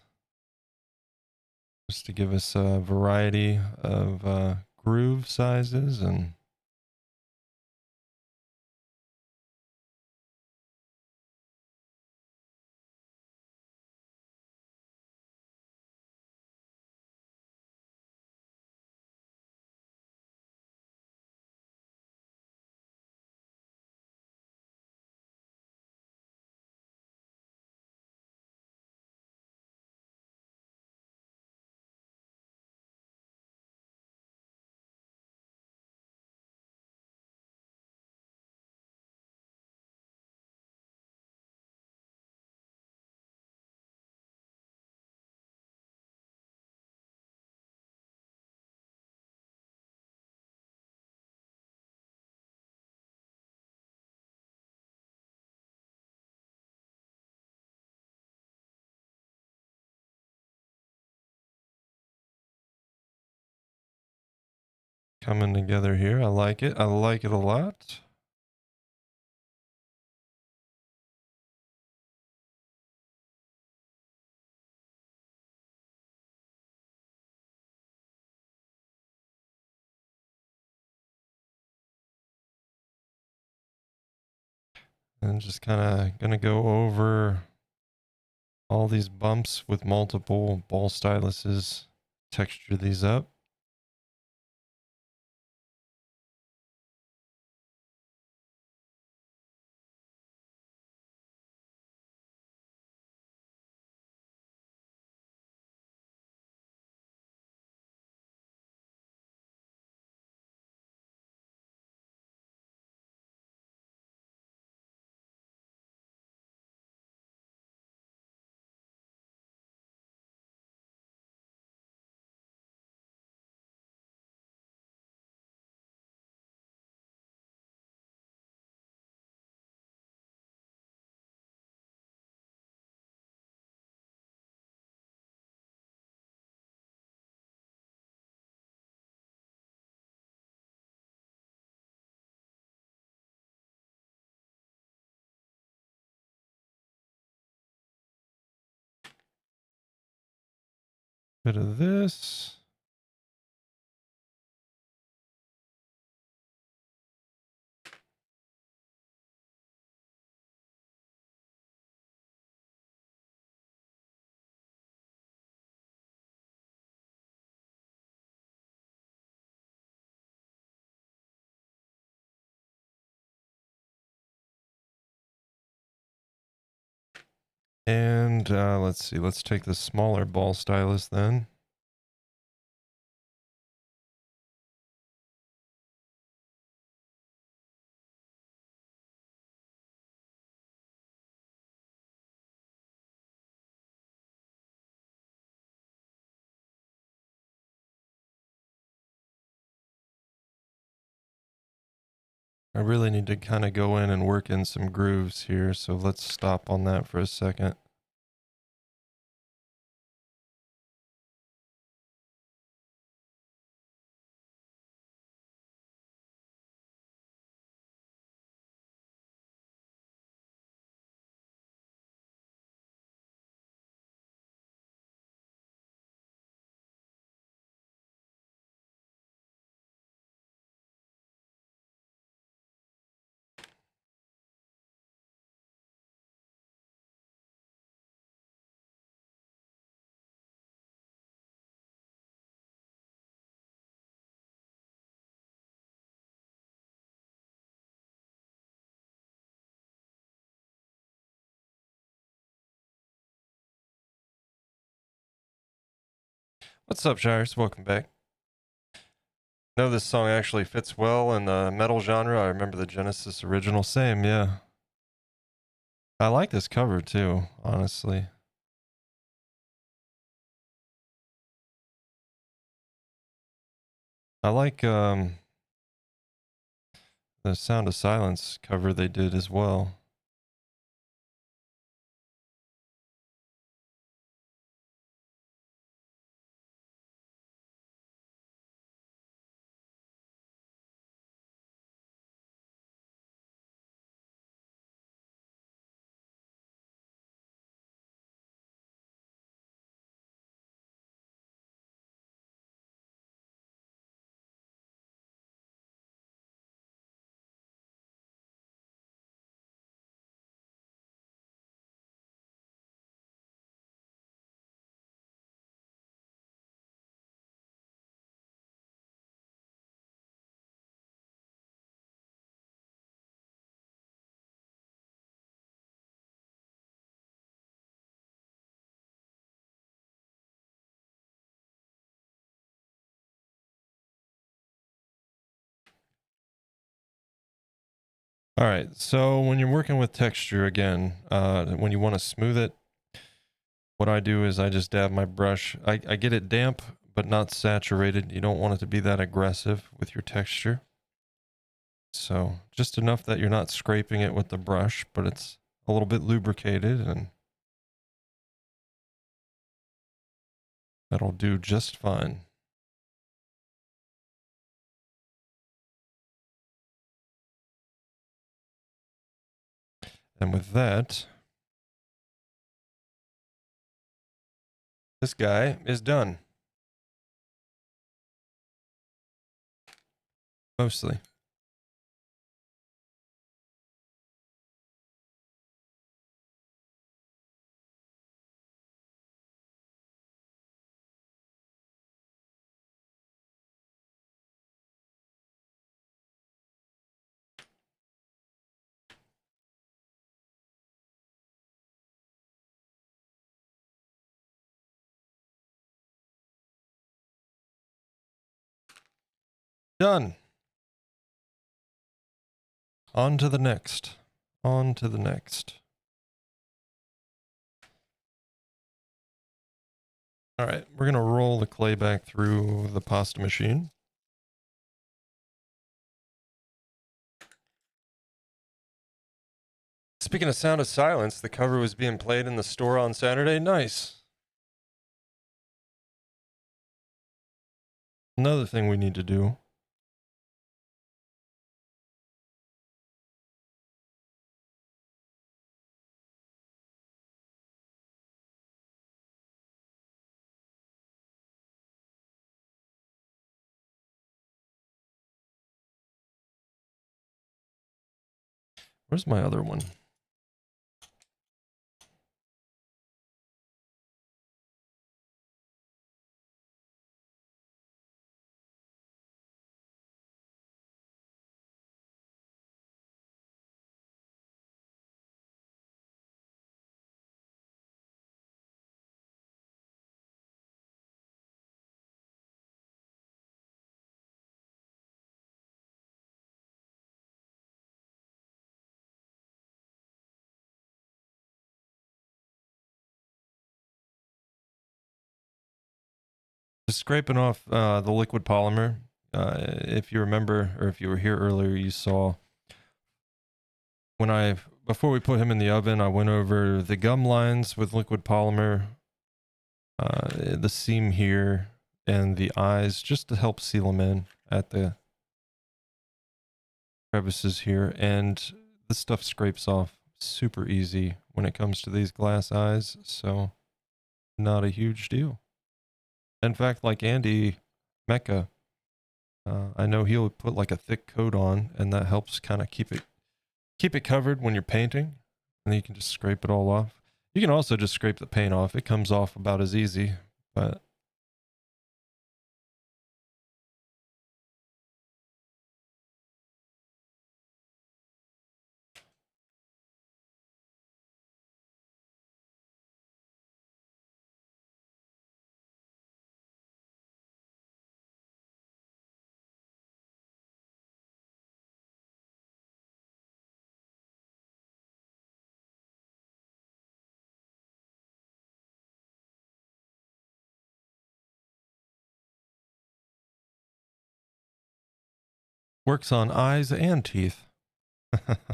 just to give us a variety of groove sizes and coming together here. I like it. I like it a lot. And just kind of gonna go over all these bumps with multiple ball styluses, texture these up. Bit of this. And let's see, let's take the smaller ball stylus then. I really need to kind of go in and work in some grooves here, so let's stop on that for a second. What's up, Shires? Welcome back. Know this song actually fits well in the metal genre. I remember the Genesis original. Same, yeah. I like this cover too, honestly. I like the Sound of Silence cover they did as well. All right, so when you're working with texture again, when you want to smooth it, what I do is I just dab my brush. I get it damp, but not saturated. You don't want it to be that aggressive with your texture. So just enough that you're not scraping it with the brush, but it's a little bit lubricated, and that'll do just fine. And with that, this guy is done. Mostly. Done. On to the next. On to the next. All right, we're going to roll the clay back through the pasta machine. Speaking of Sound of Silence, the cover was being played in the store on Saturday. Nice. Another thing we need to do Where's my other one? Just scraping off the liquid polymer. If you remember, or if you were here earlier, you saw before we put him in the oven, I went over the gum lines with liquid polymer, the seam here, and the eyes, just to help seal them in at the crevices here. And this stuff scrapes off super easy when it comes to these glass eyes, so not a huge deal. In fact, like Andy Mecca, I know he'll put like a thick coat on, and that helps kind of keep it covered when you're painting, and then you can just scrape it all off. You can also just scrape the paint off. It comes off about as easy, but works on eyes and teeth. But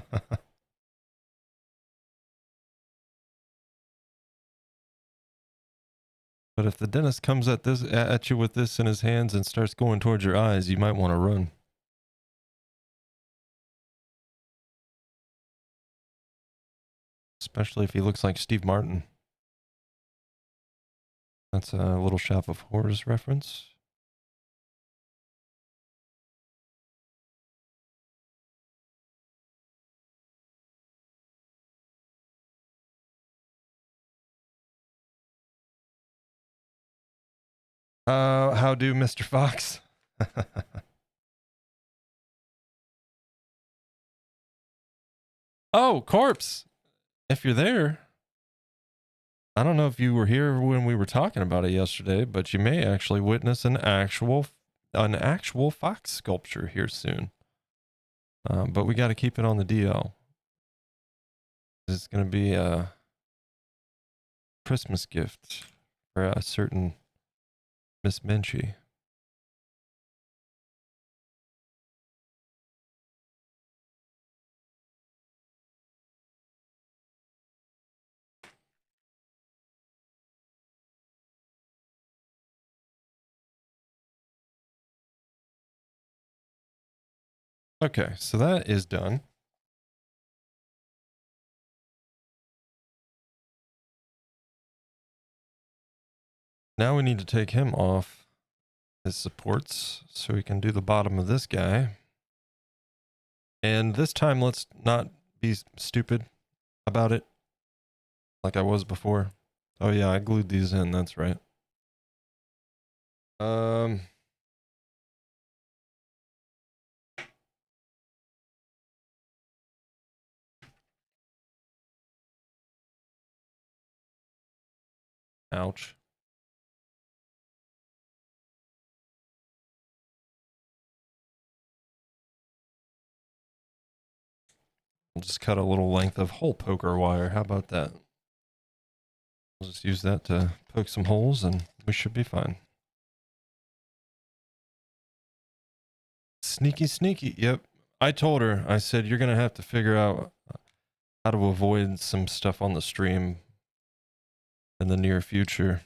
if the dentist comes at you with this in his hands and starts going towards your eyes, you might want to run. Especially if he looks like Steve Martin. That's a Little Shop of Horrors reference. How do, Mr. Fox? Oh, Corpse! If you're there, I don't know if you were here when we were talking about it yesterday, but you may actually witness an actual fox sculpture here soon. But we got to keep it on the DL. It's going to be a Christmas gift for a certain Miss Minchie. Okay, so that is done. Now we need to take him off his supports so we can do the bottom of this guy. And this time, let's not be stupid about it like I was before. Oh yeah, I glued these in, that's right. Ouch. We'll just cut a little length of hole poker wire. How about that? We'll just use that to poke some holes and we should be fine. Sneaky, sneaky. Yep. I told her, I said, you're going to have to figure out how to avoid some stuff on the stream in the near future.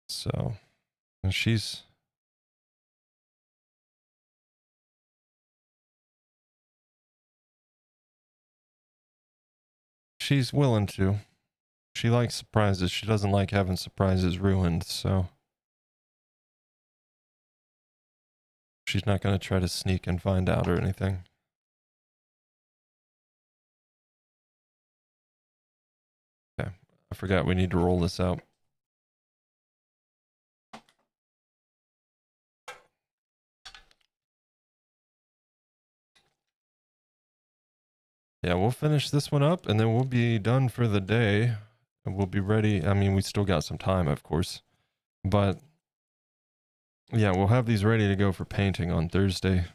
So, and she's willing to. She likes surprises. She doesn't like having surprises ruined, so she's not going to try to sneak and find out or anything. I forgot we need to roll this out. Yeah, we'll finish this one up and then we'll be done for the day. And we'll be ready. I mean, we still got some time, of course. But yeah, we'll have these ready to go for painting on Thursday.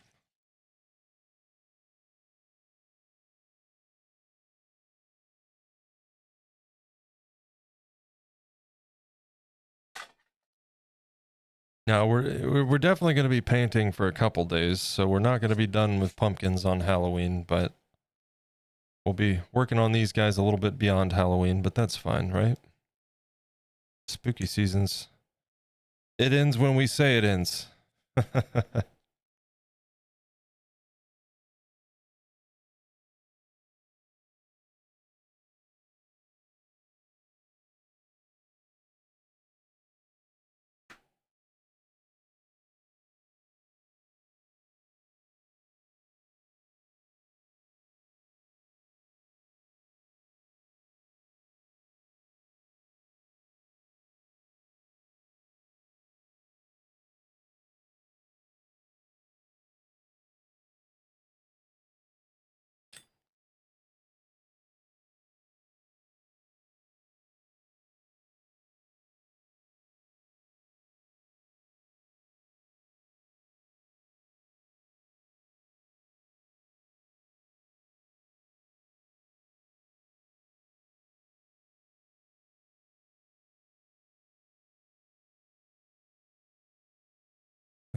Now we're definitely going to be painting for a couple days, so we're not going to be done with pumpkins on Halloween, but we'll be working on these guys a little bit beyond Halloween, but that's fine, right? Spooky seasons. It ends when we say it ends.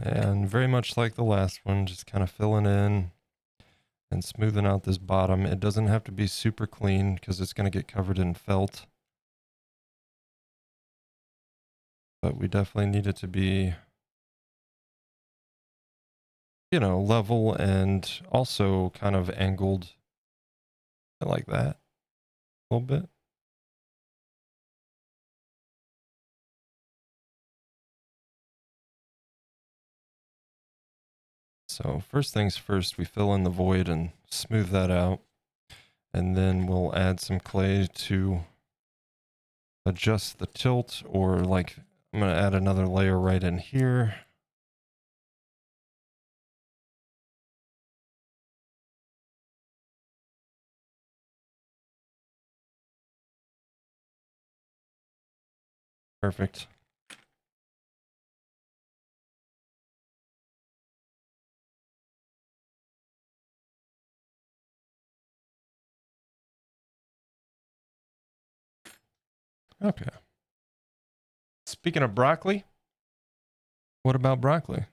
And very much like the last one, just kind of filling in and smoothing out this bottom. It doesn't have to be super clean because it's going to get covered in felt. But we definitely need it to be, you know, level and also kind of angled. I like that a little bit. So first things first, we fill in the void and smooth that out. And then we'll add some clay to adjust the tilt, or like I'm going to add another layer right in here. Perfect. Okay. Speaking of broccoli, what about broccoli?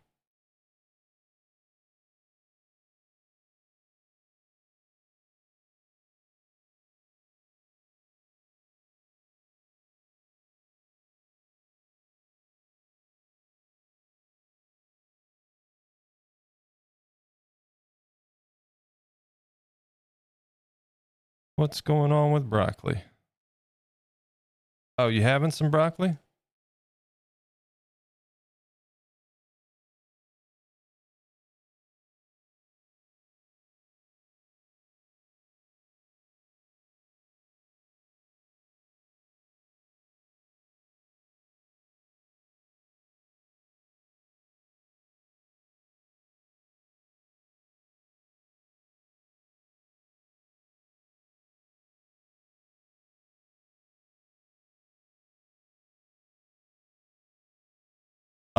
What's going on with broccoli? Oh, you having some broccoli?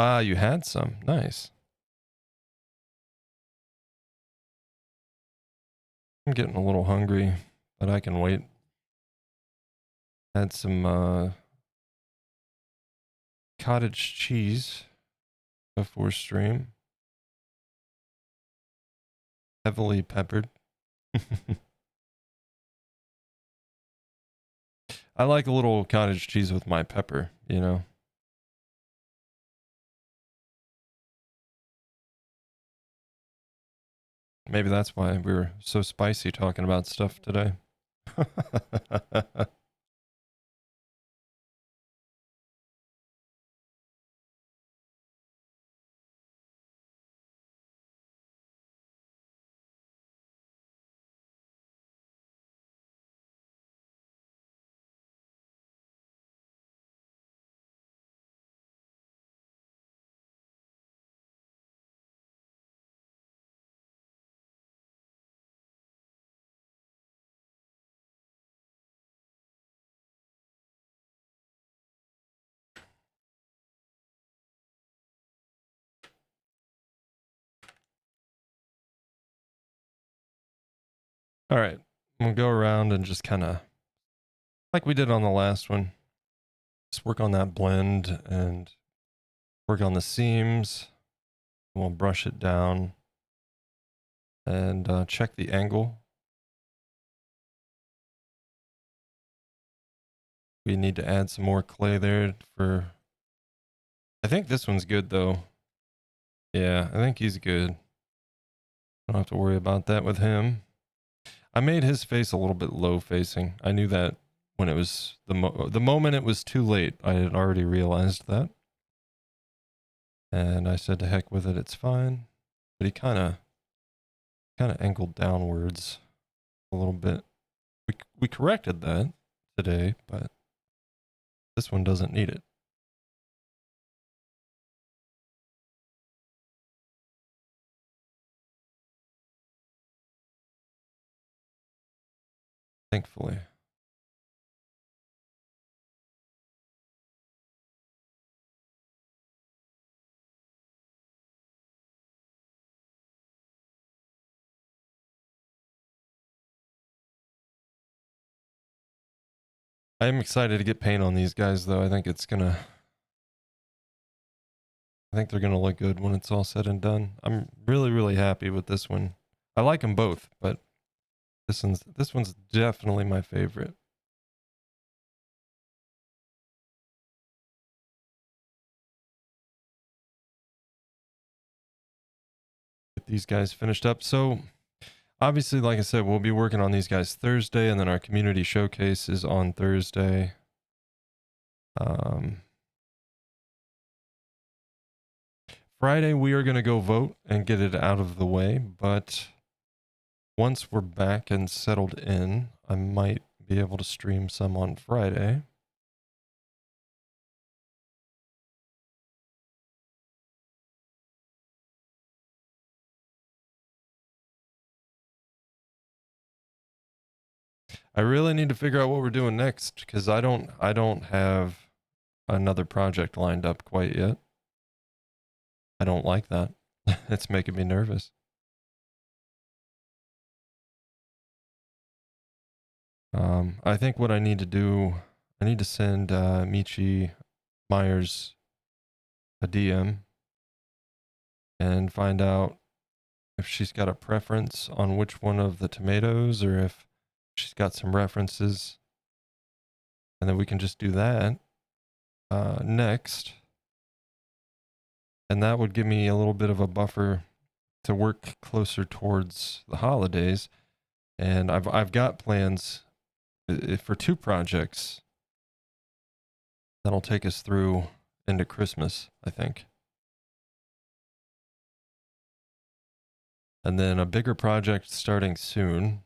Ah, you had some. Nice. I'm getting a little hungry, but I can wait. Had some cottage cheese before stream. Heavily peppered. I like a little cottage cheese with my pepper, you know? Maybe that's why we were so spicy talking about stuff today. All right. We'll go around and just kind of, like we did on the last one, just work on that blend and work on the seams. We'll brush it down and check the angle. We need to add some more clay there for, I think this one's good though. Yeah, I think he's good. Don't have to worry about that with him. I made his face a little bit low facing. I knew that when it was the moment it was too late. I had already realized that. And I said to heck with it, it's fine. But he kind of angled downwards a little bit. We corrected that today, but this one doesn't need it. Thankfully. I am excited to get paint on these guys though. I think they're gonna look good when it's all said and done. I'm really happy with this one. I like them both, but this one's definitely my favorite. Get these guys finished up. So obviously, like I said, we'll be working on these guys Thursday, and then our community showcase is on Thursday. Friday, we are going to go vote and get it out of the way, but once we're back and settled in, I might be able to stream some on Friday. I really need to figure out what we're doing next because I don't have another project lined up quite yet. I don't like that. It's making me nervous. I think what I need to do, I need to send Michi Myers a DM and find out if she's got a preference on which one of the tomatoes or if she's got some references. And then we can just do that next. And that would give me a little bit of a buffer to work closer towards the holidays. And I've got plans for 2 projects that'll take us through into Christmas, I think. And then a bigger project starting soon,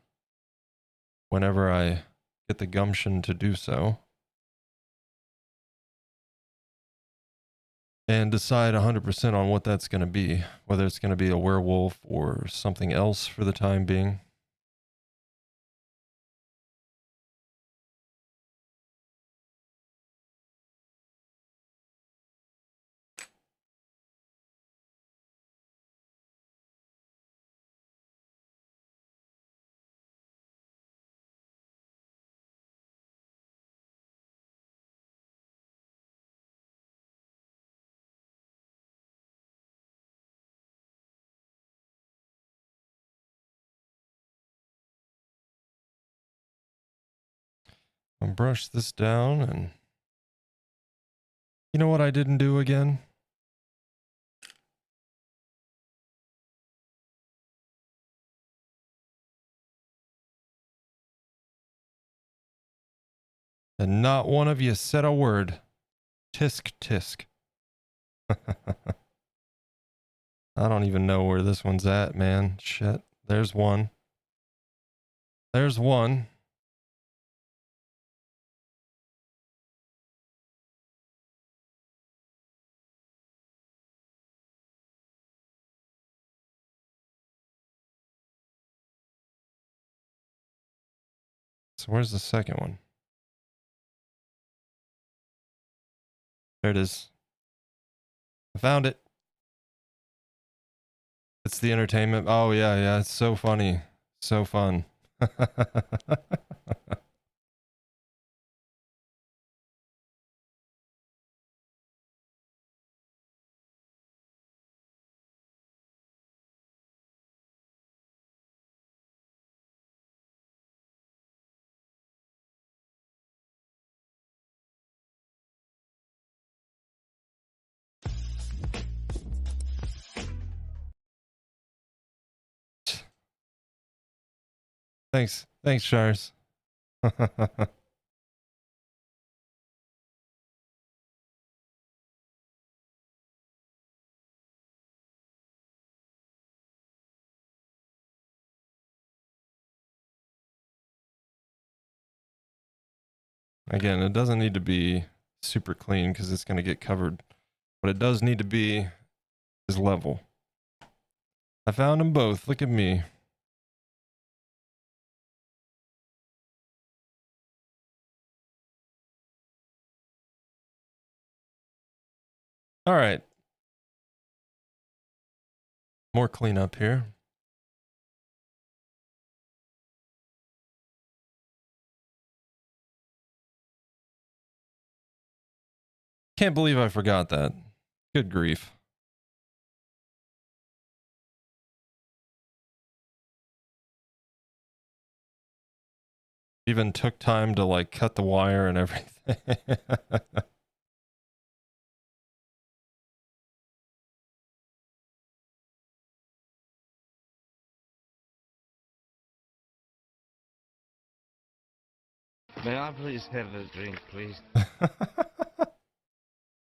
whenever I get the gumption to do so. And decide 100% on what that's going to be, whether it's going to be a werewolf or something else for the time being. I'll brush this down, and you know what I didn't do again? And not one of you said a word. Tisk tisk. I don't even know where this one's at, man. Shit. There's one. There's one. So where's the second one? There it is. I found it. It's the entertainment. Oh, yeah. It's so funny. So fun. Thanks, Shires. Again, it doesn't need to be super clean because it's going to get covered. What it does need to be is level. I found them both. Look at me. All right. More cleanup here. Can't believe I forgot that. Good grief. Even took time to like cut the wire and everything. May I please have a drink, please?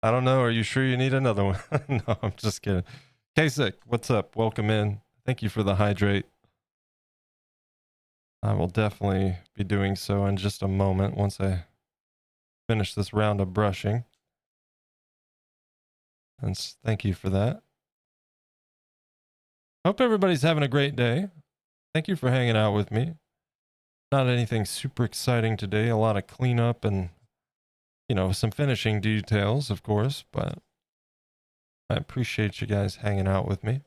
I don't know. Are you sure you need another one? No, I'm just kidding. Kasich, what's up? Welcome in. Thank you for the hydrate. I will definitely be doing so in just a moment once I finish this round of brushing. And thank you for that. Hope everybody's having a great day. Thank you for hanging out with me. Not anything super exciting today. A lot of cleanup and, you know, some finishing details, of course, but I appreciate you guys hanging out with me.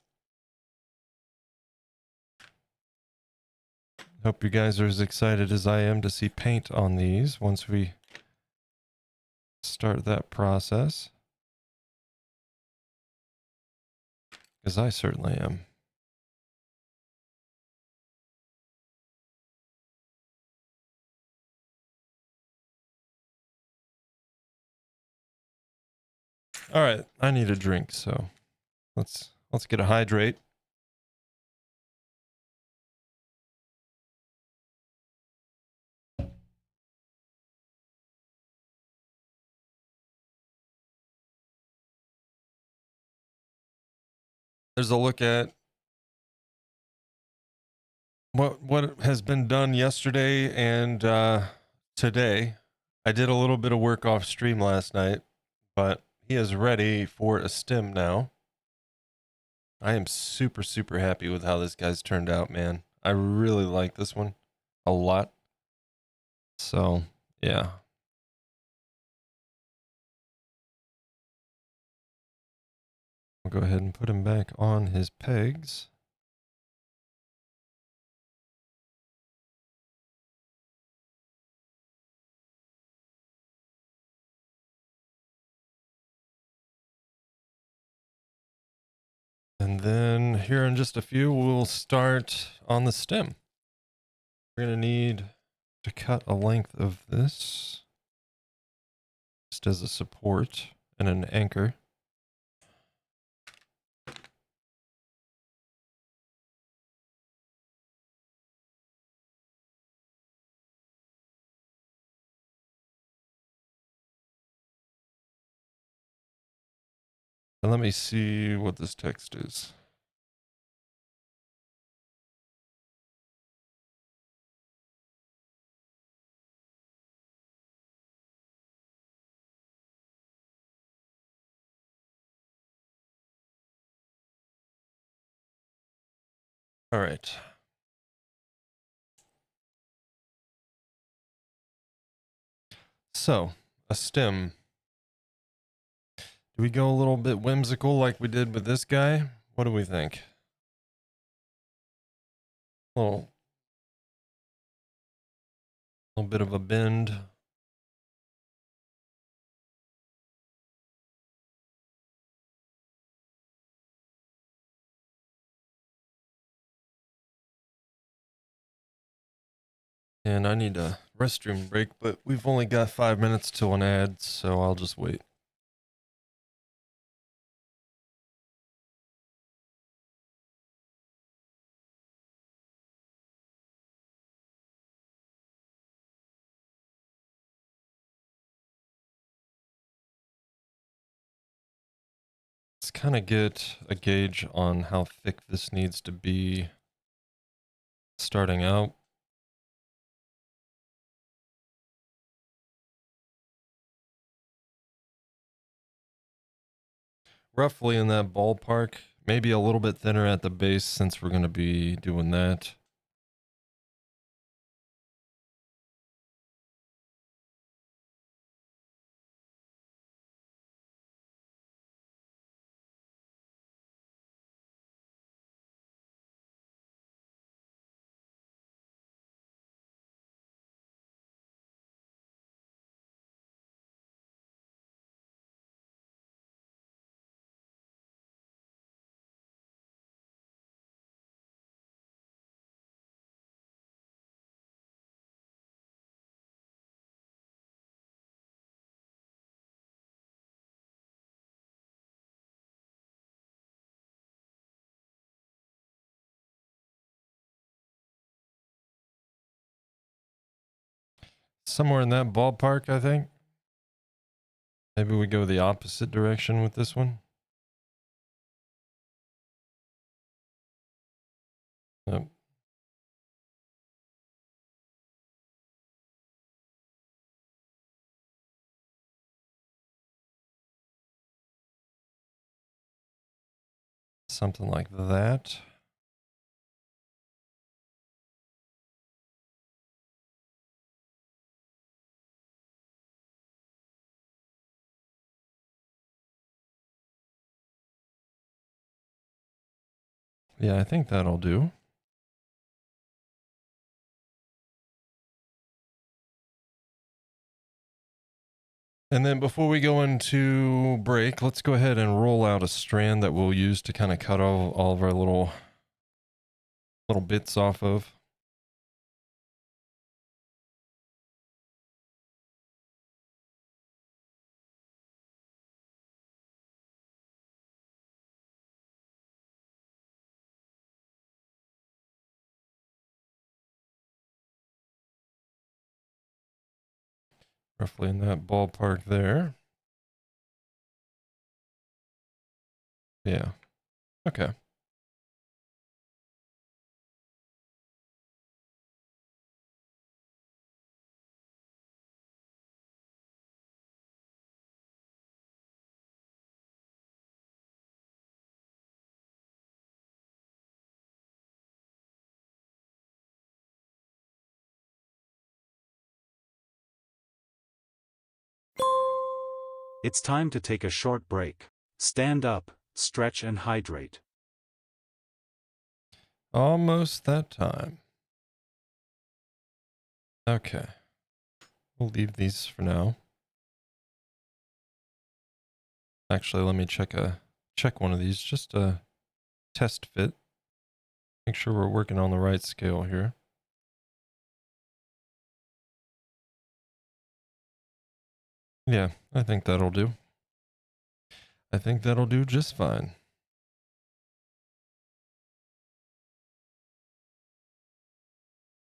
Hope you guys are as excited as I am to see paint on these once we start that process. Because I certainly am. All right, I need a drink, so let's get a hydrate. There's a look at what has been done yesterday and today. I did a little bit of work off stream last night, but he is ready for a stem now. I am super, super happy with how this guy's turned out, man. I really like this one a lot. So, yeah. I'll go ahead and put him back on his pegs. And then here in just a few, we'll start on the stem. We're going to need to cut a length of this just as a support and an anchor. And let me see what this text is. All right. So, a stem. Do we go a little bit whimsical like we did with this guy? What do we think? little bit of a bend. And I need a restroom break, but we've only got 5 minutes till an ad, so I'll just wait. Let's kind of get a gauge on how thick this needs to be starting out. Roughly in that ballpark, maybe a little bit thinner at the base since we're going to be doing that. Somewhere in that ballpark, I think. Maybe we go the opposite direction with this one. Yep. Something like that. Yeah, I think that'll do. And then before we go into break, let's go ahead and roll out a strand that we'll use to kind of cut all of our little bits off of. Roughly in that ballpark there. Yeah. Okay. It's time to take a short break. Stand up, stretch and hydrate. Almost that time. Okay. We'll leave these for now. Actually, let me check one of these just to test fit. Make sure we're working on the right scale here. Yeah, I think that'll do. I think that'll do just fine.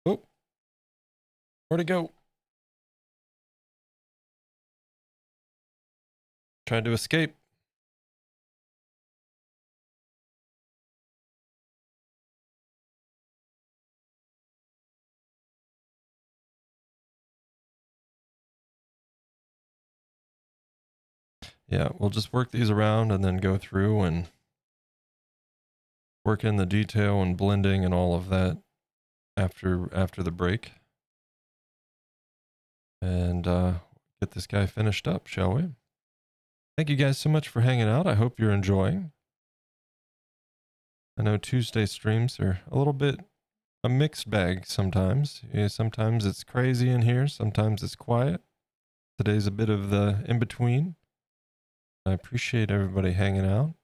Oh, where'd it go? Trying to escape. Yeah, we'll just work these around and then go through and work in the detail and blending and all of that after the break. And get this guy finished up, shall we? Thank you guys so much for hanging out. I hope you're enjoying. I know Tuesday streams are a little bit a mixed bag sometimes. Sometimes it's crazy in here, sometimes it's quiet. Today's a bit of the in between. I appreciate everybody hanging out,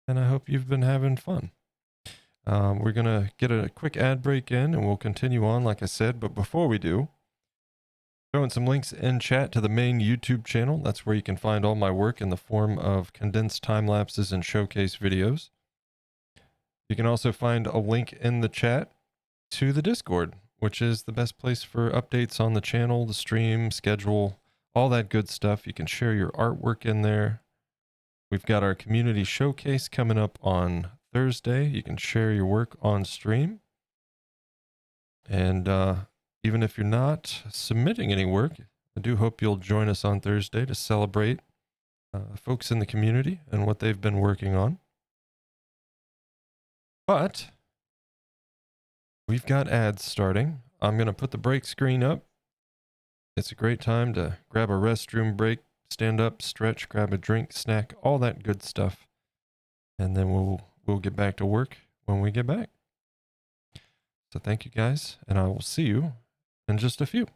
and I hope you've been having fun. We're going to get a quick ad break in, and we'll continue on, like I said. But before we do, throwing some links in chat to the main YouTube channel. That's where you can find all my work in the form of condensed time lapses and showcase videos. You can also find a link in the chat to the Discord, which is the best place for updates on the channel, the stream, schedule, all that good stuff. You can share your artwork in there. We've got our community showcase coming up on Thursday. You can share your work on stream. And even if you're not submitting any work, I do hope you'll join us on Thursday to celebrate folks in the community and what they've been working on. But we've got ads starting. I'm going to put the break screen up. It's a great time to grab a restroom break, stand up, stretch, grab a drink, snack, all that good stuff. And then we'll get back to work when we get back. So thank you guys, and I will see you in just a few.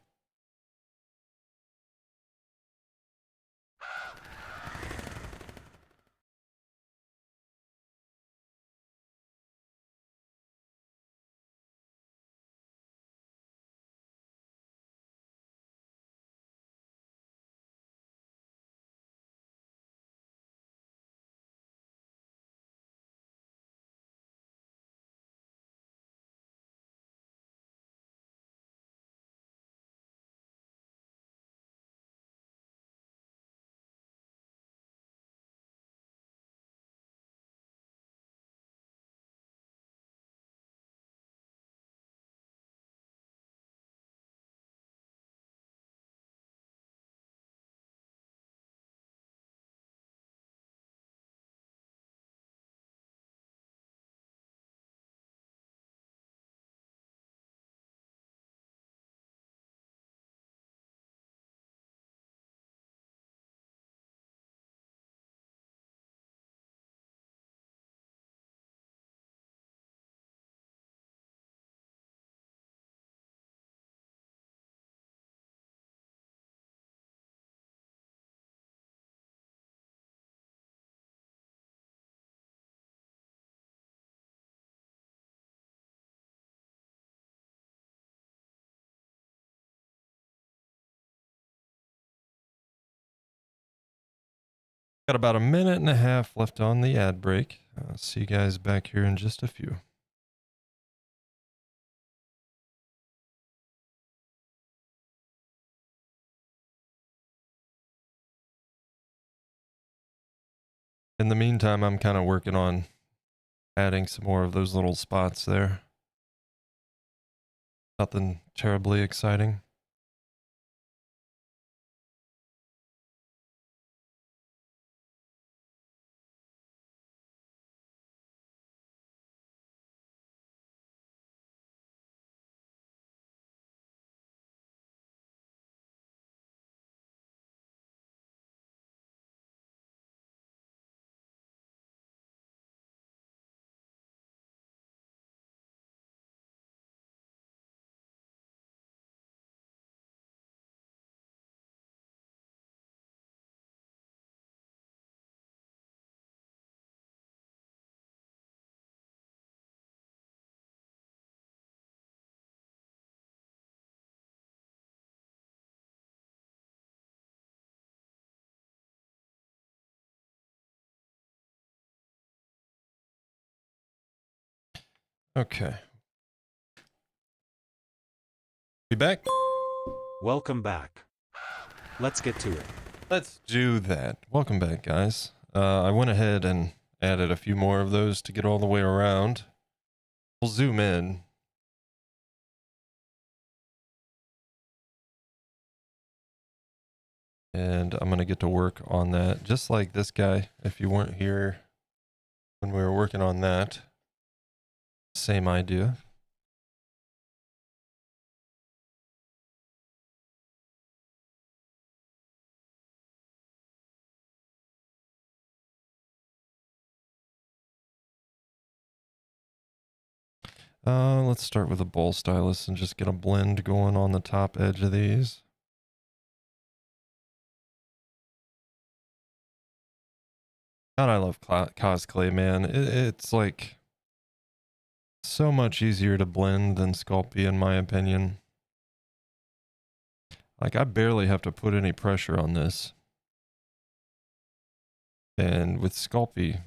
Got about a minute and a half left on the ad break. I'll see you guys back here in just a few. In the meantime, I'm kind of working on adding some more of those little spots there. Nothing terribly exciting. Okay. Be back? Welcome back. Let's get to it. Let's do that. Welcome back, guys. I went ahead and added a few more of those to get all the way around. We'll zoom in. And I'm going to get to work on that, just like this guy, if you weren't here when we were working on that. Same idea. Let's start with a bowl stylus and just get a blend going on the top edge of these. God, I love cosplay, man. It's like so much easier to blend than Sculpey, in my opinion. Like, I barely have to put any pressure on this. And with Sculpey,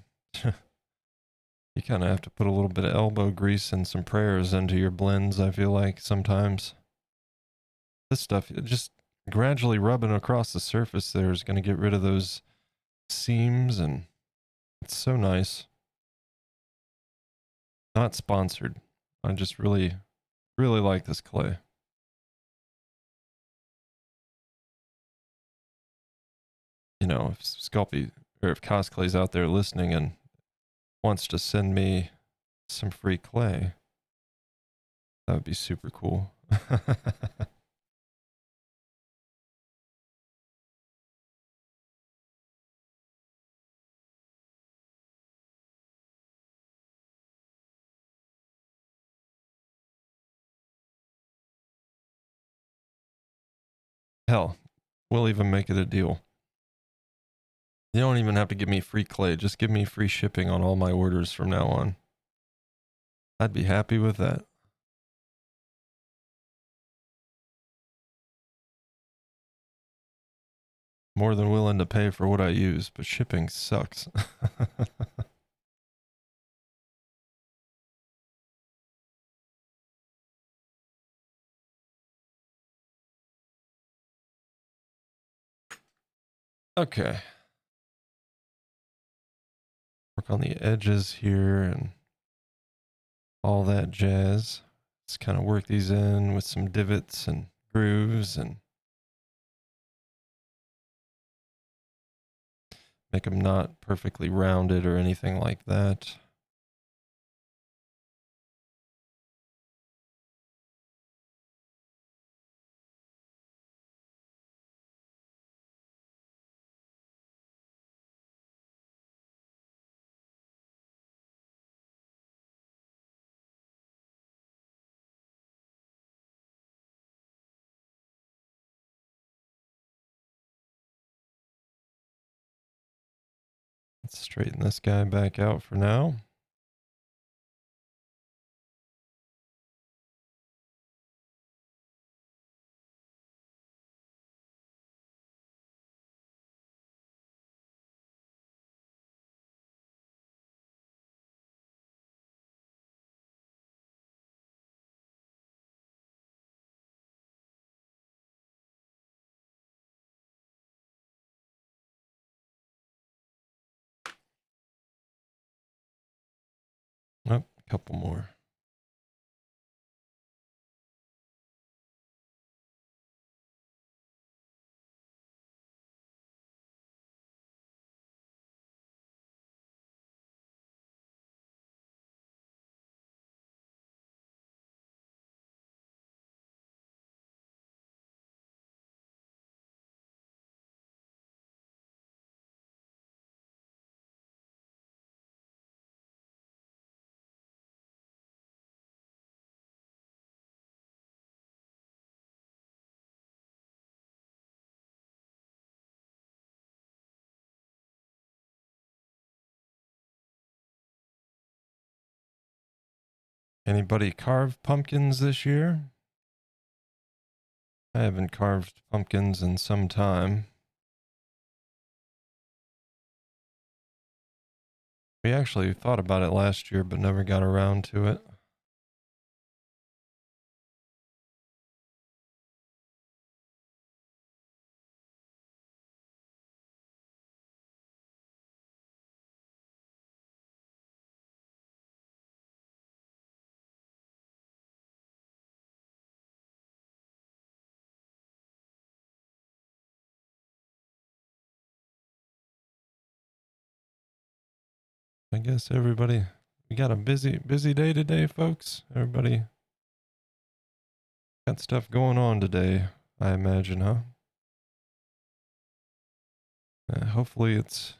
you kind of have to put a little bit of elbow grease and some prayers into your blends, I feel like, sometimes. This stuff, just gradually rubbing across the surface there is going to get rid of those seams, and it's so nice. Not sponsored. I just really, really like this clay. You know, if Sculpey or if Cosplay's out there listening and wants to send me some free clay, that would be super cool. Hell, we'll even make it a deal. You don't even have to give me free clay. Just give me free shipping on all my orders from now on. I'd be happy with that. More than willing to pay for what I use, but shipping sucks. Okay. Work on the edges here and all that jazz. Let's kind of work these in with some divots and grooves and make them not perfectly rounded or anything like that. Let's straighten this guy back out for now. Oh, a couple more. Anybody carve pumpkins this year? I haven't carved pumpkins in some time. We actually thought about it last year, but never got around to it. I guess everybody, we got a busy day today, folks. Everybody got stuff going on today, I imagine, huh? Hopefully it's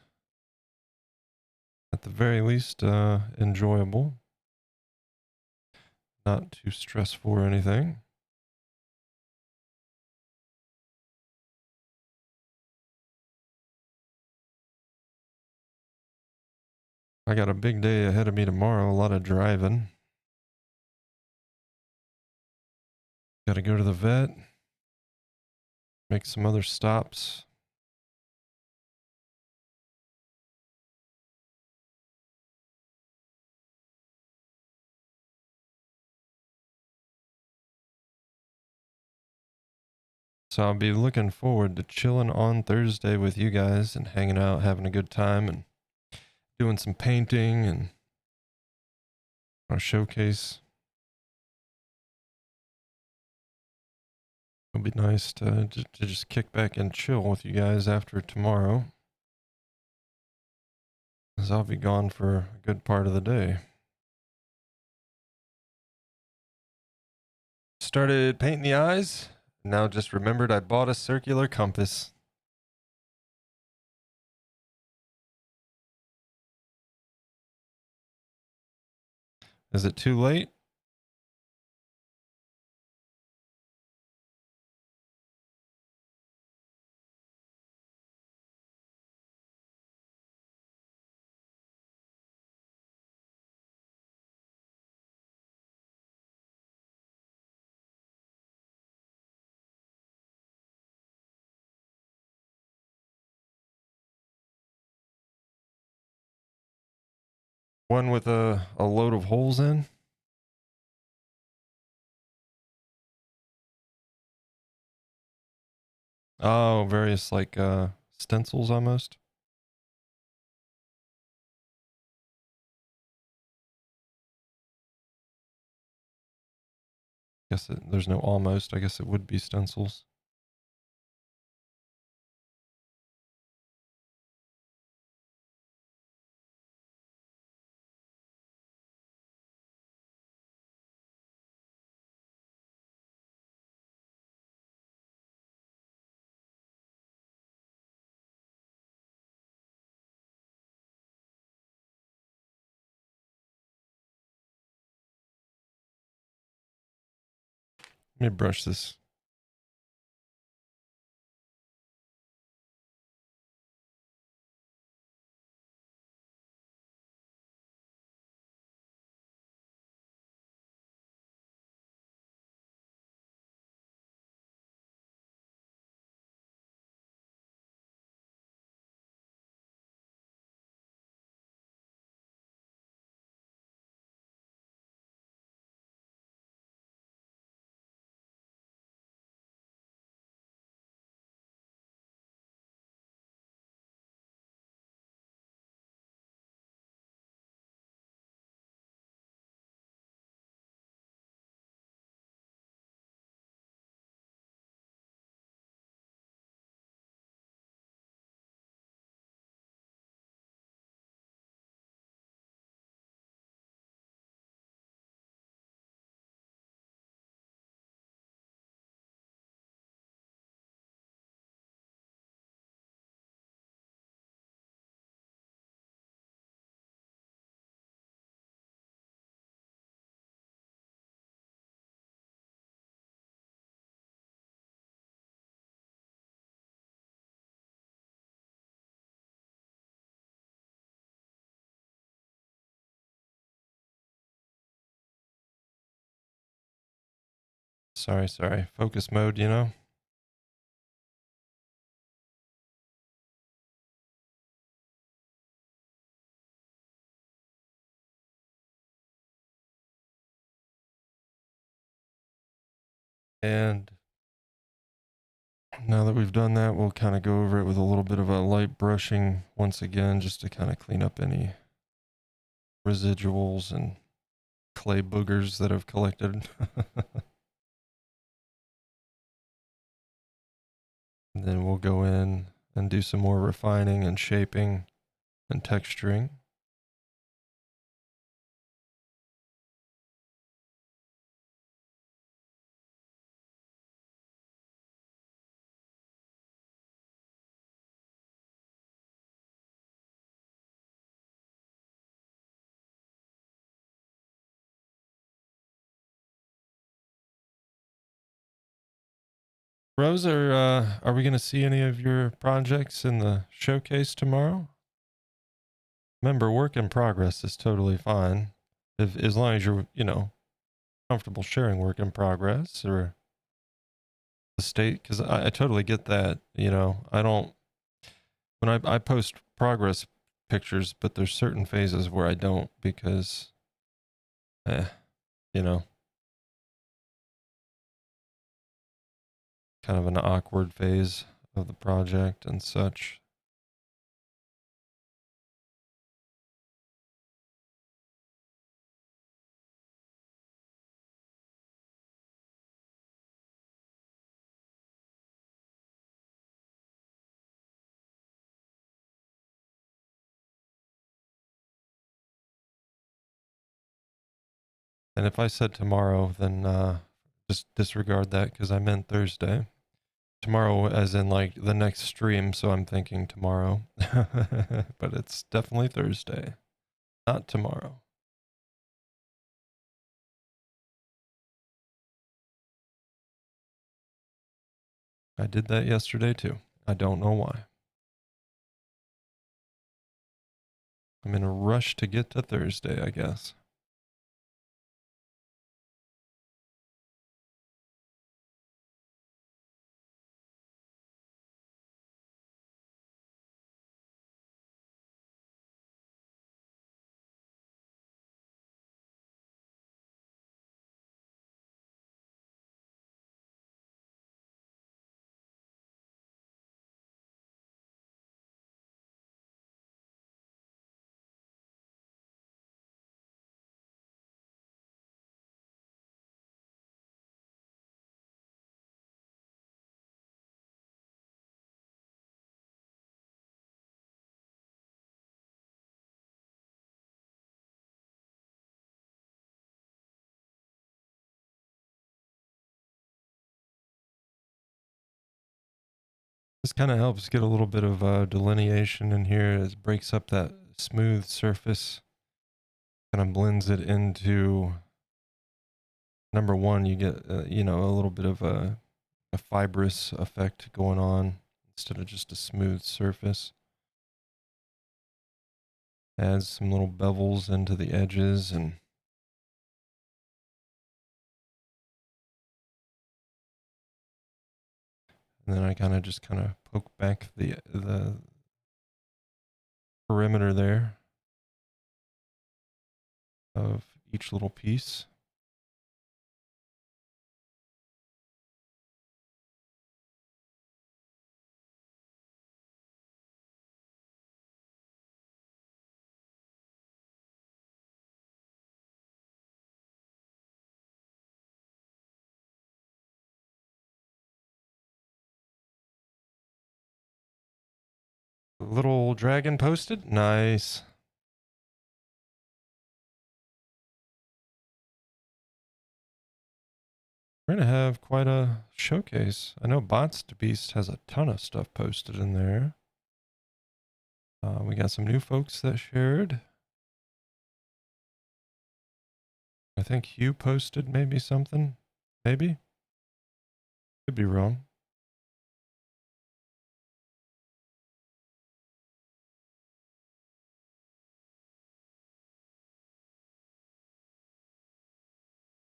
at the very least enjoyable. not too stressful or anything. I got a big day ahead of me tomorrow, a lot of driving. Got to go to the vet, make some other stops. So I'll be looking forward to chilling on Thursday with you guys and hanging out, having a good time, and doing some painting and our showcase. It'll be nice to just kick back and chill with you guys after tomorrow, as I'll be gone for a good part of the day. Started painting the eyes. Now just remembered I bought a circular compass. Is it too late? One with a load of holes in? Oh, various like stencils almost. There's no almost. I guess it would be stencils. Let me brush this. Sorry. Focus mode, you know? And now that we've done that, we'll kind of go over it with a little bit of a light brushing once again, just to kind of clean up any residuals and clay boogers that have collected. And then we'll go in and do some more refining and shaping and texturing. Rose, are we going to see any of your projects in the showcase tomorrow? Remember, work in progress is totally fine, as long as you're, comfortable sharing work in progress or the state. Because I totally get that. I don't when I post progress pictures, but there's certain phases where I don't because, eh, you know, kind of an awkward phase of the project and such. And if I said tomorrow, then just disregard that because I meant Thursday. Tomorrow, as in like the next stream, so I'm thinking tomorrow. But it's definitely Thursday, not tomorrow. I did that yesterday too. I don't know why. I'm in a rush to get to Thursday, I guess. This kind of helps get a little bit of delineation in here. It breaks up that smooth surface, kind of blends it into number one. You get, a little bit of a fibrous effect going on instead of just a smooth surface. Adds some little bevels into the edges and then I kind of poke back the perimeter there of each little piece. Little dragon posted. Nice. We're going to have quite a showcase. I know Bots to Beast has a ton of stuff posted in there. We got some new folks that shared. I think Hugh posted maybe something. Maybe. Could be wrong.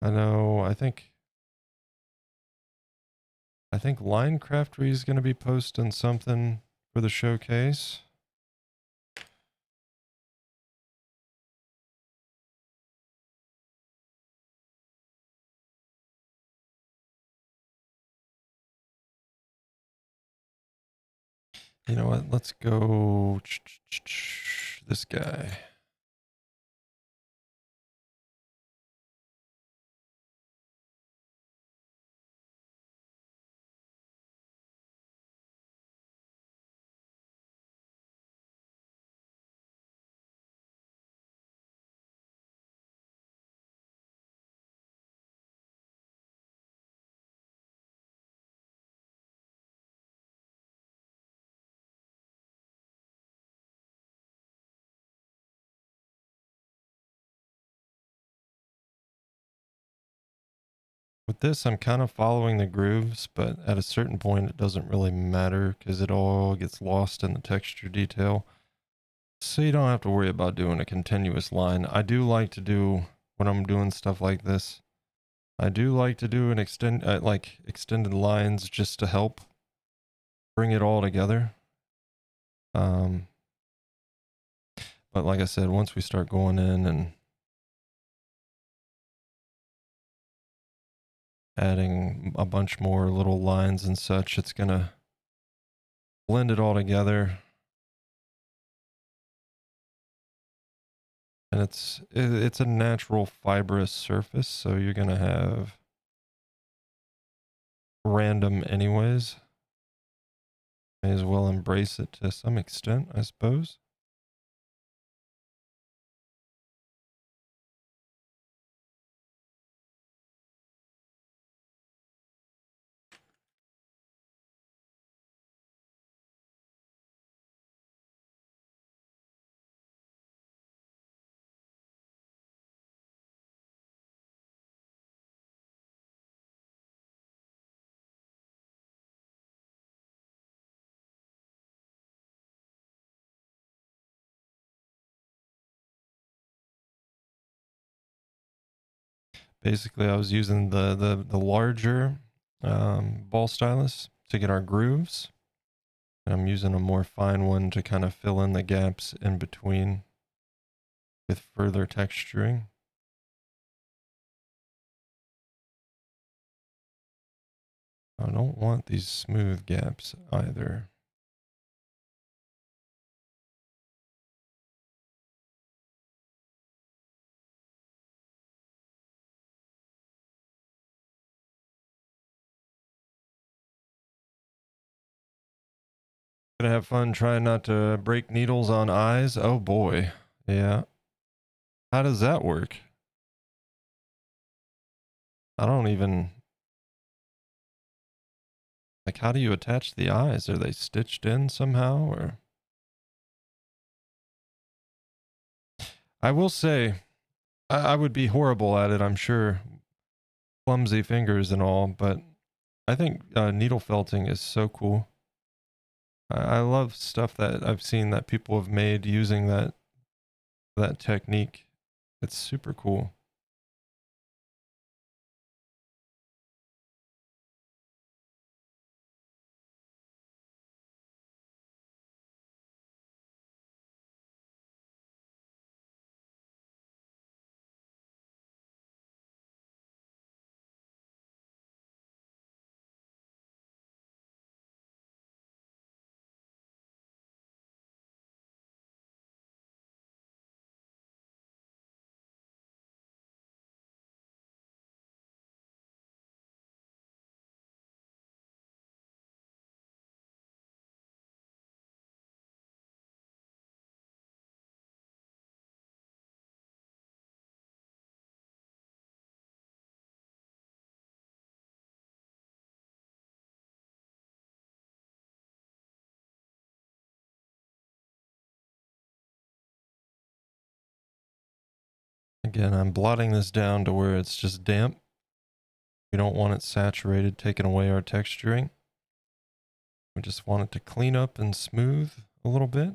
I know. I think Linecraftery is going to be posting something for the showcase. You know what? Let's go this guy. With this, I'm kind of following the grooves, but at a certain point, it doesn't really matter because it all gets lost in the texture detail. So you don't have to worry about doing a continuous line. I do like to do, when I'm doing stuff like this, I do like to do an extended lines just to help bring it all together. But like I said, once we start going in and adding a bunch more little lines and such, it's gonna blend it all together. And it's a natural fibrous surface, so you're gonna have random anyways. May as well embrace it to some extent, I suppose. Basically, I was using the larger ball stylus to get our grooves. And I'm using a more fine one to kind of fill in the gaps in between with further texturing. I don't want these smooth gaps either. Gonna have fun trying not to break needles on eyes. Oh boy. Yeah. How does that work? I don't even, like, how do you attach the eyes? Are they stitched in somehow or? I will say, I would be horrible at it, I'm sure. Clumsy fingers and all, but I think needle felting is so cool. I love stuff that I've seen that people have made using that technique. It's super cool. Again, I'm blotting this down to where it's just damp. We don't want it saturated, taking away our texturing. We just want it to clean up and smooth a little bit.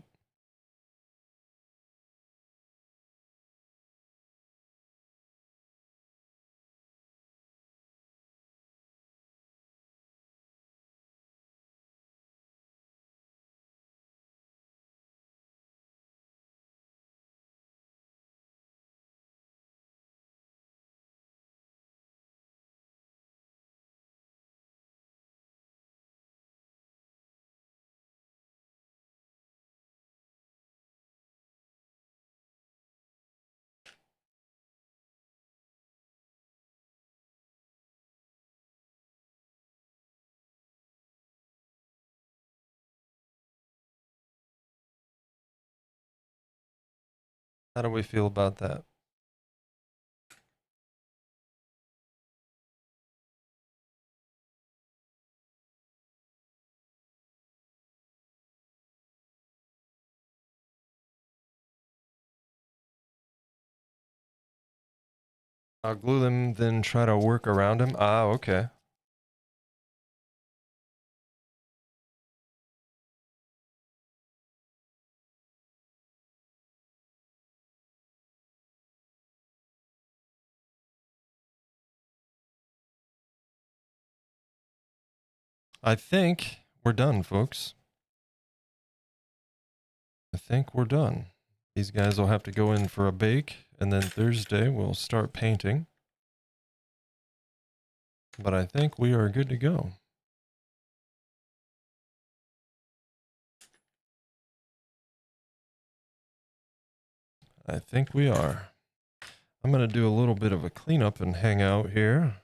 How do we feel about that? I'll glue them, then try to work around them. Ah, okay. I think we're done, folks. I think we're done. These guys will have to go in for a bake, and then Thursday we'll start painting. But I think we are good to go. I think we are. I'm going to do a little bit of a cleanup and hang out here.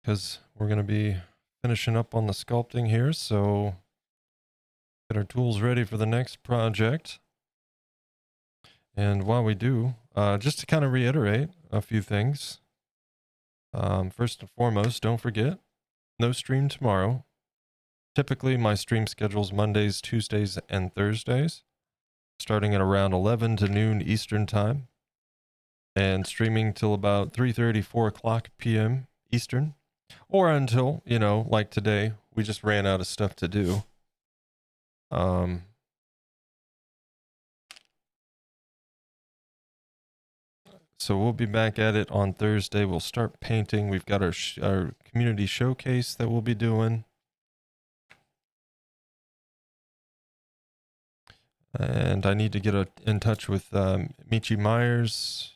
Because we're going to be finishing up on the sculpting here, so get our tools ready for the next project. And while we do, just to kind of reiterate a few things. First and foremost, don't forget, no stream tomorrow. Typically, my stream schedule's Mondays, Tuesdays, and Thursdays, starting at around 11 to noon Eastern time, and streaming till about 3:30, 4 o'clock p.m. Eastern, or until, you know, like today, we just ran out of stuff to do. So we'll be back at it on Thursday. We'll start painting. We've got our community showcase that we'll be doing. And I need to get in touch with Michi Myers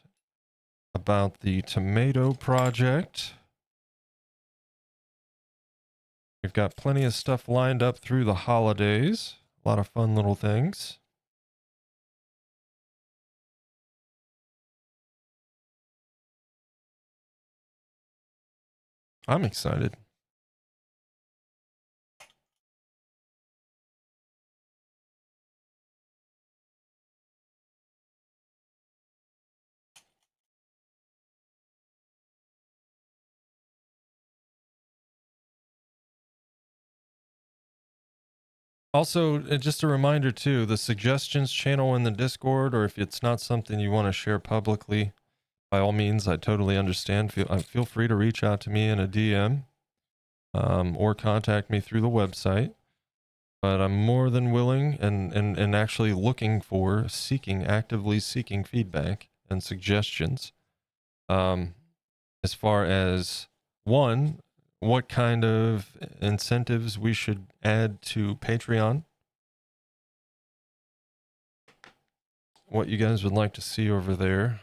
about the tomato project. We've got plenty of stuff lined up through the holidays. A lot of fun little things. I'm excited. Also, just a reminder too, the suggestions channel in the Discord, or if it's not something you want to share publicly, by all means, I totally understand. Feel free to reach out to me in a DM or contact me through the website. But I'm more than willing and actually looking for actively seeking feedback and suggestions. As far as one, what kind of incentives we should add to Patreon, what you guys would like to see over there.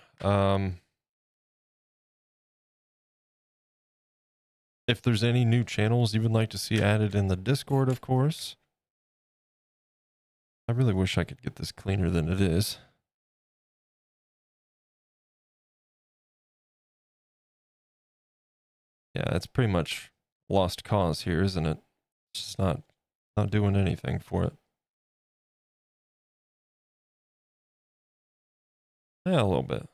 If there's any new channels you would like to see added in the Discord, of course. I really wish I could get this cleaner than it is. Yeah, it's pretty much lost cause here, isn't it? It's just not doing anything for it. Yeah, a little bit.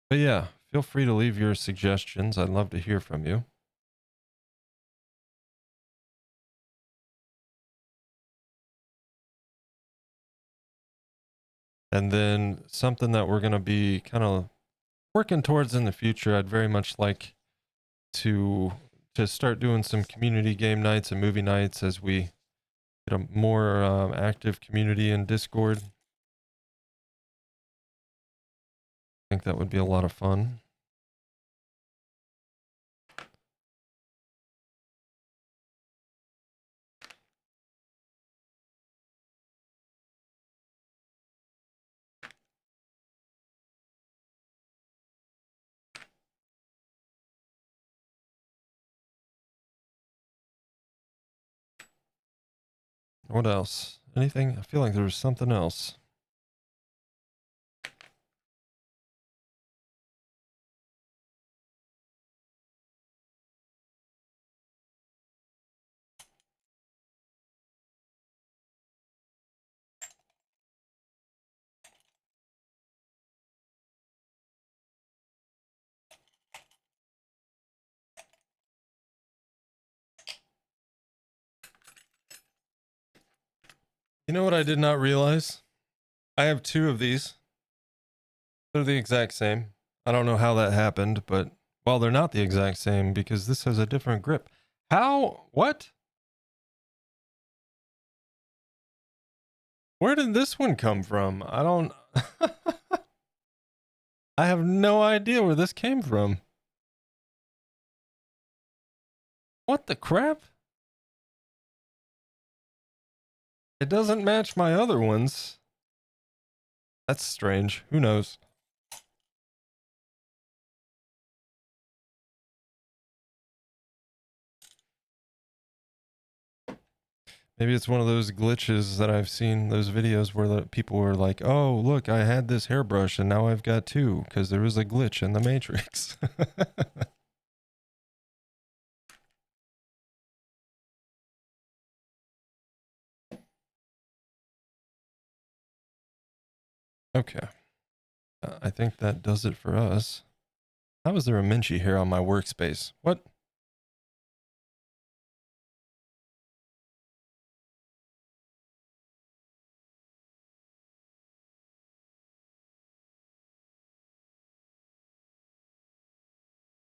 But yeah, feel free to leave your suggestions. I'd love to hear from you. And then something that we're going to be kind of working towards in the future, I'd very much like to start doing some community game nights and movie nights as we get a more active community in Discord. I think that would be a lot of fun. What else? Anything? I feel like there was something else. You know what I did not realize? I have 2 of these. They're the exact same. I don't know how that happened, but well, they're not the exact same because this has a different grip. How? What? Where did this one come from? I don't. I have no idea where this came from. What the crap? It doesn't match my other ones. That's strange. Who knows? Maybe it's one of those glitches that I've seen, those videos where the people were like, oh, look, I had this hairbrush and now I've got 2 because there was a glitch in the Matrix. Okay. I think that does it for us. How is there a Minchi here on my workspace? What?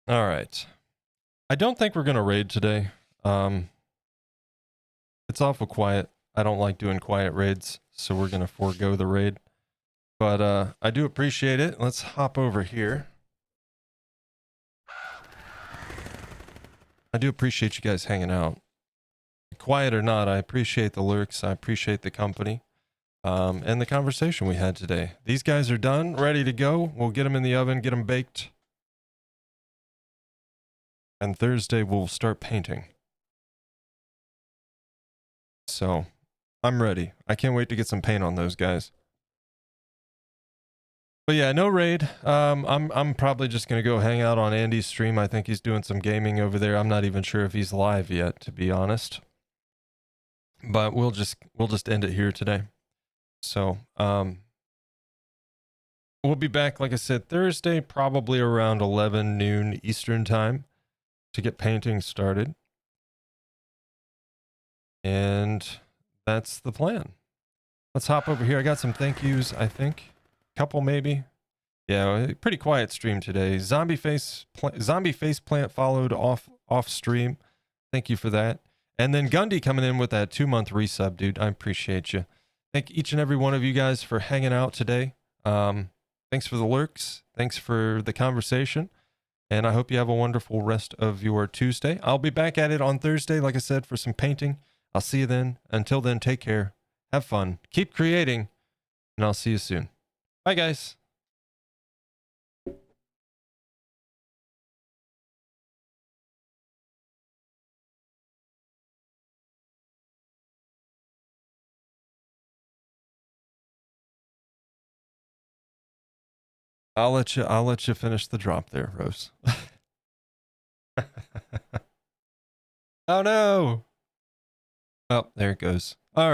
All right. I don't think we're going to raid today. It's awful quiet. I don't like doing quiet raids, so we're going to forego the raid. But I do appreciate it. Let's hop over here. I do appreciate you guys hanging out. Quiet or not, I appreciate the lurks. I appreciate the company and the conversation we had today. These guys are done, ready to go. We'll get them in the oven, get them baked. And Thursday we'll start painting. So I'm ready. I can't wait to get some paint on those guys. But yeah, no raid. I'm probably just gonna go hang out on Andy's stream. I think he's doing some gaming over there. I'm not even sure if he's live yet, to be honest. But we'll just end it here today. So we'll be back, like I said, Thursday, probably around 11 noon Eastern time to get painting started. And that's the plan. Let's hop over here. I got some thank yous, I think. Couple maybe. Yeah, pretty quiet stream today. Zombie face plant followed off stream. Thank you for that. And then Gundy coming in with that 2-month resub, dude. I appreciate you. Thank each and every one of you guys for hanging out today. Thanks for the lurks. Thanks for the conversation. And I hope you have a wonderful rest of your Tuesday. I'll be back at it on Thursday, like I said, for some painting. I'll see you then. Until then, take care. Have fun. Keep creating. And I'll see you soon. Bye, guys. I'll let you finish the drop there, Rose. Oh no. Oh, there it goes. All right.